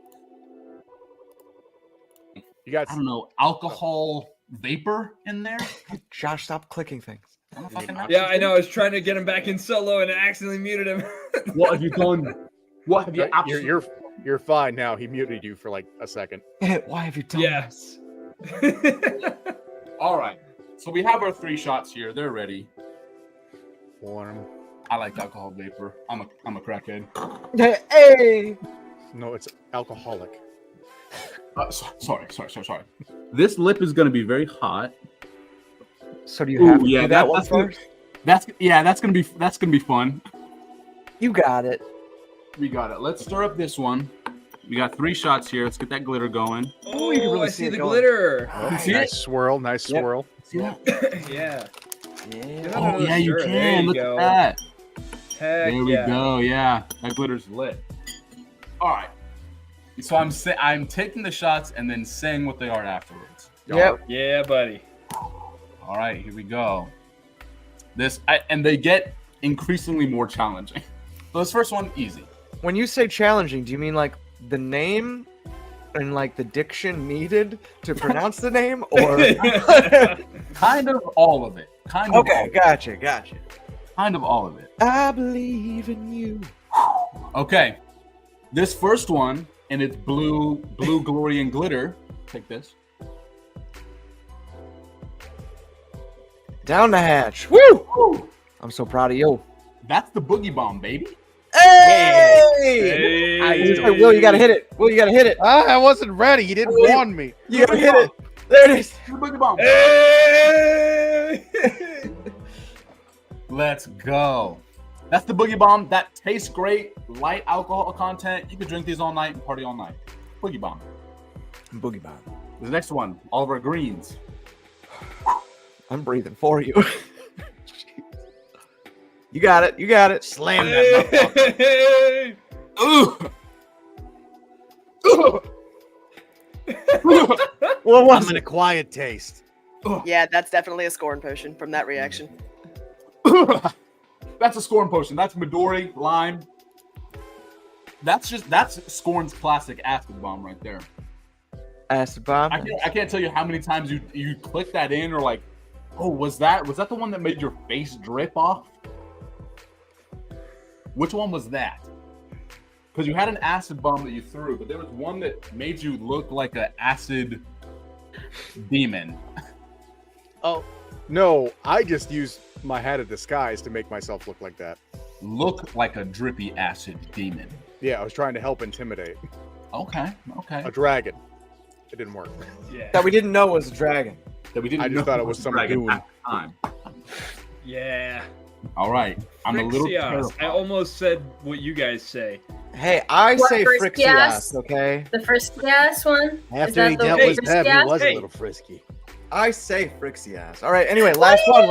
You got I don't know, alcohol vapor in there. Josh, stop clicking things. I don't fucking know. Yeah, I know. I was trying to get him back in solo and I accidentally muted him. What have you done? What have you absolutely? you're fine now. He muted you for like a second. Why have you done Yes. All right. So we have our 3 shots here. They're ready. Warm. I like alcohol vapor. I'm a crackhead. this? Hey. No, it's alcoholic. Sorry. This lip is gonna be very hot. So do you have to yeah, do that one that's gonna- first? That's gonna be fun. You got it. We got it. Let's stir up this one. We got 3 shots here. Let's get that glitter going. Oh, you can really I see see it the going. glitter. Oh, see nice it? swirl. Nice Yep. swirl. See that? Yeah. Yeah. Oh yeah, you Sure, there can. you Look go. at that. Heck There we yeah. go. Yeah, that glitter's lit. All right. So I'm taking the shots and then saying what they are afterwards. Yep. Yeah, buddy. All right, here we go. And they get increasingly more challenging. So this first one, easy. When you say challenging, do you mean like the name and like the diction needed to pronounce the name, or? Kind of all of it. Okay, gotcha. Kind of all of it. I believe in you. Okay. This first one, and it's blue glory and glitter. Take this. Down the hatch. Woo! I'm so proud of you. That's the boogie bomb, baby. Hey! Hey. Hey, Will, you gotta hit it. Will, you gotta hit it. I wasn't ready. He didn't Wait. warn me. You gotta hit it. There it is. The boogie bomb. Hey! Let's go. That's the boogie bomb. That tastes great. Light alcohol content. You can drink these all night and party all night. Boogie bomb. Boogie bomb. The next one, all of our greens. I'm breathing for you. You got it. You got it. Slam that motherfucker. Hey! Ugh. What was I'm an acquired taste. Yeah, that's definitely a scorn potion from that reaction. That's a Scorn potion. That's Midori, lime. That's Scorn's classic acid bomb right there. acid bomb? I can't tell you how many times you click that in or like, oh, was that the one that made your face drip off? Which one was that? Because you had an acid bomb that you threw, but there was one that made you look like an acid demon. Oh, No, I just used my hat of disguise to make myself look like that. Look like a drippy acid demon. Yeah, I was trying to help intimidate Okay. a dragon. It didn't work. Yeah. That we didn't know was a dragon. That we didn't I just know thought it was a some dragon goon. at the time. Yeah. All right. I'm a little Frixias. terrified. I almost said what you guys say. Hey, I What, say frisky Frixias, ass? okay? The frisky ass one? After he that the dealt Hey, with frisky Bev, he ass? was Hey. a little frisky. I say Frixias. All right, anyway, last one.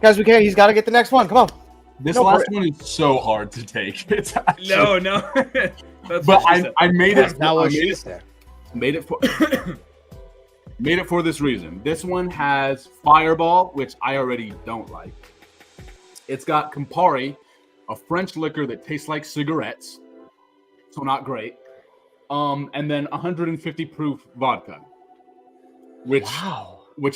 Guys, we can't. He's got to get the next one. Come on. This last one is so hard to take. It's actually, No. That's but what she said. I made That's it. not what I made she it, said. made it for made it for this reason. This one has Fireball, which I already don't like. It's got Campari, a French liquor that tastes like cigarettes, so not great. And then 150 proof vodka, which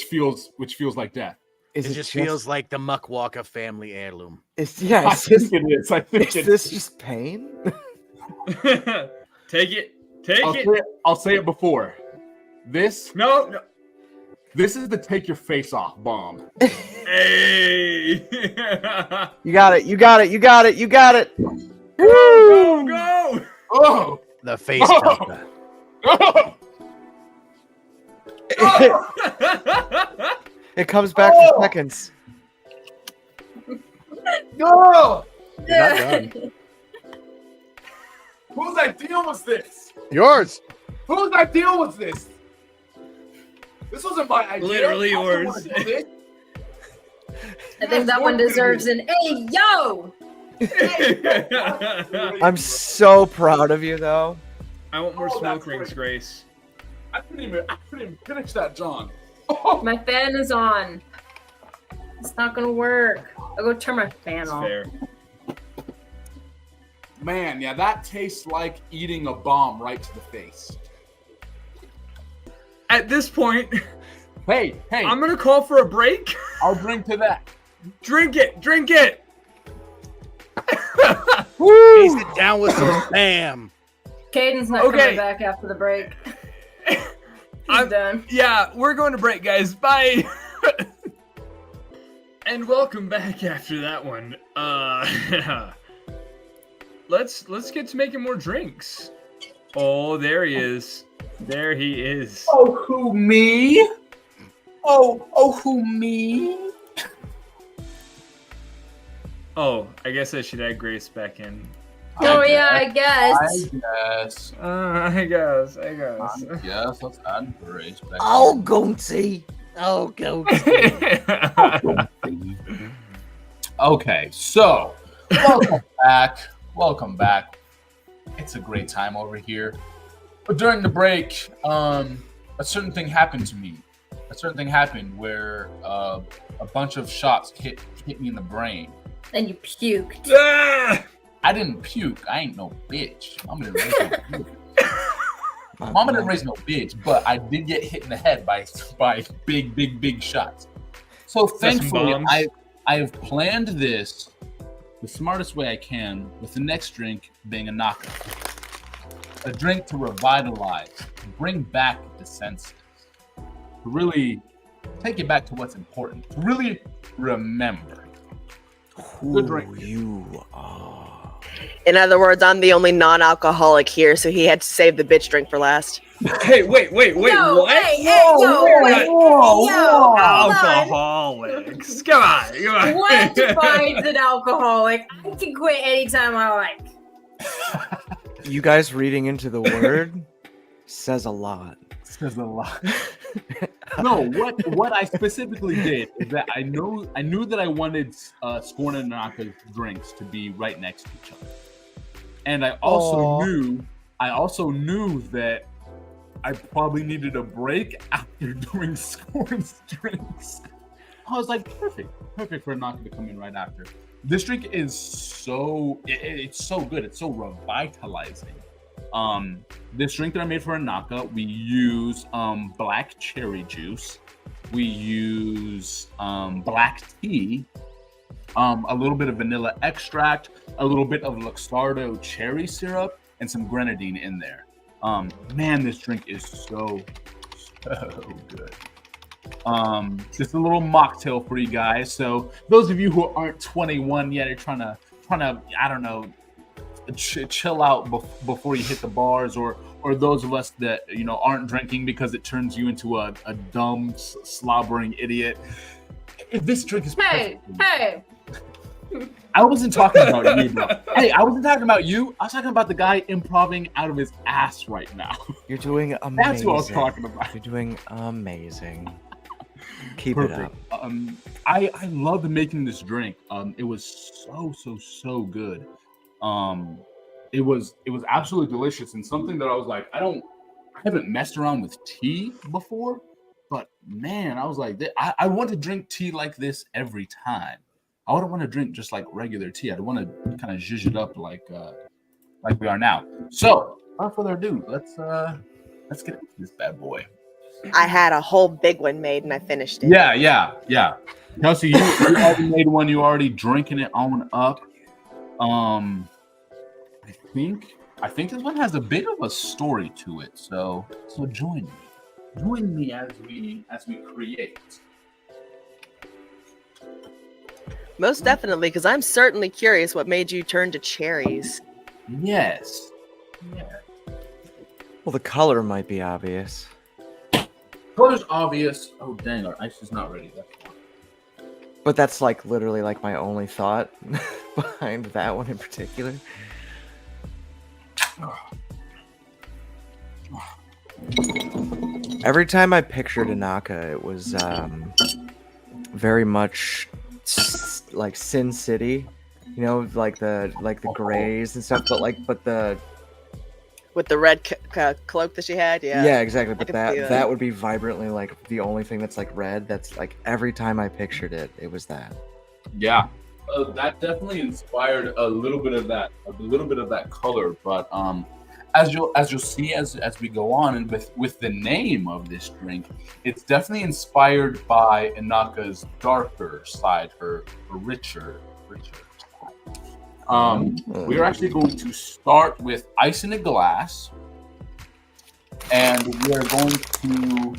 feels like death. It just feels like the Muckwalker family heirloom. I think it is. I think Is it this just pain? Take it. I'll say it before. This No. This is the take your face off bomb. Hey. You got it. Go. Oh! The face melter. It comes back for seconds. No! You're not done. Whose idea was this? Yours. Whose idea was this? This wasn't my idea. Literally I didn't wanna yours. do this. I think that one deserves an "Hey yo!" I'm so proud of you, though. I want more Oh, smoke that's rings, great. Grace. I couldn't even finish that, John. My fan is on. It's not gonna work. I'll go turn my fan That's off. fair. Man, yeah, that tastes like eating a bomb right to the face. At this point, Hey, I'm gonna call for a break. I'll drink to that. Drink it. Chase it down with some spam. Caden's not Okay. coming back after the break. He's done. Yeah, we're going to break, guys. Bye. And welcome back after that one. Let's get to making more drinks. Oh, there he is. There he is. Oh, who, me? Oh, who, me? Oh, I guess I should add Grace back in. Oh yeah, I guess. Yes. I guess. Yes, let's add Grace back. Oh, Gunty. Oh, Gunty. Okay, so welcome back. It's a great time over here. But during the break, a certain thing happened to me. A certain thing happened where a bunch of shots hit me in the brain. And you puked. I didn't puke. I ain't no bitch. Mama didn't raise no bitch. Mama didn't raise no bitch, but I did get hit in the head by big shots. So thankfully, I have planned this the smartest way I can, with the next drink being a knockout. A drink to revitalize, to bring back the senses, to really take it back to what's important, to really remember. Good drink. You are. In other words, I'm the only non-alcoholic here, so he had to save the bitch drink for last. Hey, wait, Yo, what? hey, yo, wait, yo, hold on. Alcoholics. Come on. What defines an alcoholic? I can quit anytime I like. You guys reading into the word says a lot. Says a lot. No, what I specifically did is that I knew that I wanted Scorn and Naka's drinks to be right next to each other, and I also knew that I probably needed a break after doing Scorn's drinks. I was like, perfect for Naka to come in right after. This drink is it's so good. It's so revitalizing. This drink that I made for Anaka, we use black cherry juice. We use black tea, a little bit of vanilla extract, a little bit of Luxardo cherry syrup, and some grenadine in there. Man, this drink is so good. Just a little mocktail for you guys. So those of you who aren't 21 yet are trying to I don't know, chill out before you hit the bars, or those of us that aren't drinking because it turns you into a dumb slobbering idiot. If this drink is Hey. I wasn't talking about you, bro. Hey, I wasn't talking about you. I was talking about the guy improvising out of his ass right now. You're doing amazing. That's what I was talking about. You're doing amazing. Keep it up. I loved making this drink. It was so good. It was absolutely delicious and something that I was like, I haven't messed around with tea before, but man, I was like, I want to drink tea like this every time. I wouldn't want to drink just like regular tea. I'd want to kind of zhuzh it up like we are now. So, without further ado, let's get into this bad boy. I had a whole big one made and I finished it. Yeah. Kelsey, you already made one. You already drinking it on up. I think this one has a bit of a story to it. So join me as we create. Most definitely, because I'm certainly curious what made you turn to cherries. Yes. Yeah. Well, the color might be obvious. Color's obvious. Oh dang, our ice is not ready. But that's like literally like my only thought behind that one in particular. Every time I pictured Inaka, it was very much like Sin City, you know, like the grays and stuff. But the with the red cloak that she had, yeah, exactly. But that would be vibrantly like the only thing that's like red. That's like every time I pictured it, it was that. Yeah, that definitely inspired a little bit of that color. But as you'll see as we go on, and with the name of this drink, it's definitely inspired by Inaka's darker side, her richer side. We are actually going to start with ice in a glass, and we are going to.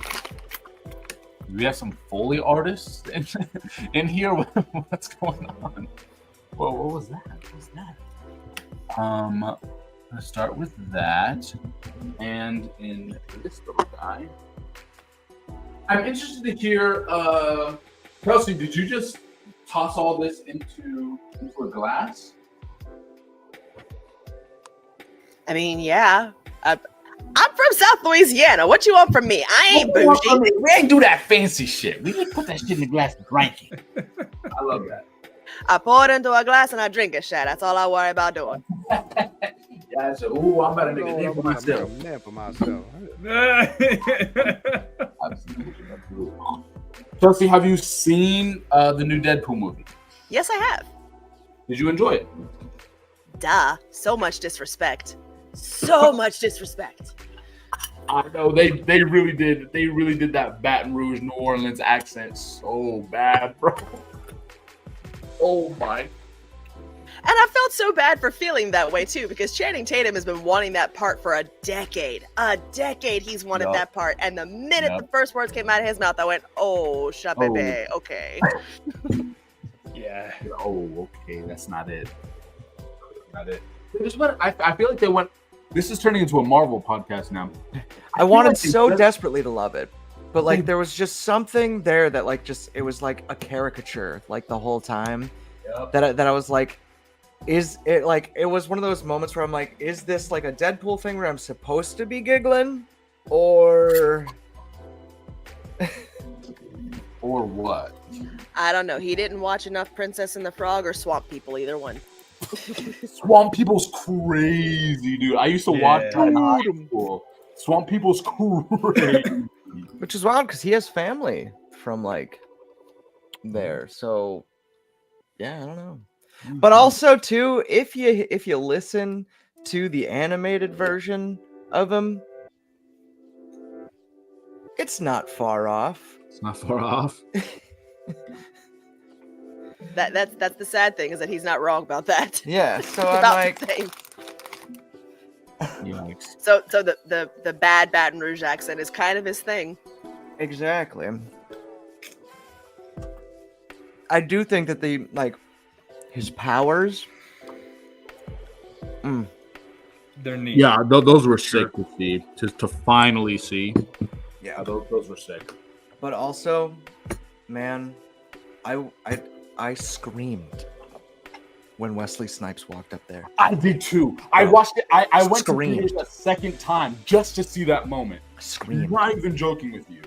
We have some Foley artists in here. What's going on? Whoa, what was that? What was that? Let's start with that. And in this little guy, I'm interested to hear. Kelsey, did you just toss all this into a glass? I mean, yeah. I'm from South Louisiana. What you want from me? I ain't bougie. We ain't do that fancy shit. We just put that shit in the glass and drink it. I love that. I pour it into a glass and I drink a shot. That's all I worry about doing. Yeah, so I'm about to make a name for myself. Absolutely. Chelsea, have you seen the new Deadpool movie? Yes, I have. Did you enjoy it? Duh. So much disrespect. So much disrespect. I know they really did. They really did that Baton Rouge, New Orleans accent so bad, bro. Oh my. And I felt so bad for feeling that way too, because Channing Tatum has been wanting that part for a decade. He's wanted that part. And the minute the first words came out of his mouth, I went, oh, Shabebe, okay. Yeah. Oh, okay. That's not it. Not it. I feel like they went. This is turning into a Marvel podcast now. I wanted so desperately to love it, but like there was just something there that like just it was like a caricature like the whole time. Yep. That I was like, is it like it was one of those moments where I'm like, is this like a Deadpool thing where I'm supposed to be giggling, or or what? I don't know. He didn't watch enough Princess and the Frog or Swamp People, either one. Swamp People's crazy, dude. I used to watch that in high school. Swamp People's crazy. Which is wild because he has family from like there. So yeah, I don't know. But also too, if you listen to the animated version of him, it's not far off. It's not far off. That's the sad thing, is that he's not wrong about that. Yeah, so I'm like, yikes. So the bad Baton Rouge accent is kind of his thing. Exactly. I do think that his powers. They're neat. Yeah, those were sick to see. To finally see. Yeah, those were sick. But also, man, I screamed when Wesley Snipes walked up there. I did too. I watched it. I went to see it a second time just to see that moment. Screamed. I'm not even joking with you.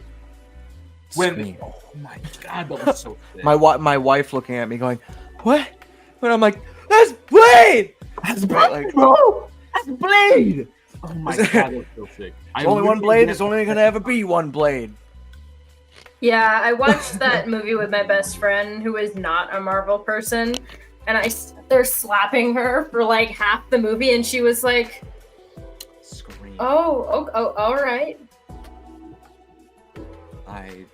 Scream. Oh my god, that was so sick. My wife looking at me going, what? But I'm like, that's Blade! That's Right, Blade, like- bro! That's Blade! Oh my god, that was so sick. There's only one Blade, there's only gonna ever be one Blade. Yeah, I watched that movie with my best friend who is not a Marvel person, and they're slapping her for like half the movie, and she was like, Scream. "Oh, all right." I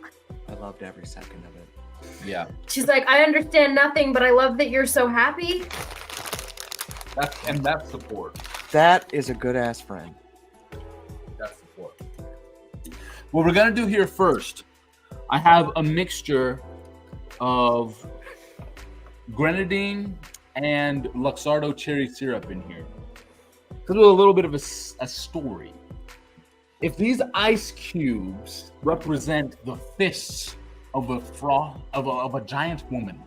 loved every second of it. Yeah, She's like, "I understand nothing, but I love that you're so happy." that's support. That is a good ass friend. That's support. What we're gonna do here first, I have a mixture of grenadine and Luxardo cherry syrup in here. Because with a little bit of a story. If these ice cubes represent the fists of a giant woman,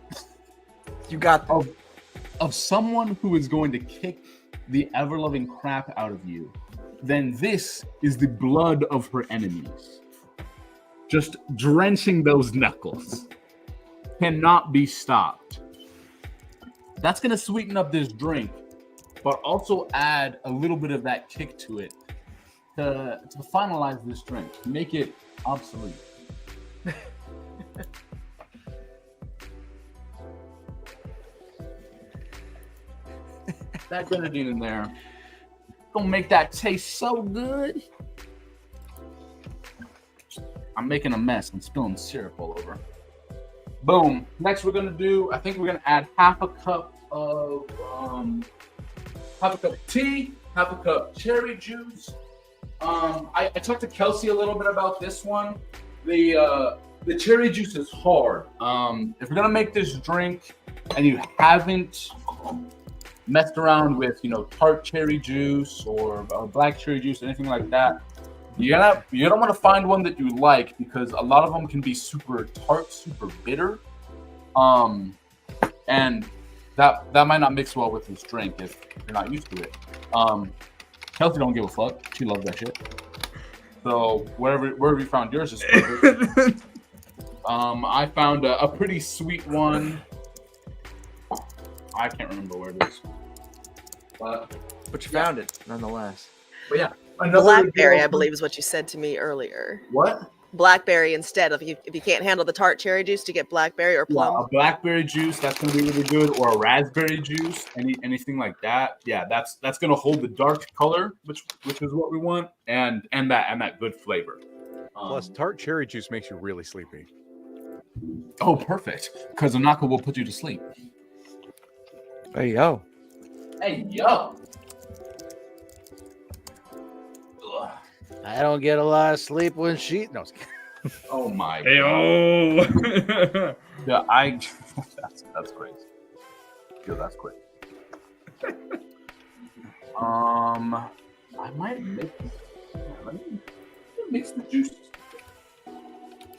You got of someone who is going to kick the ever-loving crap out of you, then this is the blood of her enemies. Just drenching those knuckles. Cannot be stopped. That's going to sweeten up this drink, but also add a little bit of that kick to it to finalize this drink, to make it obsolete. That grenadine in there gonna make that taste so good. I'm making a mess. I'm spilling syrup all over. Boom. Next, we're gonna do. I think we're gonna add half a cup of tea, half a cup cherry juice. I talked to Kelsey a little bit about this one. The cherry juice is hard. If you're gonna make this drink and you haven't messed around with, tart cherry juice or black cherry juice, anything like that, you don't want to find one that you like, because a lot of them can be super tart, super bitter, and that might not mix well with this drink if you're not used to it. Kelsey don't give a fuck. She loves that shit. So wherever you found yours is perfect. I found a pretty sweet one. I can't remember where it is. But you found it nonetheless. But yeah, Blackberry, I believe, is what you said to me earlier. What? Blackberry instead of if you can't handle the tart cherry juice, to get blackberry or plum. Yeah, a blackberry juice, that's gonna be really good, or a raspberry juice, anything like that. Yeah, that's gonna hold the dark color, which is what we want, and that good flavor. Plus, tart cherry juice makes you really sleepy. Oh, perfect, because the Naka will put you to sleep. Hey yo. Hey yo. Ugh. I don't get a lot of sleep when she. No, Oh my Hey, god. oh. Yeah, that's crazy. Yo, that's quick. I might mix the juices.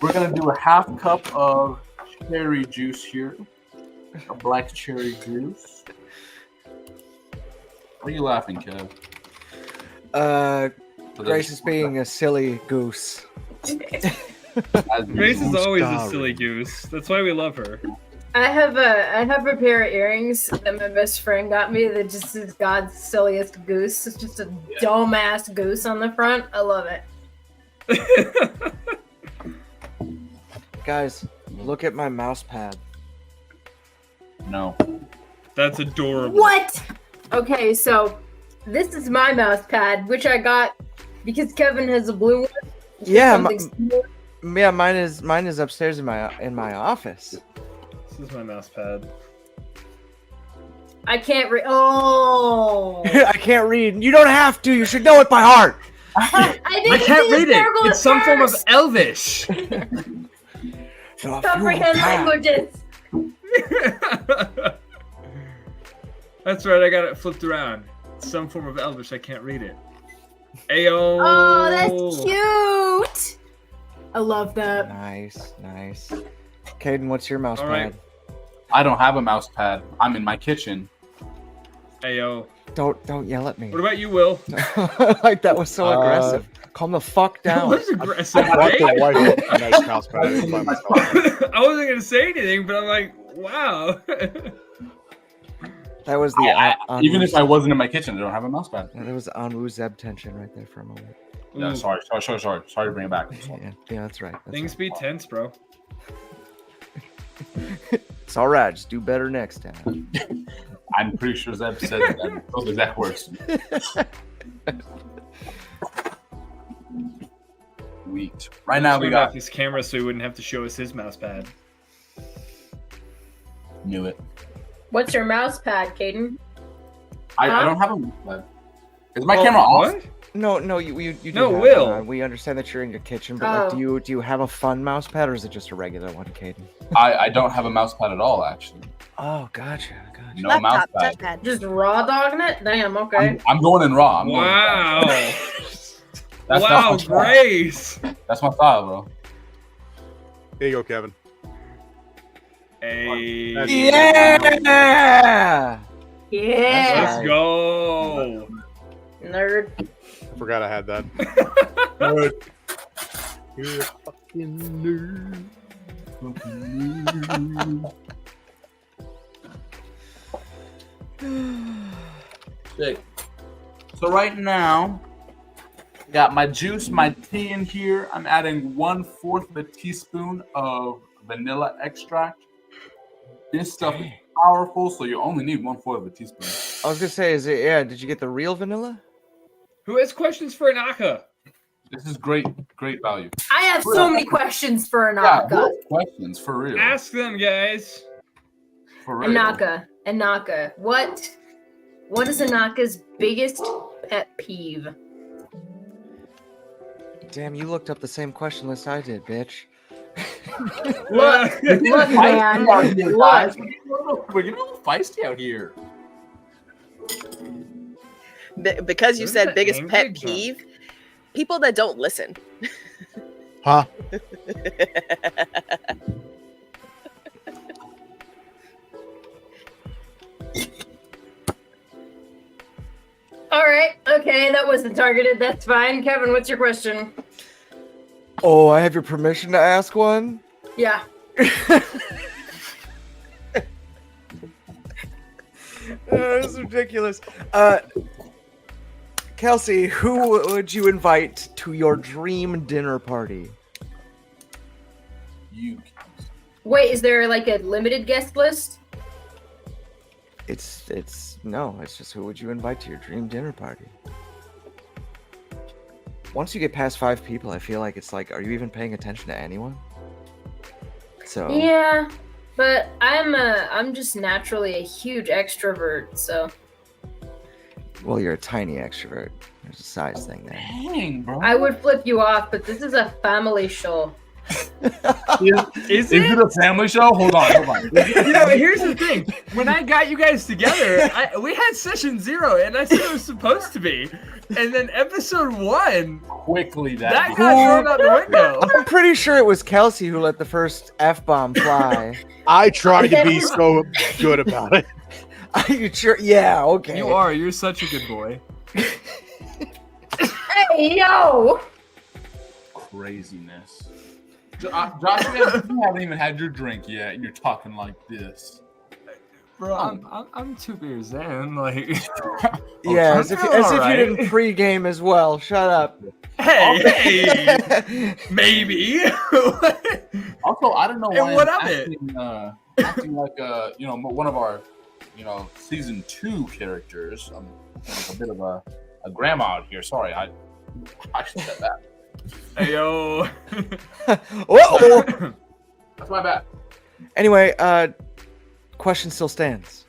We're gonna do a half cup of cherry juice here, a black cherry juice. What are you laughing, Kev? Grace is being a silly goose. Grace is always a silly goose. That's why we love her. I have a pair of earrings that my best friend got me that just is God's silliest goose. It's just a dumb ass goose on the front. I love it. Guys, look at my mouse pad. No. That's adorable. What? Okay, so this is my mouse pad, which I got because Kevin has a blue one. Yeah, Something mine is upstairs in my office. This is my mouse pad. I can't read. Oh, I can't read. You don't have to. You should know it by heart. I can't read it. It's some form of Elvish. Comprehend languages. That's right. I got it flipped around. It's some form of Elvish. I can't read it. Ayo. Oh, that's cute. I love that. Nice. Caden, what's your mouse All pad? right. I don't have a mouse pad. I'm in my kitchen. Ayo. Don't yell at me. What about you, Will? Like that was so aggressive. Calm the fuck That down. was aggressive. I bought the right? white a nice mouse pad. I didn't buy myself. I wasn't gonna say anything, but I'm like, wow. That was the Even if I wasn't in my kitchen, I don't have a mouse pad. that was Anwu Zeb tension right there for a moment. Yeah, sorry to bring it back. Yeah, that's right. Things be tense, bro. It's all right. Just do better next time. I'm pretty sure Zeb said that. Those exact words. Sweet. Right now we Turned got off his camera so he wouldn't have to show us his mouse pad. knew it. What's your mouse pad, Caden? I don't have a mouse pad. Is my camera off? What? No, you do No, have Will. one. We understand that you're in your kitchen, but like, do you have a fun mouse pad or is it just a regular one, Caden? I don't have a mouse pad at all, actually. Oh, gotcha. No mouse pad. touchpad. Just raw dogging it? Damn, okay. I'm going in raw. Wow. That's wow, my style. Grace. That's my style, bro. Here you go, Kevin. Hey. Yeah! Yeah. Let's go. Nerd. I forgot I had that. You're a fucking nerd. Sick. So right now, got my juice, my tea in here. I'm adding 1/4 of a teaspoon of vanilla extract. This stuff is powerful, so you only need 1/4 of a teaspoon. I was gonna say, did you get the real vanilla? Who has questions for Anaka? This is great value. I have so many questions for Yeah, Anaka. real questions for real. Ask them, guys. For real. Anaka. What is Anaka's biggest pet peeve? Damn, you looked up the same question list I did, bitch. Look, man. Look. We're getting a little feisty out here. Because you Who's said the biggest angry pet drunk? peeve, people that don't listen. Huh? All right. Okay, that wasn't targeted. That's fine. Kevin, what's your question? Oh, I have your permission to ask one? Yeah. This is ridiculous. Kelsey, who would you invite to your dream dinner party? You. Wait, is there like a limited guest list? It's just who would you invite to your dream dinner party? Once you get past 5 people, I feel like it's like, are you even paying attention to anyone? So Yeah, but I'm just naturally a huge extrovert, so well, you're a tiny extrovert. There's a size thing there. Dang, bro. I would flip you off, but this is a family show. Is Is it a family show? Hold on. You know, here's the thing. When I got you guys together, we had session 0, and I said it was supposed to be. And then episode 1, Quickly, that got thrown out the window. I'm pretty sure it was Kelsey who let the first F-bomb fly. I tried to be so good about it. Are you sure? Yeah, okay. You are. You're such a good boy. Hey, yo! Craziness. Josh, you haven't even had your drink yet, and you're talking like this. Bro, I'm 2 beers in. Like, Yeah, as if you didn't pregame as well. Shut up. hey, maybe. Also, I don't know And why what I'm of it? acting like one of our season 2 characters. I'm like a bit of a grandma out here. Sorry, I should said that. Hey, yo. Uh-oh. That's my bad. Anyway, question still stands.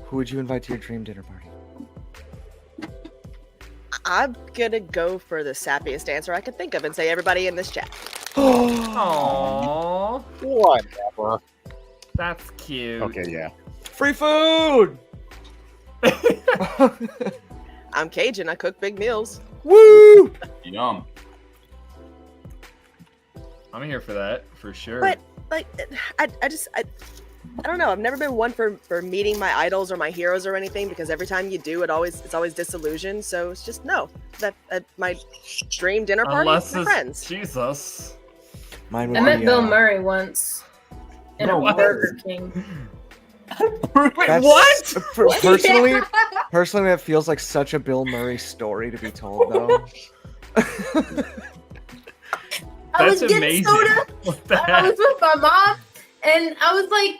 Who would you invite to your dream dinner party? I'm gonna go for the sappiest answer I could think of and say everybody in this chat. Aww. Whatever. That's cute. Okay, yeah. Free food! I'm Cajun. I cook big meals. Woo! Yum. I'm here for that, for sure. But like, I I don't know. I've never been one for meeting my idols or my heroes or anything because every time you do, it's always disillusioned. So it's just no. That my dream dinner party with my friends. Jesus. Mine would I met be, Bill Murray once in a Burger King. Wait, what? Personally, that feels like such a Bill Murray story to be told, though. I was That's getting amazing. soda. What the I heck? was with my mom, and I was like,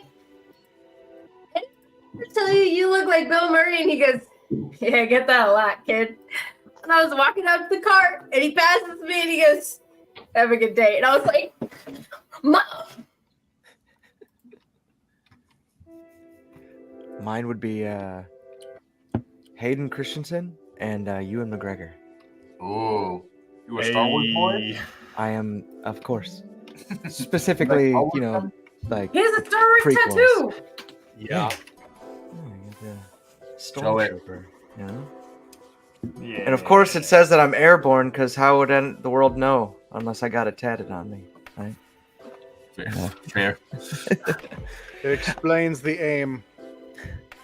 "I tell you, you look like Bill Murray," and he goes, "Yeah, I get that a lot, kid." And I was walking up to the car, and he passes me, and he goes, "Have a good day." And I was like, Mine would be Hayden Christensen and Ewan McGregor. Oh, you a Star Wars boy? Hey. I am, of course. Specifically, Like, you know, like "He has a Star Wars Prequels. tattoo." Yeah. Stormtrooper. Yeah. Yeah. And of course, it says that I'm airborne because how would the world know unless I got it tatted on me, right? Fair. It explains the aim.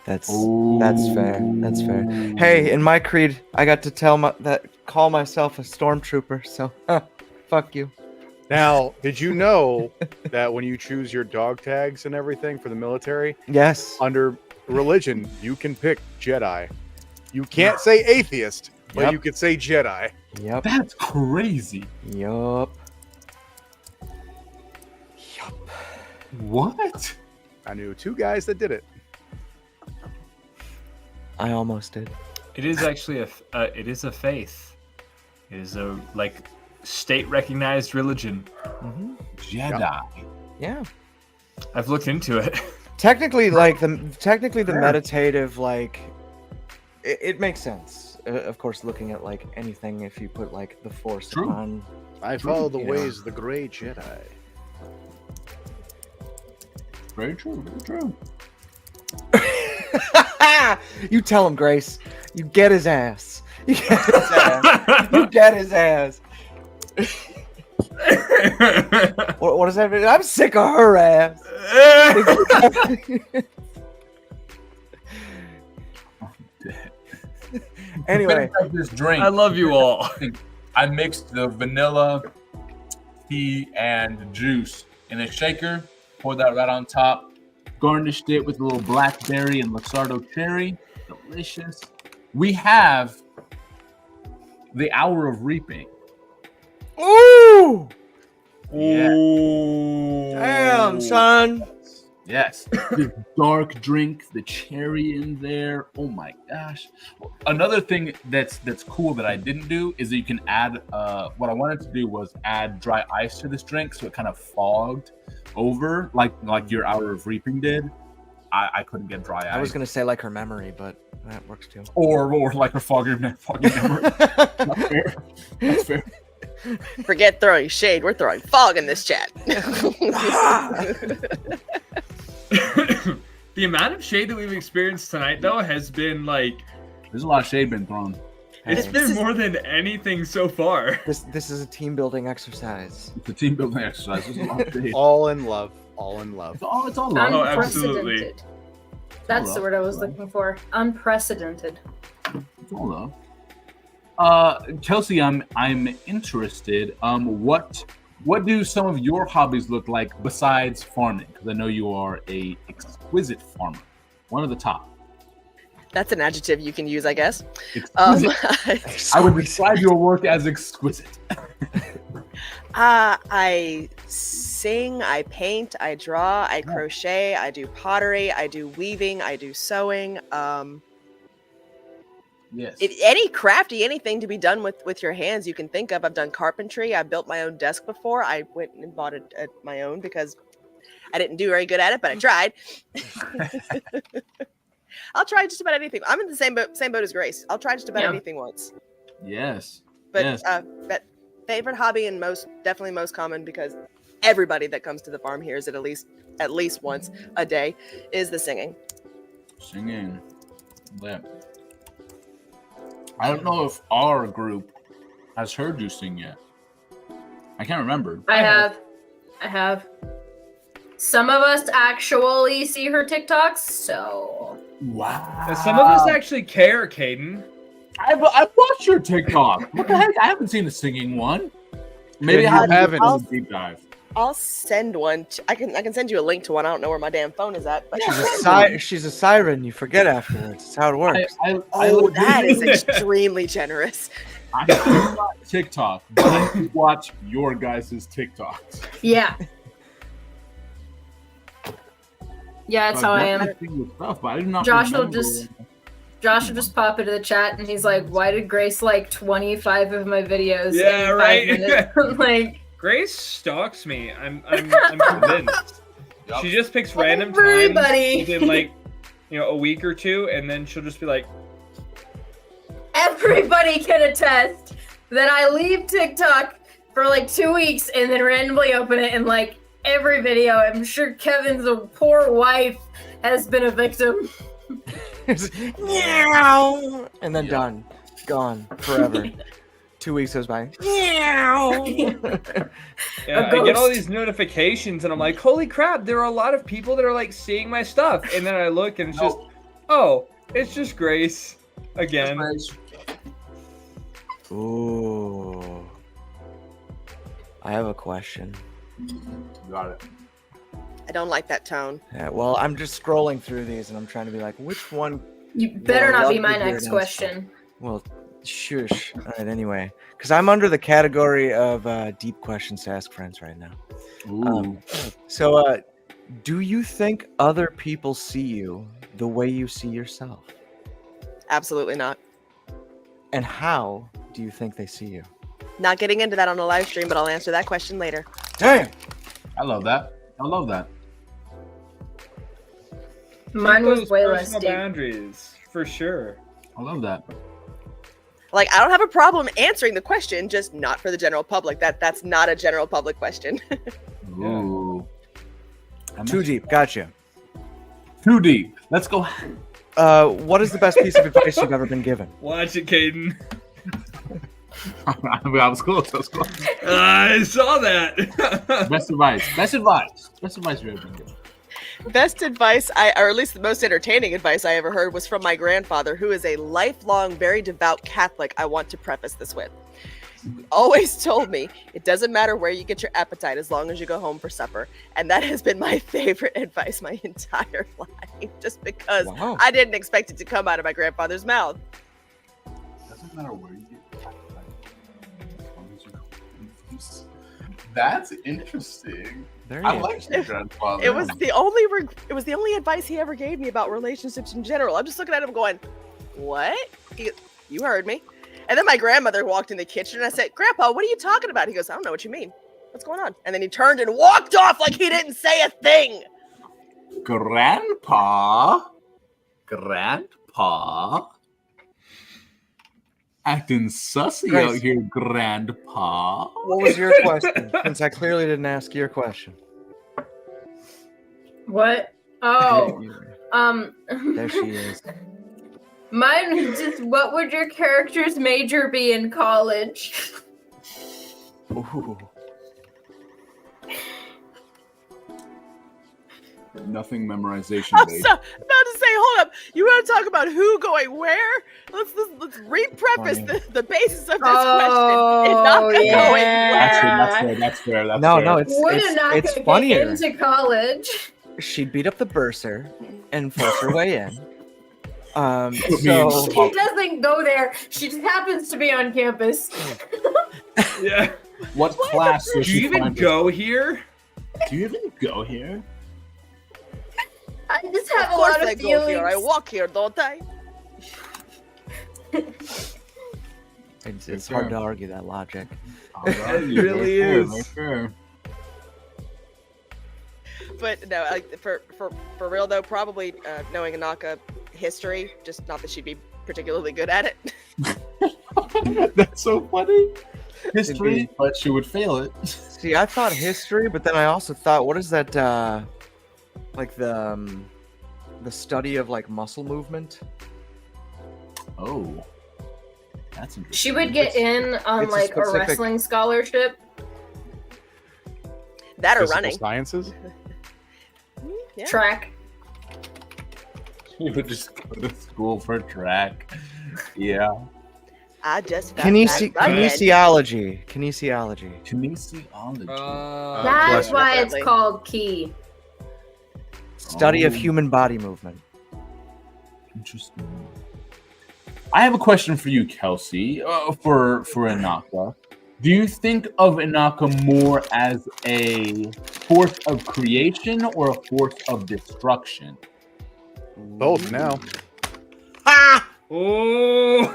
That's fair. That's fair. Hey, in my creed, I got to call myself a stormtrooper. So, fuck you. Now, did you know that when you choose your dog tags and everything for the military, Yes. under religion, you can pick Jedi. You can't say atheist, but Yep. you could say Jedi. Yep. That's crazy. Yup. What? I knew 2 guys that did it. I almost did. It is actually it is a faith. It is a state recognized religion. Mm-hmm. Jedi. Yeah. I've looked into it. Technically, the meditative, it makes sense. Of course, looking at anything, if you put the force True. on. I follow the Yeah. ways of the gray Jedi. Very true. Very true. You tell him, Grace. You get his ass. You get his ass. You get his ass. What does that mean? I'm sick of her ass. Anyway, This drink. I love you all. I mixed the vanilla, tea, and juice in a shaker. Poured that right on top. Garnished it with a little blackberry and Luxardo cherry. Delicious. We have the hour of reaping. ooh, Yeah. damn, son. Yes. The dark drink, the cherry in there. Oh my gosh. Another thing that's cool that I didn't do is that you can add what I wanted to do was add dry ice to this drink so it kind of fogged over like your hour of reaping did. I couldn't get dry ice. I was gonna say her memory, but that works too. or like a foggy memory. That's fair. That's fair. Forget throwing shade. We're throwing fog in this chat. The amount of shade that we've experienced tonight, though, has been There's a lot of shade been thrown. it's been more than anything so far. This is a team building exercise. It's a team building exercise. There's a lot of shade. All in love. All in love. It's all love. Oh, absolutely. Unprecedented. That's the word I was looking for. Unprecedented. It's all love. Kelsey, I'm interested. What do some of your hobbies look like besides farming? Because I know you are a exquisite farmer, one of the top. That's an adjective you can use, I guess. Exquisite. I would describe your work as exquisite. I sing, I paint, I draw, I crochet, I do pottery, I do weaving, I do sewing. Yes. Any crafty, anything to be done with your hands you can think of. I've done carpentry. I built my own desk before. I went and bought it at my own because I didn't do very good at it, but I tried. I'll try just about anything. I'm in the same boat as Grace. I'll try just about anything once. Yes. But yes. But favorite hobby and definitely most common because everybody that comes to the farm hears it at least once a day is the singing. Singing. Yeah. I don't know if our group has heard you sing yet. I can't remember. I have. Some of us actually see her TikToks, so Wow. Now, some of us actually care, Caden. I've watched your TikTok. What the heck? I haven't seen a singing one. Maybe Yeah, I you haven't. haven't. Deep dive. I'll send one. I can send you a link to one. I don't know where my damn phone is at. But She's a siren. You forget afterwards. It's how it works. oh, that is extremely generous. I do not TikTok, but I can watch your guys' TikToks. yeah. Yeah, that's how I am. Stuff, but I do not Josh will remember. Josh will just pop into the chat and he's like, "Why did Grace like 25 of my videos Yeah, in 5 right. minutes?" Like, Grace stalks me. I'm convinced. She just picks random Everybody. times within like a week or two, and then she'll just be like, everybody can attest that I leave TikTok for like 2 weeks and then randomly open it and like every video. I'm sure Kevin's poor wife has been a victim. Meow, and then done, gone forever. 2 weeks goes by. Meow. Yeah, I get all these notifications, and I'm like, holy crap! There are a lot of people that are like seeing my stuff, and then I look, and it's just, oh, it's just Grace again. Ooh, I have a question. Got it. I don't like that tone. Yeah, well, I'm just scrolling through these, and I'm trying to be like, which one? You better Well, not be love my to hear next it question. Well, shush. All right, anyway, because I'm under the category of deep questions to ask friends right now. Ooh. So, do you think other people see you the way you see yourself? Absolutely not. And how do you think they see you? Not getting into that on a live stream, but I'll answer that question later. Damn. I love that. I love that. Mine was Those way less personal deep. boundaries for sure. I love that. Like, I don't have a problem answering the question, just not for the general public. That's not a general public question. Ooh. Too deep. Gotcha. Too deep. Let's go. What is the best piece of advice you've ever been given? Watch it, Caden. I was close. I saw that. Best advice. Best advice. Best advice you've ever been given. Best advice, or at least the most entertaining advice I ever heard, was from my grandfather, who is a lifelong, very devout Catholic. I want to preface this with. Always told me it doesn't matter where you get your appetite as long as you go home for supper. And that has been my favorite advice my entire life, just because I didn't expect it to come out of my grandfather's mouth. Doesn't matter where you get. That's interesting. I like your grandfather. It was the only advice he ever gave me about relationships in general. I'm just looking at him going, "What? You heard me." And then my grandmother walked in the kitchen and I said, "Grandpa, what are you talking about?" He goes, "I don't know what you mean. What's going on?" And then he turned and walked off like he didn't say a thing. Grandpa. Acting sussy Grace. out here, Grandpa. What was your question? Since I clearly didn't ask your question. What? Oh, There she is. mine was just, what would your character's major be in college? Ooh. Nothing memorization I'm based. so, about to say, hold up. You want to talk about who going where? Let's re-preface the basis of this question. And not going where. That's fair. No, fair. it's funnier. Get into college. She'd beat up the bursar and force her way in. So She doesn't go there. She just happens to be on campus. Yeah. What class Do does she you even find go here? Do you even go here? I just Of have a course lot I of go here. I feelings. walk here, don't I? it's hard to argue that logic. It really is. But no, like for real though, probably knowing Anaka history, just not that she'd be particularly good at it. That's so funny. History, but she would fail it. See, I thought history, but then I also thought, what is that? Like the study of like muscle movement. Oh, that's interesting. She would get in on it's a like a specific- wrestling scholarship. That or Physical running. sciences. Yeah. Track. You would just go to school for track. Yeah. I just found that running. Kinesiology. Kinesiology. Kinesiology. That's bless why Definitely. it's called key. Study of Oh. human body movement. Interesting. I have a question for you, Kelsey, for Inaka. Do you think of Inaka more as a force of creation or a force of destruction? Both now. Oh.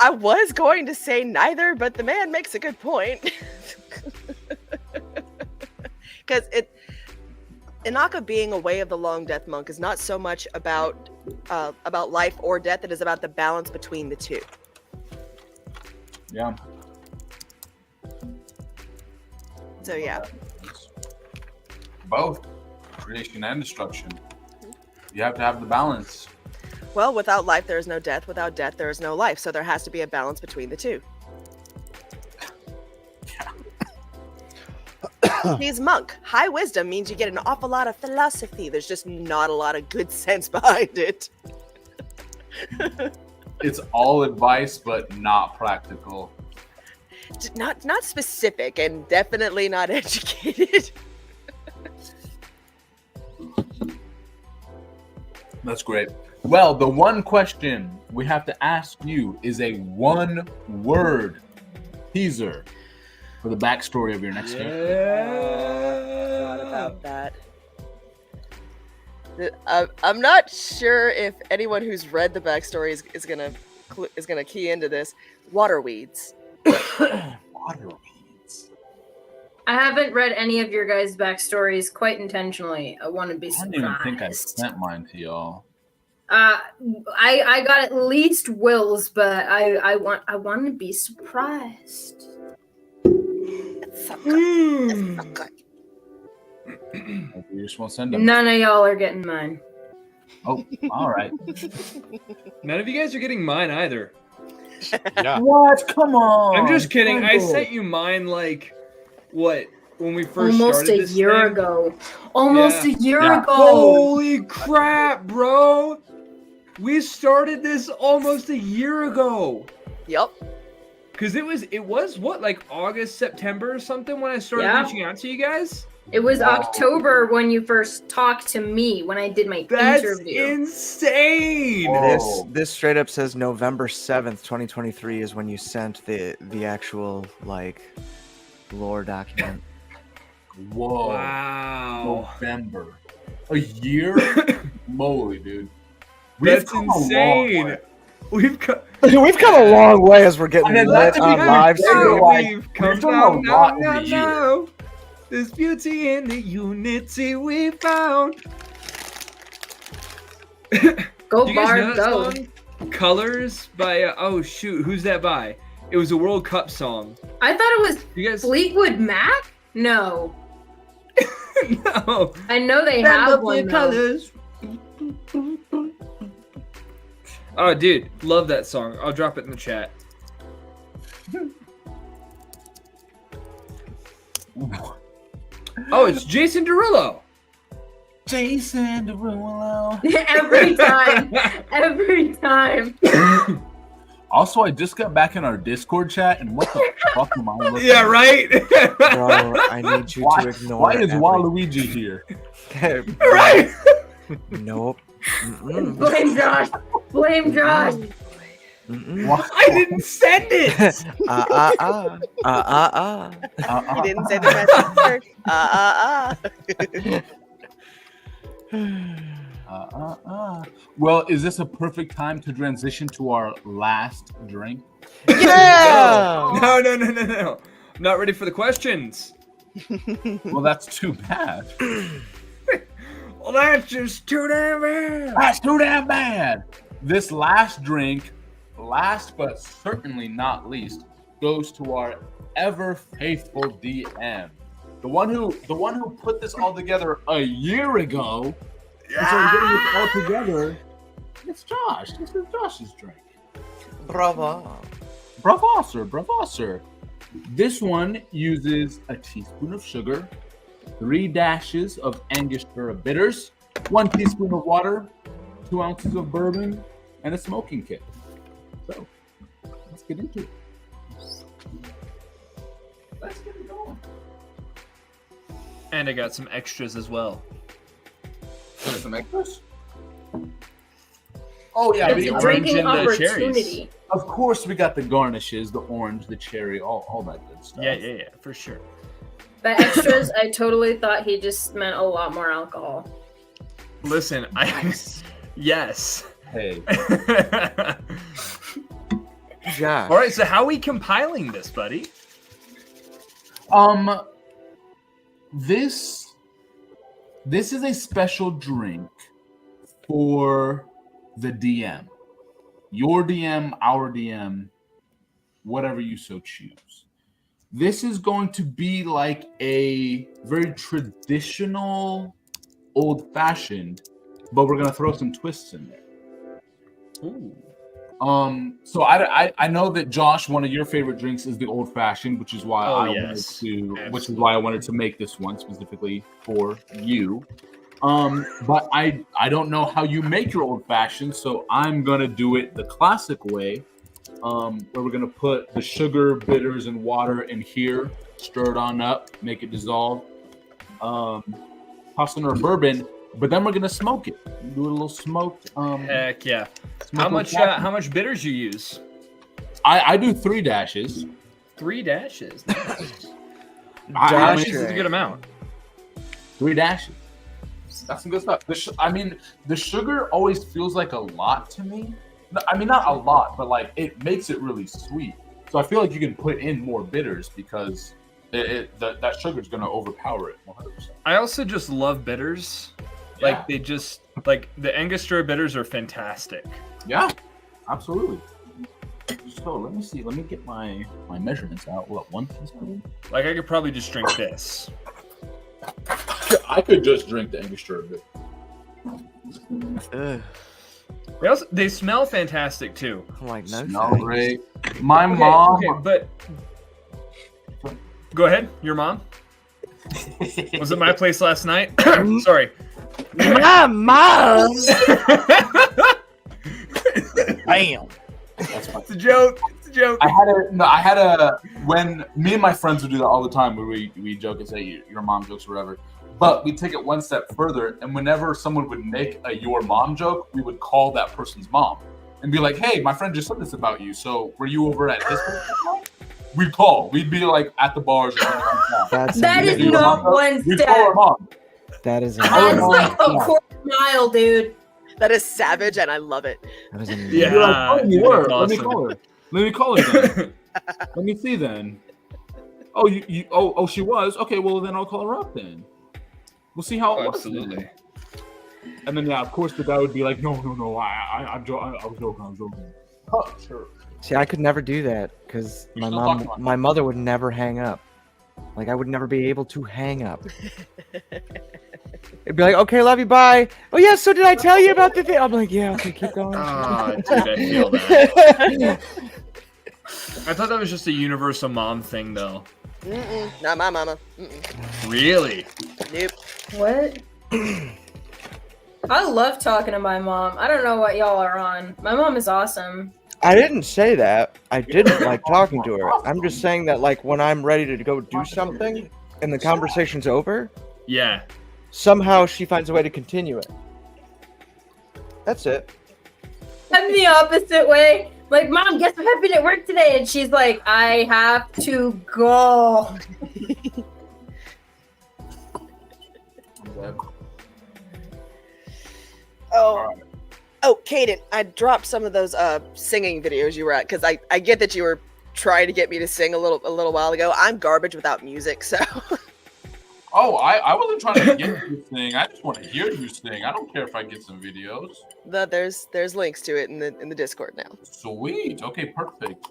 I was going to say neither, but the man makes a good point. Because Inaka being a way of the long death monk is not so much about life or death. It is about the balance between the two. Yeah. So yeah. Both creation and destruction. You have to have the balance. Well, without life, there is no death. Without death, there is no life. So there has to be a balance between the two. He's monk. High wisdom means you get an awful lot of philosophy. There's just not a lot of good sense behind it. It's all advice, but not practical. Not specific and definitely not educated. That's great. Well, the one question we have to ask you is a one-word teaser for the backstory of your next character. Forgot about that. I'm not sure if anyone who's read the backstory is gonna key into this. Water weeds. Water weeds. I haven't read any of your guys' backstories quite intentionally. I want to be I surprised. don't even think I sent mine to y'all. I got at least Will's, but I want to be surprised. It's so good. It's so good. Maybe you just won't send them. None of y'all are getting mine. Oh, all right. None of you guys are getting mine either. Yeah. What? Come on. I'm just kidding. I Michael. sent you mine like what when we first Almost started a this year thing? ago. Almost Yeah. a year Yeah. ago. Holy crap, bro! We started this almost a year ago. Yep. Cause it was what, like August, September or something when I started Yeah. reaching out to you guys? It was October when you first talked to me when I did my That's interview. insane! Whoa. This straight up says November 7th, 2023 is when you sent the actual like lore document. Whoa. Wow. November. A year? Moly, dude. We've That's come a long insane. way. We've come We've come a long way as we're getting I mean, lit that's on even live better. stream. we've come We've done down a now, lot in now, a year. now. There's beauty in the unity we found. Go Do you guys know Bard, that go. song? Colors by oh shoot, who's that by? It was a World Cup song. I thought it was You guys Fleetwood Mac? No. no. I know they have one. Though. Oh, dude, love that song. I'll drop it in the chat. Oh, it's Jason Derulo. Jason Derulo. Every time. Every time. Also, I just got back in our Discord chat, and what the fuck am I looking Yeah, at? right? Bro, I need you Why, to ignore why is every- Waluigi here? Right. Nope. Mm-mm. Blame Josh. Blame Josh. Mm-mm. Why? I didn't send it. He didn't say the message. Well, is this a perfect time to transition to our last drink? Yeah. No. I'm not ready for the questions. Well, that's too bad. Well, that's just too damn bad. That's too damn bad. This last drink, last but certainly not least, goes to our ever faithful DM, the one who put this all together a year ago. And so we're getting this all together. It's Josh. This is Josh's drink. Bravo. Bravo, sir. Bravo, sir. This one uses a teaspoon of sugar, 3 dashes of Angostura bitters, 1 teaspoon of water, 2 ounces of bourbon, and a smoking kit. So, let's get into it. Let's get it going. And I got some extras as well. There's some extras? Oh, yeah. It's the a orange drinking and the cherries. opportunity. Of course, we got the garnishes, the orange, the cherry, all that good stuff. Yeah, for sure. By extras, I totally thought he just meant a lot more alcohol. Listen, yes. Hey. Josh. All right, so how are we compiling this, buddy? This is a special drink for the DM. Your DM, our DM, whatever you so choose. This is going to be like a very traditional old-fashioned, but we're going to throw some twists in there. Ooh. So I know that Josh, one of your favorite drinks is the old fashioned, which is why which is why I wanted to make this one specifically for you. But I don't know how you make your old fashioned, so I'm gonna do it the classic way, where we're gonna put the sugar, bitters, and water in here, stir it on up, make it dissolve, toss in our bourbon, but then we're gonna smoke it. Do a little smoked. Heck yeah! How much bitters you use? I do 3 dashes. 3 dashes. Nice. Josh, This is a good amount. 3 dashes. That's some good stuff. The sugar always feels like a lot to me. I mean, not a lot, but like it makes it really sweet. So I feel like you can put in more bitters because that sugar is going to overpower it 100%. I also just love bitters. Yeah. Like they just like the Angostura bitters are fantastic. Yeah, absolutely. So let me see. Let me get my measurements out. What, 1 teaspoon? Like I could probably just drink this. I could just drink the Angostura bit. They smell fantastic too. I'm like, no Smell thanks. great. My mom. Okay, but go ahead. Your mom. Was it my place last night? Sorry. My mom. Bam. It's a joke. It's a joke. I had a when me and my friends would do that all the time where we joke and say your mom jokes or whatever. But we take it one step further, and whenever someone would make a your mom joke, we would call that person's mom and be like, "Hey, my friend just said this about you. So were you over at his place?" We'd call. We'd be like at the bars or something like that. That is not one We'd step. call our mom. That is That's like a quarter mile, dude. That is savage, and I love it. That is Yeah. You're like, oh, you were. That's Let me awesome. call her. Let me call her then. Let me see then. Oh, oh, she was. Okay, well then I'll call her up then. We'll see how it works. Absolutely. Then. And then yeah, of course the guy would be like, no. I was joking. Oh, sure. See, I could never do that because You still talk to my my mother would never hang up. Like I would never be able to hang up. It'd be like, okay, love you, bye. Oh yeah, so did I tell you about the thing? I'm like, yeah, okay, keep going. Oh, dude, I feel that. I thought that was just a universal mom thing, though. Not my mama. Really? Nope. What? I love talking to my mom. I don't know what y'all are on. My mom is awesome. I didn't say that. I didn't like talking to her. I'm just saying that like when I'm ready to go do something and the conversation's over, Yeah. somehow she finds a way to continue it. That's it. I'm the opposite way. Like, Mom, guess what happened at work today? And she's like, I have to go. Oh, Kaden, I dropped some of those singing videos you were at because I get that you were trying to get me to sing a little while ago. I'm garbage without music, so. Oh, I wasn't trying to get you to sing. I just want to hear you sing. I don't care if I get some videos. There's links to it in the Discord now. Sweet. Okay, perfect.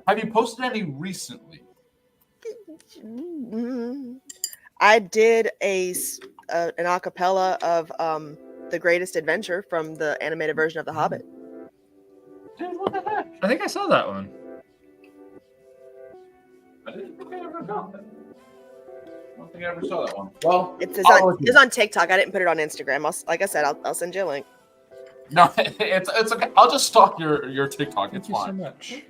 Have you posted any recently? I did an acapella of The Greatest Adventure from the animated version of The Hobbit. Dude, what the heck? I think I saw that one. I didn't think I ever got that. I don't think I ever saw that one. Well, it's on TikTok. I didn't put it on Instagram. Like I said, I'll send you a link. No, it's okay. I'll just stalk your TikTok. It's Thank you so fine. much.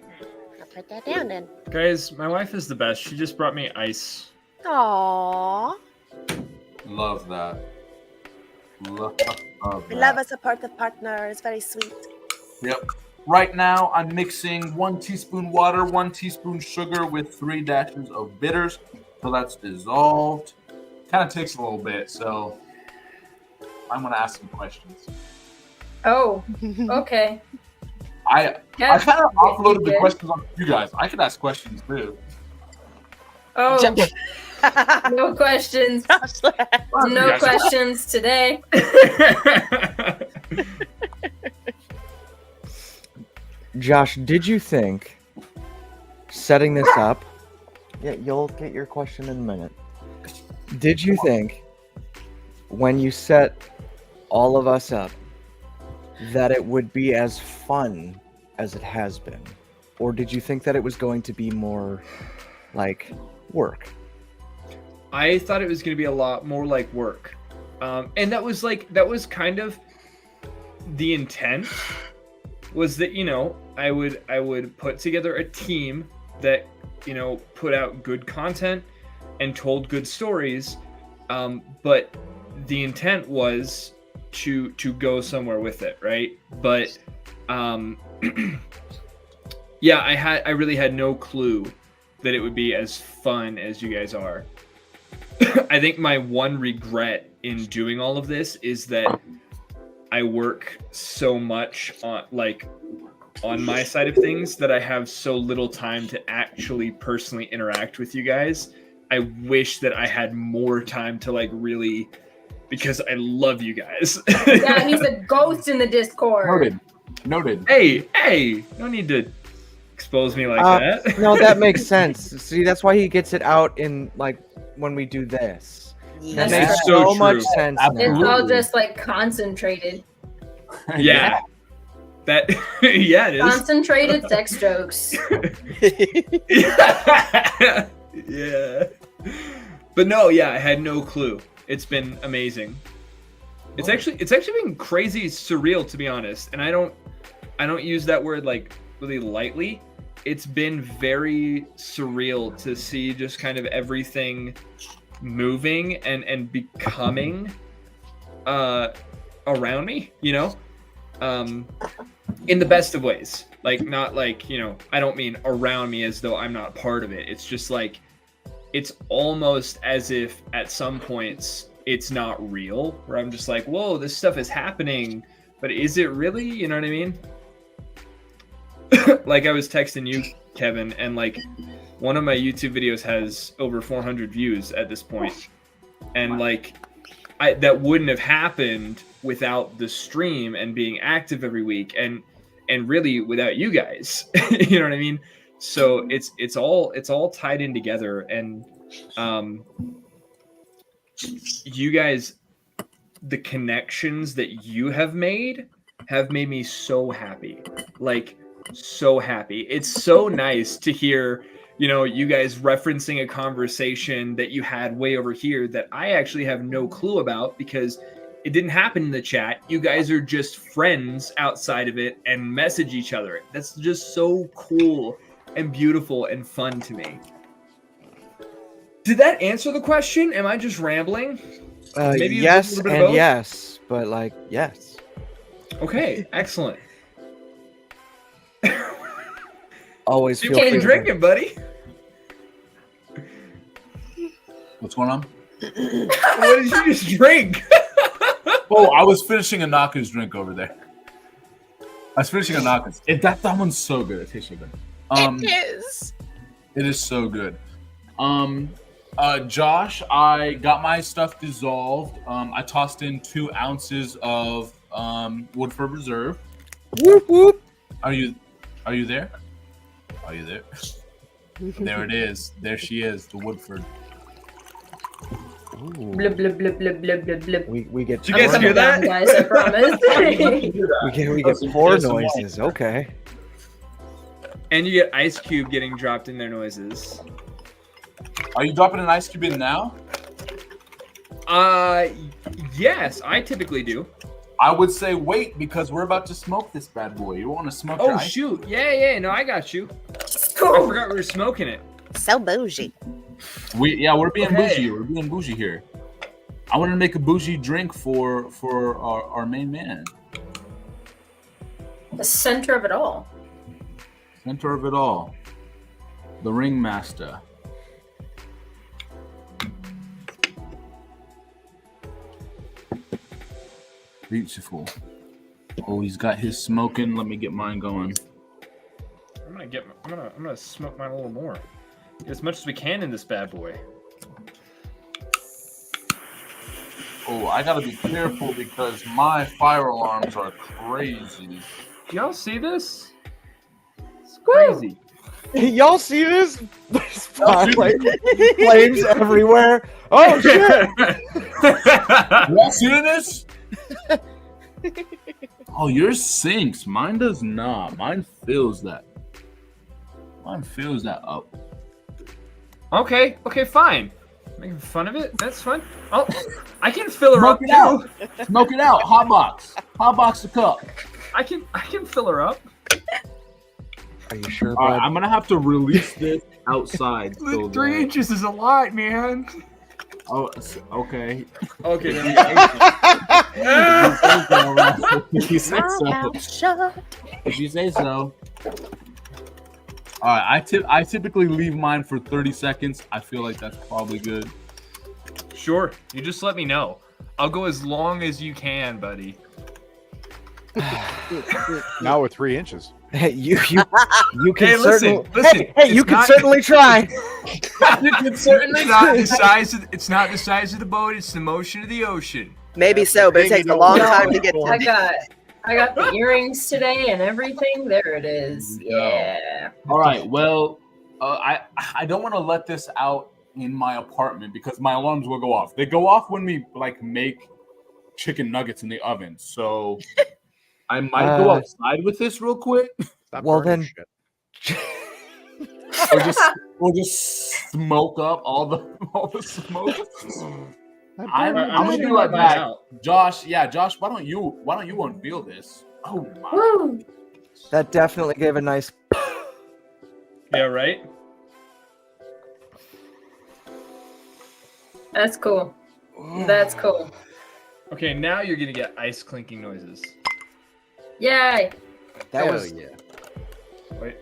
I'll put that down then. Guys, my wife is the best. She just brought me ice. Aww. Love that. Love We that. love a supportive partner. It's very sweet. Yep. Right now, I'm mixing 1 teaspoon water, 1 teaspoon sugar with 3 dashes of bitters. So that's dissolved. Kind of takes a little bit, so I'm gonna ask some questions. Oh, okay. I kind of offloaded the questions on you guys. I could ask questions too. Oh, no questions. No questions today. Josh, did you think setting this up? Yeah, you'll get your question in a minute. Did you think when you set all of us up that it would be as fun as it has been? Or did you think that it was going to be more like work? I thought it was going to be a lot more like work. And that was kind of the intent, was that, you know, I would put together a team that, you know, put out good content and told good stories. But the intent was to go somewhere with it, right? But yeah, I really had no clue that it would be as fun as you guys are. I think my one regret in doing all of this is that I work so much on my side of things that I have so little time to actually personally interact with you guys. I wish that I had more time to really, because I love you guys. Yeah, he's a ghost in the Discord. Noted. Hey, no need to expose me like that. No, that makes sense. See, that's why he gets it out in when we do this. That That makes so so much true. sense. It's now. all just concentrated. Yeah. That yeah, it is. Concentrated sex jokes. Yeah. But no, yeah, I had no clue. It's been amazing. It's actually been crazy surreal, to be honest. And I don't use that word really lightly. It's been very surreal to see just kind of everything moving and becoming around me, you know? In the best of ways. Not you know, I don't mean around me as though I'm not part of it. It's just it's almost as if at some points it's not real, where I'm just whoa, this stuff is happening, but is it really? You know what I mean? I was texting you, Kevin, and one of my YouTube videos has over 400 views at this point. And that wouldn't have happened without the stream and being active every week, and really without you guys. You know what I mean? So it's all tied in together, and you guys, the connections that you have made me so happy. So happy. It's so nice to hear, you know, you guys referencing a conversation that you had way over here that I actually have no clue about, because it didn't happen in the chat. You guys are just friends outside of it and message each other. That's just so cool and beautiful and fun to me. Did that answer the question? Am I just rambling? Maybe yes a little bit of and both? yes, but yes. Okay, excellent. Always You feel came free. drinking, buddy. What's going on? What did you just drink? Oh, I was finishing a Naka's drink over there. I was finishing a Naka's. That one's so good. It tastes so good. It is. It is so good. Josh, I got my stuff dissolved. I tossed in 2 ounces of Woodford Reserve. Whoop whoop. Are you there? Are you there? There it is. There she is, the Woodford. Blub, blub, blub, blub, blub, blub, blub. We get. Did you guys hear that? Guys, I promise. We get pour noises. Okay. And you get Ice Cube getting dropped in their noises. Are you dropping an ice cube in now? Yes, I typically do. I would say wait because we're about to smoke this bad boy. You want to smoke? your Oh ice? shoot! Yeah. No, I got you. I forgot we were smoking it. So bougie. We're being Okay. bougie. We're being bougie here. I want to make a bougie drink for our main man. The center of it all. Center of it all. The ringmaster. Beautiful. Oh, he's got his smoking. Let me get mine going. I'm gonna smoke mine a little more. Get as much as we can in this bad boy. Oh, I gotta be careful because my fire alarms are crazy. Do y'all see this? It's crazy. Y'all see this? Flames everywhere. Oh shit! Y'all seeing this? Oh, yours sinks. Mine does not. Mine fills that. Mine fills that up. Okay, fine. Making fun of it? That's fun. Oh, I can fill her up Smoke it out. too. Smoke it out. Hot box. Hot box the cup. I can fill her up. Are you sure, All right, bud? I'm gonna have to release this outside. so 3 that- inches is a lot, man. Oh, okay. Okay, there we go. If you say so. Shut. If you say so. All right, I typically leave mine for 30 seconds. I feel like that's probably good. Sure, you just let me know. I'll go as long as you can, buddy. Now we're 3 inches. Hey, you can Hey, certainly. listen, Hey, you it's can not- certainly try. You can certainly not the size of. It's not the size of the boat. It's the motion of the ocean. Maybe so, but it takes a long time to get I to. got the earrings today and everything. There it is. Yeah. All right. Well, I don't want to let this out in my apartment because my alarms will go off. They go off when we like make chicken nuggets in the oven. So I might go outside with this real quick, Stop Well, burning then- shit. or just smoke up all the smoke. I'm gonna do like mine that, out. Josh. Yeah, Josh. Why don't you unveil this? Oh my! Woo. That definitely gave a nice. Yeah, right. That's cool. That's cool. Okay, now you're gonna get ice clinking noises. Yay. That Hell was yeah. Wait.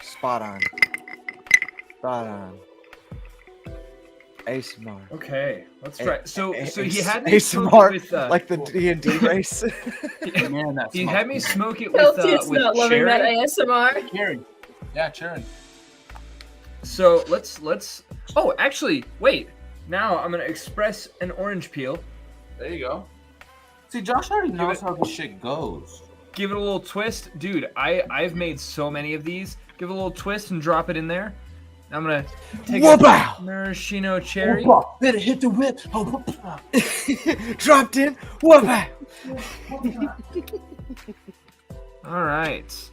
spot on. Spot on. ASMR. Okay, let's try. So he Ace- had me ASMR, smoke it with like the D&D race. Man, that he smells had me good. smoke it with Kelti's with not loving that cherry. ASMR. Cherry. Yeah, cherry. So let's. Oh, actually, wait. Now I'm gonna express an orange peel. There you go. See, Josh already knows how this shit goes. Give it a little twist, dude. I've made so many of these. Give it a little twist and drop it in there. I'm gonna take Whoop-ow! a maraschino cherry. Better hit the whip. Dropped in. Whoop! All right.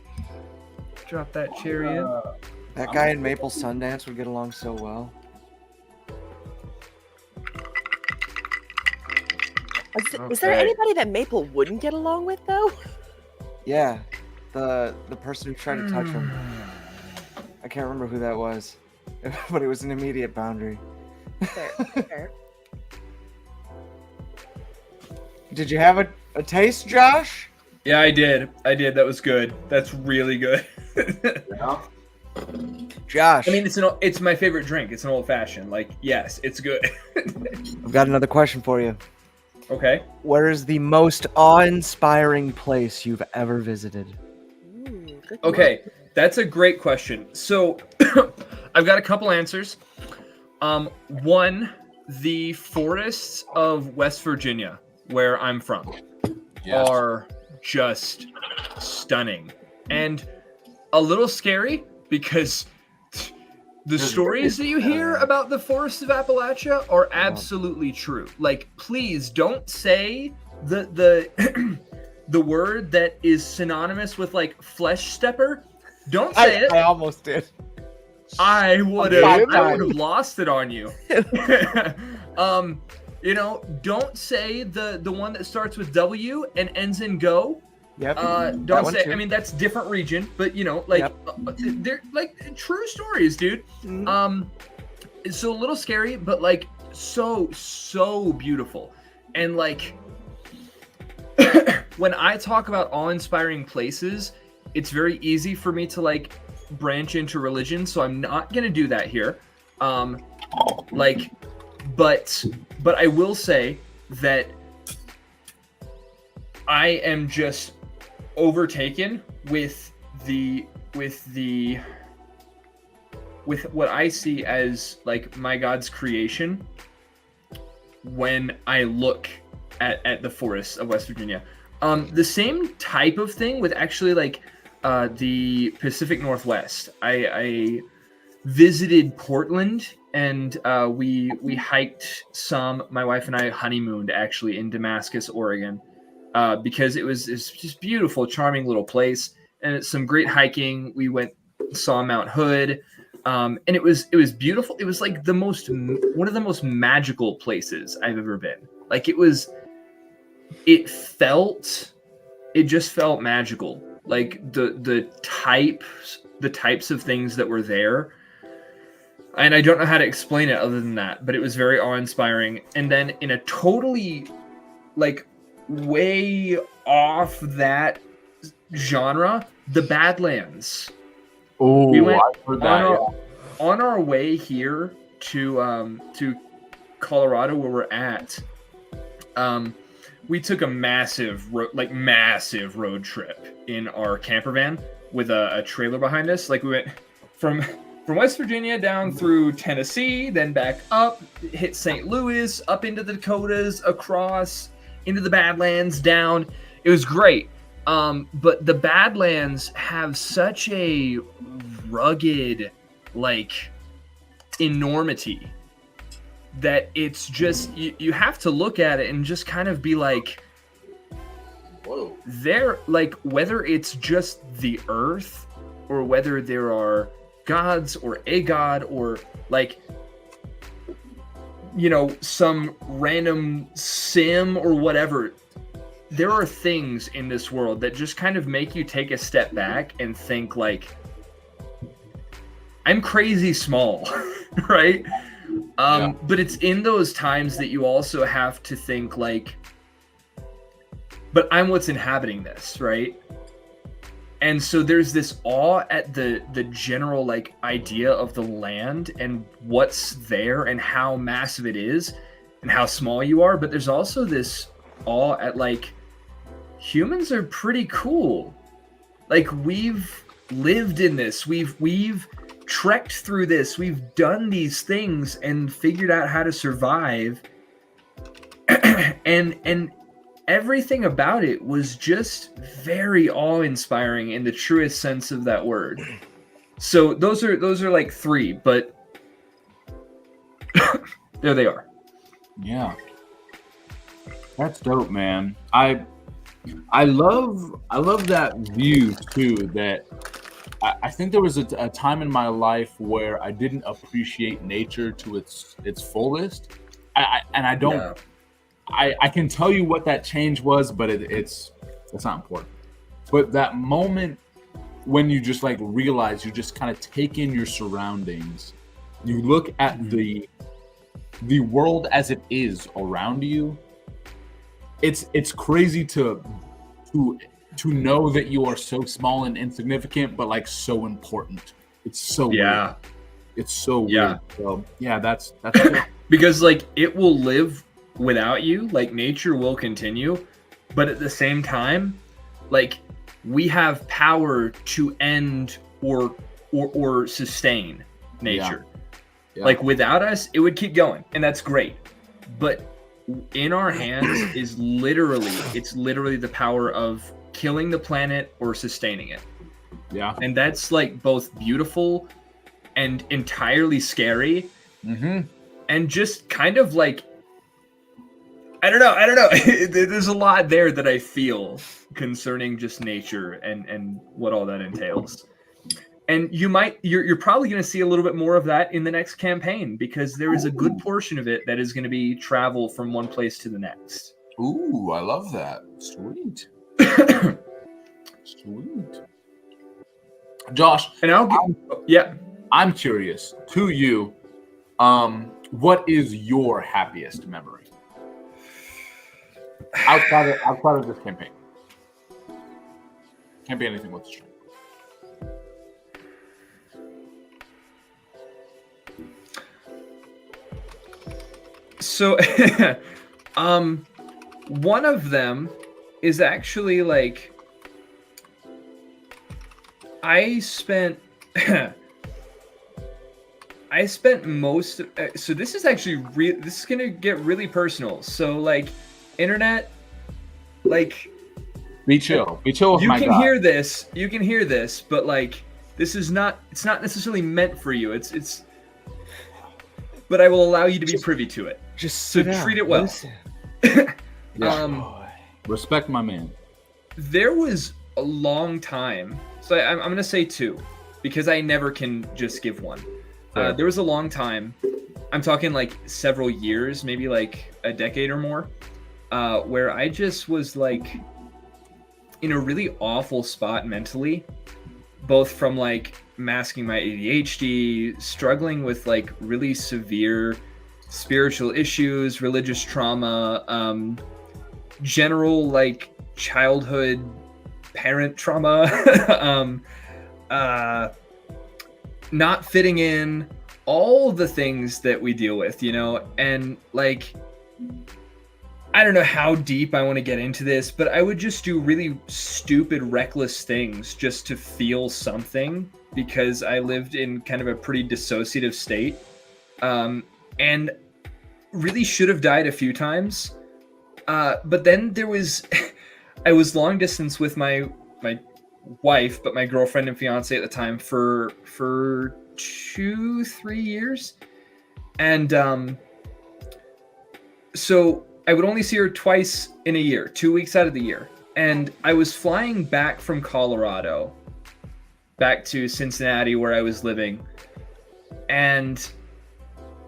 Drop that cherry in. That guy in Maple Sundance would get along so well. Was there Okay. anybody that Maple wouldn't get along with though? Yeah, the person who tried to touch him. Hmm. I can't remember who that was, but it was an immediate boundary. Fair, fair. Did you have a taste, Josh? Yeah, I did. That was good. That's really good. Josh, I mean, it's my favorite drink. It's an old fashioned. Like, yes, it's good. I've got another question for you. Okay. Where is the most awe-inspiring place you've ever visited? Ooh, good Okay, that's a great question. So, I've got a couple answers. One, the forests of West Virginia, where I'm from, Yes. are just stunning and a little scary because the stories that you hear about the forests of Appalachia are absolutely true. Like, please don't say the the word that is synonymous with like flesh stepper. Don't say it. I almost did. I would Five have times. lost it on you. You know, don't say the one that starts with W and ends in go. Yep. Don't one say. too. I mean, that's different region, but you know, like they're like true stories, dude. It's so a little scary, but like so beautiful, and like when I talk about awe-inspiring places, it's very easy for me to like branch into religion, so I'm not gonna do that here. Like, but I will say that I am just overtaken with what I see as like my God's creation when I look at the forests of West Virginia. The same type of thing with actually like the Pacific Northwest. I visited Portland and we hiked some. My wife and I honeymooned actually in Damascus, Oregon, because it's just beautiful, charming little place, and it's some great hiking. We saw Mount Hood, and it was beautiful. It was like one of the most magical places I've ever been. Like it just felt magical. Like the types of things that were there. And I don't know how to explain it other than that, but it was very awe-inspiring. And then in a totally, like, way off that genre, the Badlands. Oh, We went I heard that. on our way here to Colorado, where we're at. We took a massive road trip in our camper van with a trailer behind us. Like we went from West Virginia down through Tennessee, then back up, hit St. Louis, up into the Dakotas, across into the Badlands, down. It was great. But the Badlands have such a rugged, like, enormity that it's just, you have to look at it and just kind of be like, Whoa. they're like, whether it's just the earth or whether there are gods or a god or like, you know, some random sim or whatever, there are things in this world that just kind of make you take a step back and think like, I'm crazy small, right? But it's in those times that you also have to think like, but I'm what's inhabiting this, right? And so there's this awe at the general like idea of the land and what's there and how massive it is and how small you are. But there's also this awe at like, humans are pretty cool. Like we've lived in this, we've trekked through this, we've done these things and figured out how to survive. and everything about it was just very awe-inspiring in the truest sense of that word. So those are like three, but there they are. Yeah. That's dope, man. I love that view too. That I think there was a time in my life where I didn't appreciate nature to its fullest. I don't. Yeah. I can tell you what that change was, but it's not important. But that moment when you just like realize you just kind of take in your surroundings, you look at the world as it is around you. It's crazy to know that you are so small and insignificant, but like so important. It's so weird. It's so weird. So yeah, that's cool. Because like it will live without you, like nature will continue, but at the same time, like we have power to end or sustain nature. Yeah. Like without us, it would keep going, and that's great. But in our hands is literally the power of killing the planet or sustaining it. Yeah. And that's like both beautiful and entirely scary. Mm-hmm. And just kind of like, I don't know. There's a lot there that I feel concerning just nature and what all that entails. And you're probably going to see a little bit more of that in the next campaign, because there is a good portion of it that is going to be travel from one place to the next. Ooh, I love that. Sweet. Sweet. Josh, and I'm curious to you. What is your happiest memory outside of this campaign? Can't be anything with the string. So, one of them is actually like I spent most of, so this is actually this is gonna get really personal. So like internet, like be chill with you my can guy. hear this, but like this is not, it's not necessarily meant for you. It's but I will allow you to be privy to it. Just so treat it well. Respect my man. There was a long time, so I'm gonna say 2, because I never can just give one. There was a long time, I'm talking like several years, maybe like a decade or more, where I just was like in a really awful spot mentally, both from like masking my ADHD, struggling with like really severe spiritual issues, religious trauma, general like childhood parent trauma, not fitting in, all the things that we deal with, you know. And like, I don't know how deep I want to get into this, but I would just do really stupid, reckless things just to feel something, because I lived in kind of a pretty dissociative state, and really should have died a few times. But then there was, I was long distance with my wife, but my girlfriend and fiance at the time for 2-3 years. And so I would only see her twice in a year, 2 weeks out of the year. And I was flying back from Colorado, back to Cincinnati where I was living. And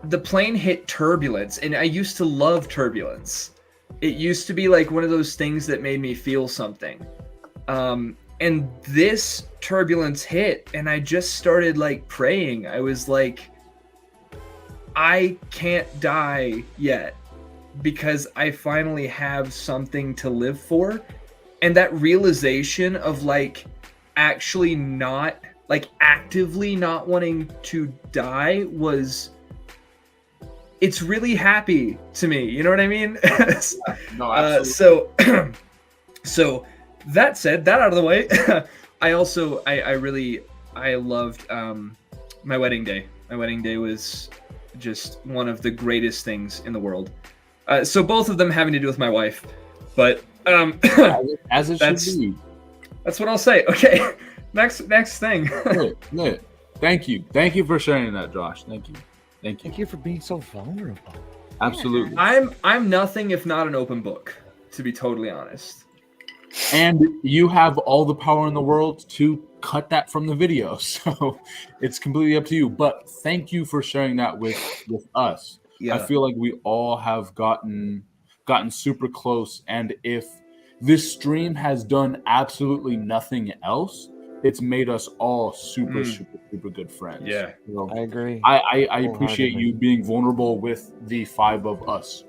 the plane hit turbulence, and I used to love turbulence. It used to be like one of those things that made me feel something. And this turbulence hit, and I just started like praying. I was like, I can't die yet, because I finally have something to live for. And that realization of like actually not, like actively not wanting to die it's really happy to me. You know what I mean? No, absolutely. So that said, that out of the way, I also, I loved my wedding day. My wedding day was just one of the greatest things in the world. So both of them having to do with my wife, but as it should be. That's what I'll say. Okay, next thing. Lit. Thank you for sharing that, Josh. Thank you for being so vulnerable. Absolutely. I'm nothing if not an open book, to be totally honest. And you have all the power in the world to cut that from the video, so it's completely up to you. But thank you for sharing that with us. Yeah. I feel like we all have gotten super close, and if this stream has done absolutely nothing else, it's made us all super good friends. Yeah, I agree. I appreciate you being vulnerable with the 5 of us.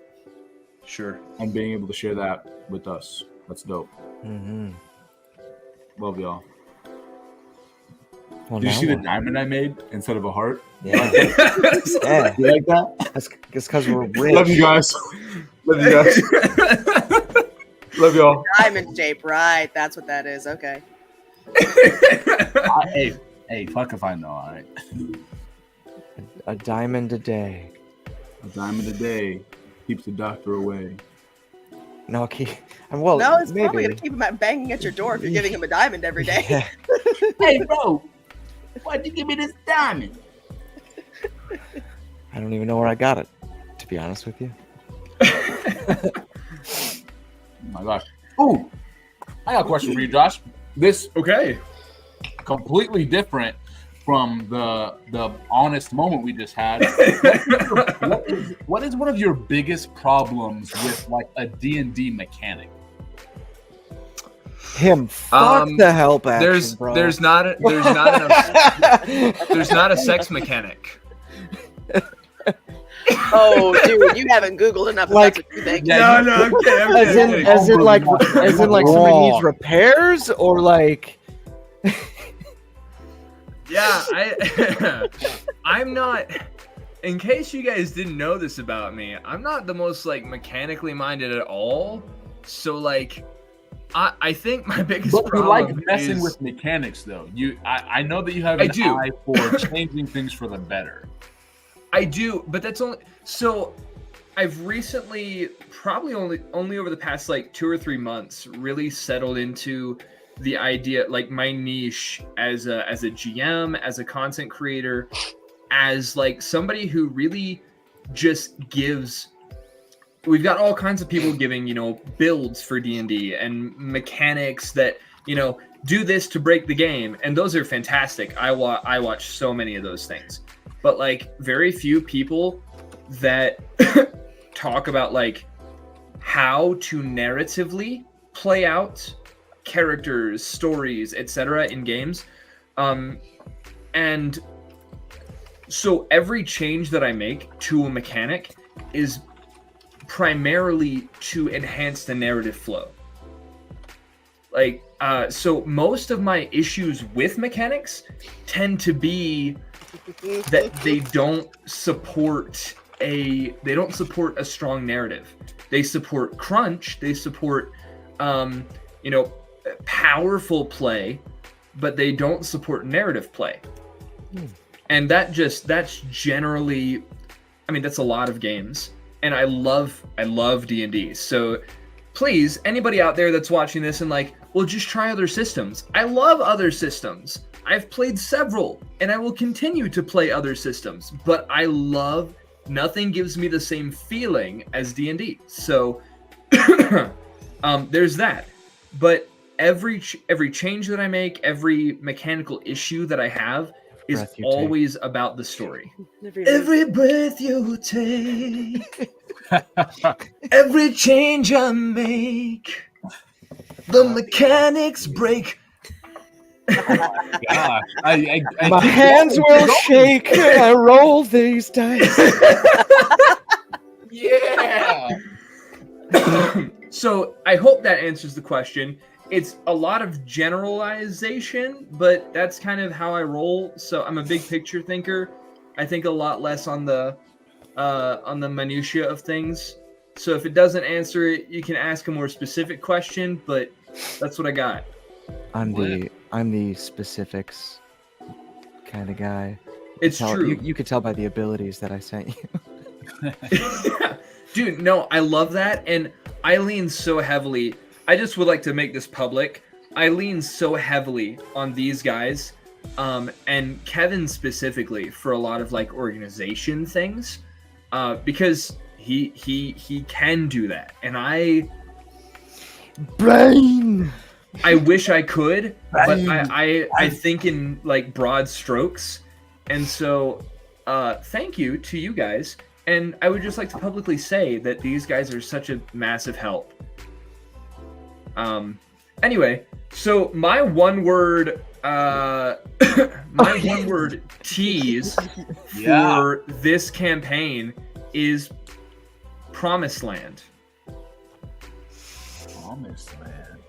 Sure. And being able to share that with us. That's dope. Mm-hmm. Love y'all. Well, did you see the diamond I made instead of a heart? Yeah. Yeah. You like that? That's because we're rich. Love you guys. Love you guys. Love y'all. Diamond shape, right? That's what that is. Okay. Hey, fuck if I know. All right. A diamond a day. A diamond a day keeps the doctor away. No, it's probably maybe. gonna keep him banging at your door if you're giving him a diamond every day. Yeah. Hey, bro, why'd you give me this diamond? I don't even know where I got it, to be honest with you. Oh my gosh. Ooh, I got a question for you, Josh. This okay, completely different, from the honest moment we just had. What is one of your biggest problems with like a D&D mechanic? Him, fuck the help action, There's bro. there's not enough. There's not a sex mechanic. Oh, dude, you haven't Googled enough. Like- That's what you think. No, I'm kidding. I'm As kidding. in like somebody needs repairs or like. Yeah, I'm not. In case you guys didn't know this about me, I'm not the most like mechanically minded at all. So like, I think my biggest But you problem like messing is, with mechanics, though. I know that you have an eye for changing things for the better. I do, but that's only so. I've recently, probably only over the past like 2 or 3 months, really settled into the idea, like my niche as a GM, as a content creator, as like somebody who really just gives. We've got all kinds of people giving, builds for D&D and mechanics that, do this to break the game, and those are fantastic. I watch so many of those things, but like very few people that talk about like how to narratively play out characters, stories, etc. in games. And so every change that I make to a mechanic is primarily to enhance the narrative flow. Like, so most of my issues with mechanics tend to be that they don't support a strong narrative. They support crunch, they support powerful play, but they don't support narrative play. And that's generally, that's a lot of games, and I love D&D. So please, anybody out there that's watching this and like, well, just try other systems. I love other systems. I've played several, and I will continue to play other systems, but nothing gives me the same feeling as D&D. So there's that. But every change that I make, every mechanical issue that I have is always about the story. Every breath you take, every change I make, the mechanics break. Gosh, My hands will shake when I roll these dice. Yeah. So I hope that answers the question. It's a lot of generalization, but that's kind of how I roll. So I'm a big picture thinker. I think a lot less on the minutia of things. So if it doesn't answer it, you can ask a more specific question, but that's what I got. I'm the specifics kind of guy. It's true. You could tell by the abilities that I sent you. Dude, no, I love that. And I lean so heavily. I just would like to make this public. I lean so heavily on these guys, and Kevin specifically for a lot of like organization things, because he can do that, and I wish I could, but I think in like broad strokes, and so thank you to you guys, and I would just like to publicly say that these guys are such a massive help. Anyway, so my one word tease for this campaign is Promised Land. Promised Land.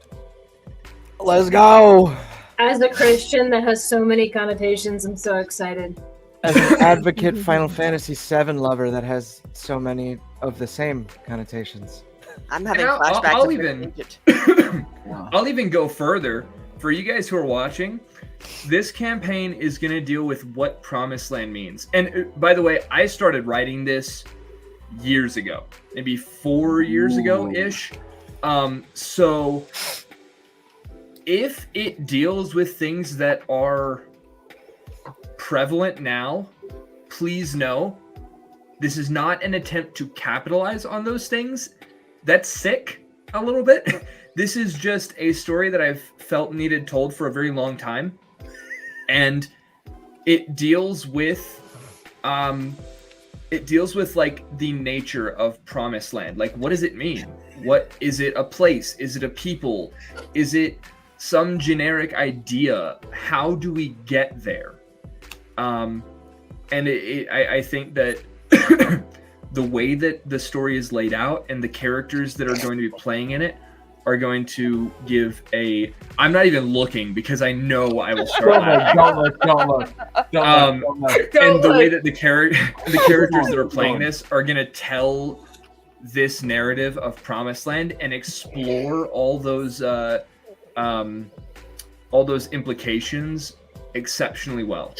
Let's go. As a Christian that has so many connotations, I'm so excited. As an advocate Final Fantasy VII lover that has so many of the same connotations. I'm having flashbacks. I'll even go further. For you guys who are watching, this campaign is going to deal with what Promised Land means. And by the way, I started writing this years ago, maybe 4 years ago-ish. So if it deals with things that are prevalent now, please know this is not an attempt to capitalize on those things. That's sick a little bit. This is just a story that I've felt needed told for a very long time. And it deals with like the nature of Promised Land. Like, what does it mean? What is it? A place? Is it a people? Is it some generic idea? How do we get there? And I think that the way that the story is laid out and the characters that are going to be playing in it are going to give a. I'm not even looking because I know I will start laughing. Don't look. And the way that the characters that are playing this are going to tell this narrative of Promised Land and explore all those implications exceptionally well.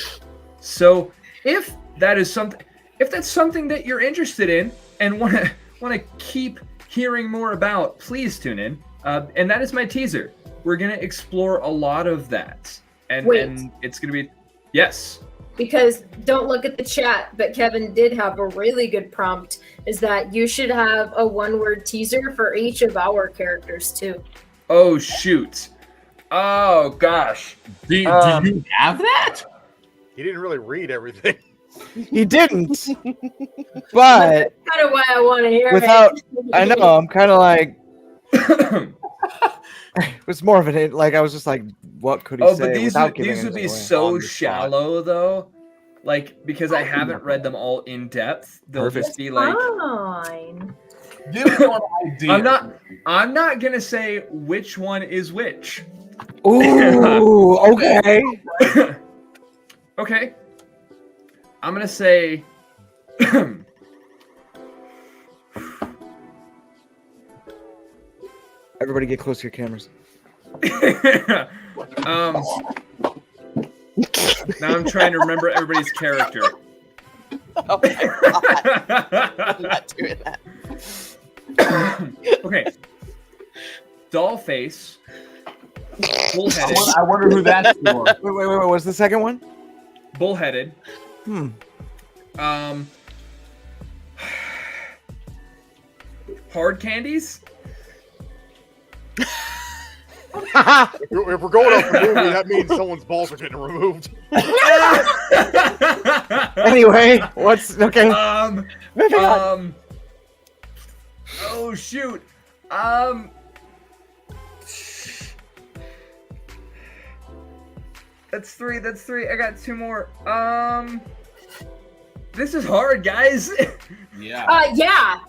So if that's something that you're interested in and want to keep hearing more about, please tune in. And that is my teaser. We're gonna explore a lot of that, and it's gonna be yes. Because don't look at the chat, but Kevin did have a really good prompt. Is that you should have a one-word teaser for each of our characters too. Oh shoot! Oh gosh! Do you have that? He didn't really read everything. He didn't. But That's kind of why I want to hear without, it. I know, I'm kind of like. It was more of an like I was just like, what could he say? But these without giving would it be away? so shallow though, like because I haven't read them all in depth. They'll just be like. Fine. Give me an idea. I'm not gonna say which one is which. Ooh, okay. Okay. I'm gonna say. Everybody get close to your cameras. Now I'm trying to remember everybody's character. Oh my God. I'm not doing that. Okay. Dollface. Bullheaded. I wonder who that's for. Wait. What's the second one? Bullheaded. Hard candies. If we're going off the movie, that means someone's balls are getting removed. Anyway, what's okay? Moving on. Oh shoot. That's three. I got two more. This is hard, guys. Yeah. Yeah.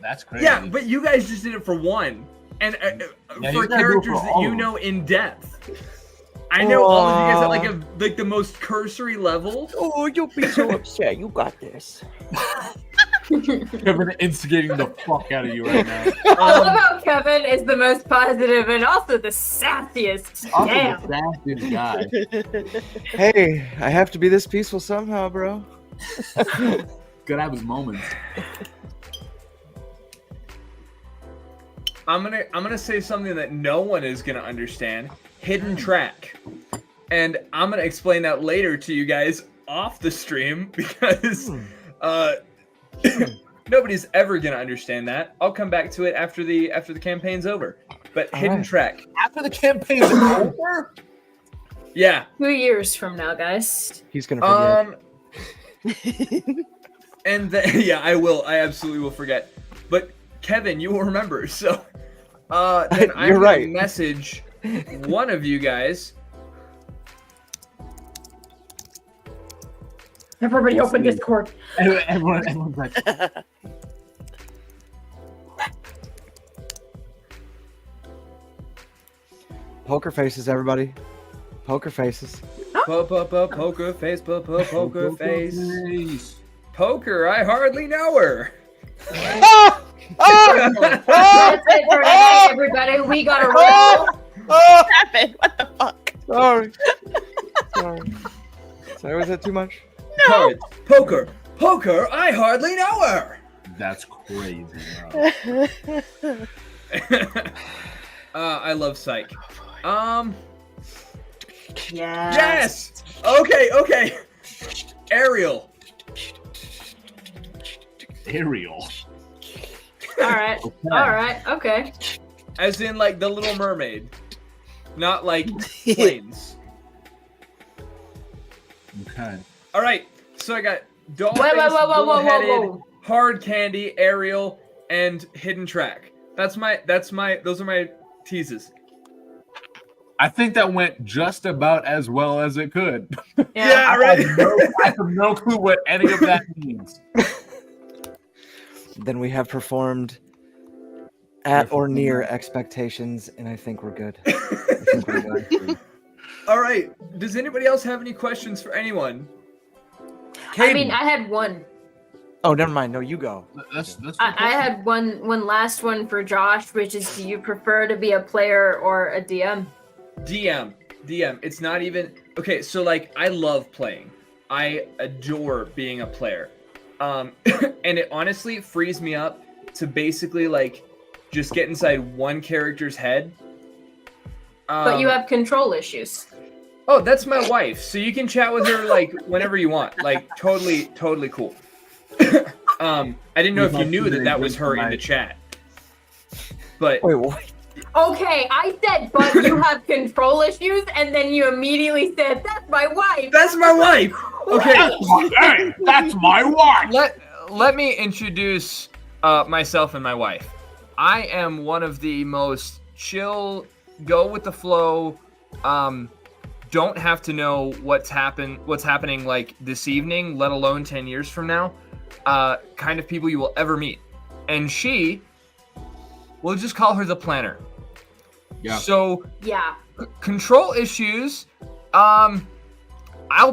That's crazy. Yeah, but you guys just did it for one, and for characters that you know in depth. I know all of you guys at like the most cursory level. Oh, you'll be so upset. You got this. Kevin instigating the fuck out of you right now. All about Kevin is the most positive and also the sassiest. Damn. The sassiest guy. Hey, I have to be this peaceful somehow, bro. Gotta have his moments. I'm gonna say something that no one is gonna understand. Hidden track, and I'm gonna explain that later to you guys off the stream because nobody's ever gonna understand that. I'll come back to it after the campaign's over. But hidden track after the campaign's over. Yeah. 2 years from now, guys. He's gonna forget. And yeah, I will. I absolutely will forget. But Kevin, you will remember. So then I'm You're right. gonna message one of you guys. Everybody open Discord. Everyone's like. Poker faces, everybody. Poker faces. Poker face, poker face. Poker, I hardly know her. That's it for today, everybody. We gotta roll. What happened? What the fuck? Sorry. Sorry, was that too much? No. Poker, I hardly know her. That's crazy, bro. I love Psych. Yes. Okay. Ariel. All right. Okay. As in, like, the Little Mermaid. Not like planes. Okay. All right. So I got Dollface, Whoa. Bullheaded, Hard Candy, Ariel, and Hidden Track. Those are my teases. I think that went just about as well as it could. Yeah, right. I have no clue what any of that means. Then we have performed at or near expectations, and I think we're good. All right. Does anybody else have any questions for anyone? I mean, I had one. Oh, never mind. No, you go. That's I had one last one for Josh, which is, do you prefer to be a player or a DM? DM. It's not even okay. So like, I love playing. I adore being a player. And it honestly frees me up to basically like just get inside one character's head. But you have control issues. Oh, that's my wife. So you can chat with her like whenever you want. Like totally cool. I didn't know if you knew that was her in the chat. But wait, what? Okay, I said, but you have control issues, and then you immediately said, "That's my wife." That's my wife. Okay, that's my wife. Let me introduce myself and my wife. I am one of the most chill, go with the flow. Don't have to know what's happening like this evening, let alone 10 years from now. Kind of people you will ever meet, and we'll just call her the planner. Yeah. So yeah, control issues. I'll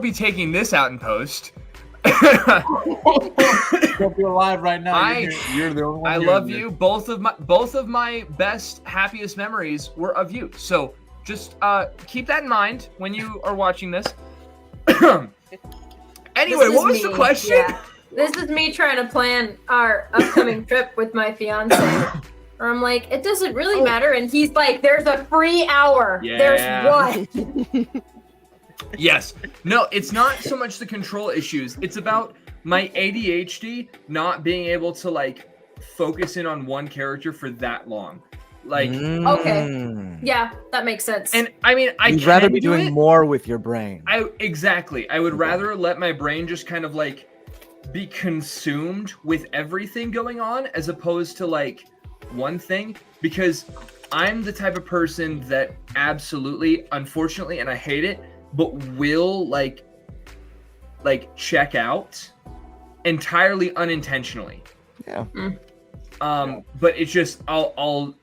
be taking this out in post. Don't be alive right now. You're the only one. I love you. Both of my best, happiest memories were of you. So just keep that in mind when you are watching this. Anyway, what was the question? Yeah. This is me trying to plan our upcoming trip with my fiance. Or I'm like, it doesn't really matter. And he's like, there's a free hour. Yeah. There's one. Yes. No, it's not so much the control issues. It's about my ADHD not being able to like focus in on one character for that long. Like, okay. Yeah, that makes sense. And I mean, You'd rather be doing more with your brain. Exactly. I would rather let my brain just kind of like be consumed with everything going on as opposed to like one thing, because I'm the type of person that absolutely, unfortunately, and I hate it, but will like check out entirely unintentionally. Yeah. But it's just I'll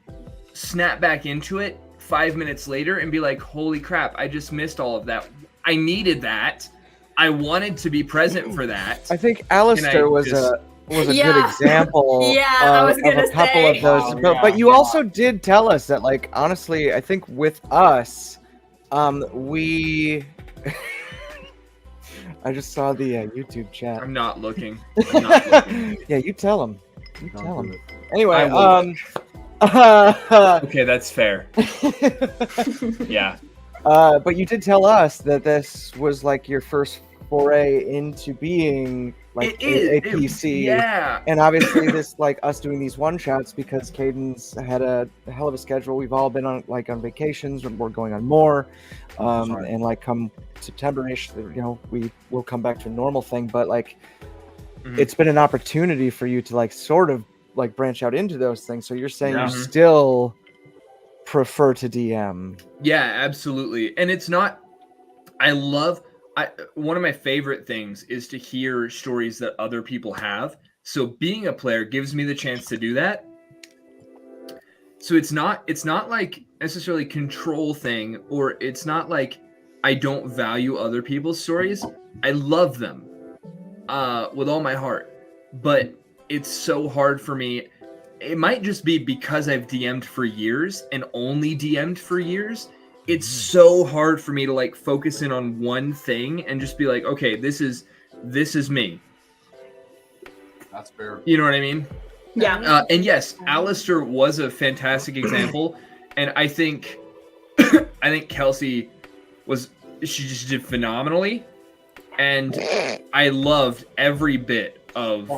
snap back into it 5 minutes later and be like, holy crap, I just missed all of that. I needed that. I wanted to be present for that. I think Alistair was a good example I was of gonna a couple say. of those. But you also did tell us that, like, honestly, I think with us, we I just saw the YouTube chat. I'm not looking. Yeah, you tell him. You tell him. Anyway, okay, that's fair. Yeah. But you did tell us that this was like your first foray into being like a PC. Yeah. And obviously this, like, us doing these one shots, because Caden's had a hell of a schedule. We've all been on vacations, we're going on more. And like come September-ish, you know, we will come back to a normal thing. But like it's been an opportunity for you to like sort of like branch out into those things. So you're saying you still prefer to DM. Yeah, absolutely. And it's not, one of my favorite things is to hear stories that other people have. So being a player gives me the chance to do that. So it's not like necessarily control thing, or it's not like I don't value other people's stories. I love them with all my heart, but it's so hard for me. It might just be because I've DM'd for years and only DM'd for years. It's so hard for me to like focus in on one thing and just be like, okay, this is me. That's fair. You know what I mean? Yeah. And yes, Alistair was a fantastic example, and I think Kelsey she just did phenomenally, and I loved every bit of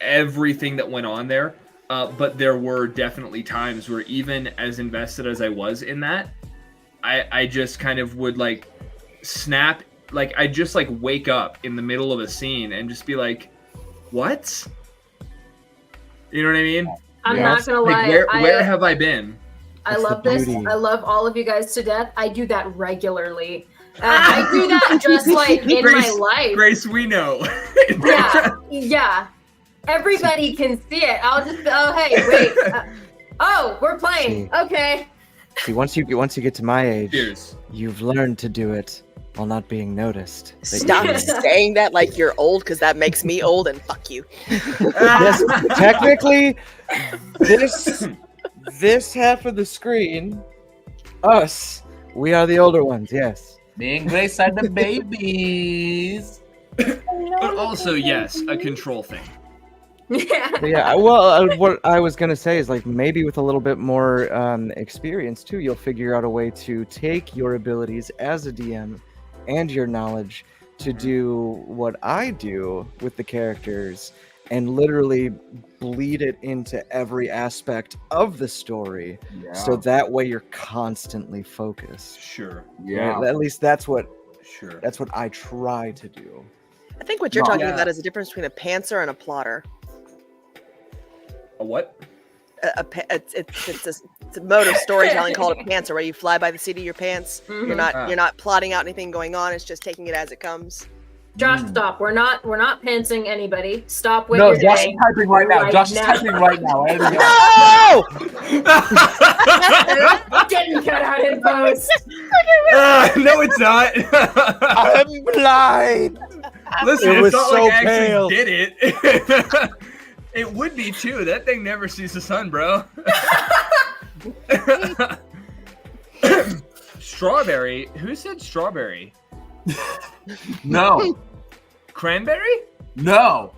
everything that went on there. But there were definitely times where, even as invested as I was in that, I just kind of would like snap like I just like wake up in the middle of a scene and just be like, what? You know what I mean? I'm not gonna Like lie. where have I been? I That's love the this. beauty. I love all of you guys to death. I do that regularly. I do that just like in my life. Grace, we know. Yeah. Everybody can see it. I'll just hey, wait. We're playing. Okay. See, once you get to my age, Cheers. you've learned to do it while not being noticed. Stop saying that like you're old, because that makes me old, and fuck you. Yes, technically, this half of the screen, us, we are the older ones. Yes. Me and Grace are the babies. But also, yes, a control thing. Yeah. Well, what I was gonna say is like maybe with a little bit more experience too, you'll figure out a way to take your abilities as a DM and your knowledge to do what I do with the characters and literally bleed it into every aspect of the story. Yeah. So that way you're constantly focused. Sure. Yeah. At least that's what Sure. I try to do. I think what you're No. talking Yeah. about is the difference between a pantser and a plotter. A what? It's a mode of storytelling called a pantser, where you fly by the seat of your pants. Mhm. You're not plotting out anything going on. It's just taking it as it comes. Josh, stop. We're not pantsing anybody. Stop what No, you're Josh is doing. typing right now. Right Josh is now. typing right now. I already got it. Getting cut out in post. No, it's not. I'm blind. Listen, It it's was not so like I pale. actually did it. It would be too. That thing never sees the sun, bro. Strawberry? Who said strawberry? No. Cranberry? No.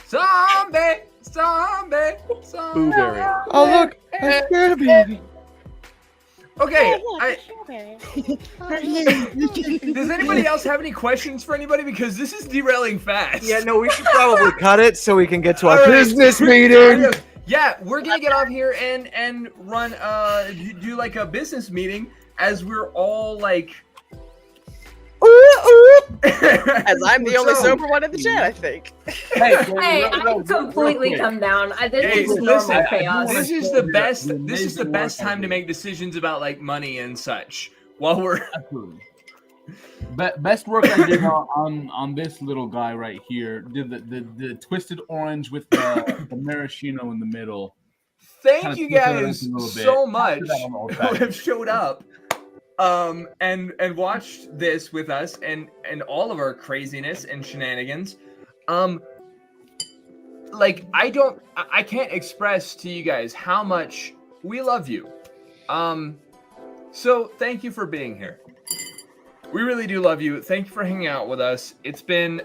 Zombie! Blueberry. Oh look, a strawberry. Okay, does anybody else have any questions for anybody? Because this is derailing fast. Yeah, no, we should probably cut it so we can get to our All right. business meeting. Yeah, we're gonna get off here and run do like a business meeting as we're all like. As I'm the only sober one in the chat, I think. Hey, I completely come down. This Hey, is normal listen, chaos. this is the best. This is the best time to make decisions about like money and such. While we're Absolutely. Best work I did on this little guy right here. Did the twisted orange with the maraschino in the middle. thank Kinda you twist it around guys a little bit. so much After that, I'm all who fat. have showed up and watched this with us and all of our craziness and shenanigans. Like I can't express to you guys how much we love you. So thank you for being here. We really do love you. Thank you for hanging out with us. It's been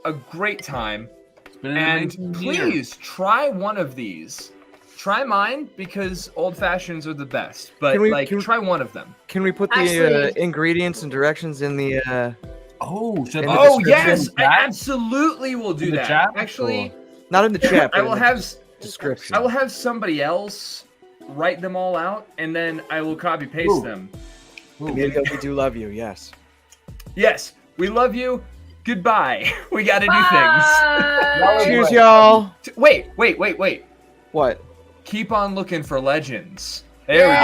a great time. It's been an And amazing year. please try one of these. Try mine because old fashions are the best. But try one of them. Can we put the Actually- ingredients and directions in the? Oh, should in I the put Oh the yes, description I in chat? absolutely will do In the that. chat? Actually, Not in the chat. I but will in the have description. I will have somebody else write them all out, and then I will copy paste Ooh. them. Amelia, we do love you. Yes. Yes, we love you. Goodbye. We got to do Bye. Cheers, y'all. things. Wait. What? Keep on looking for legends. There we go.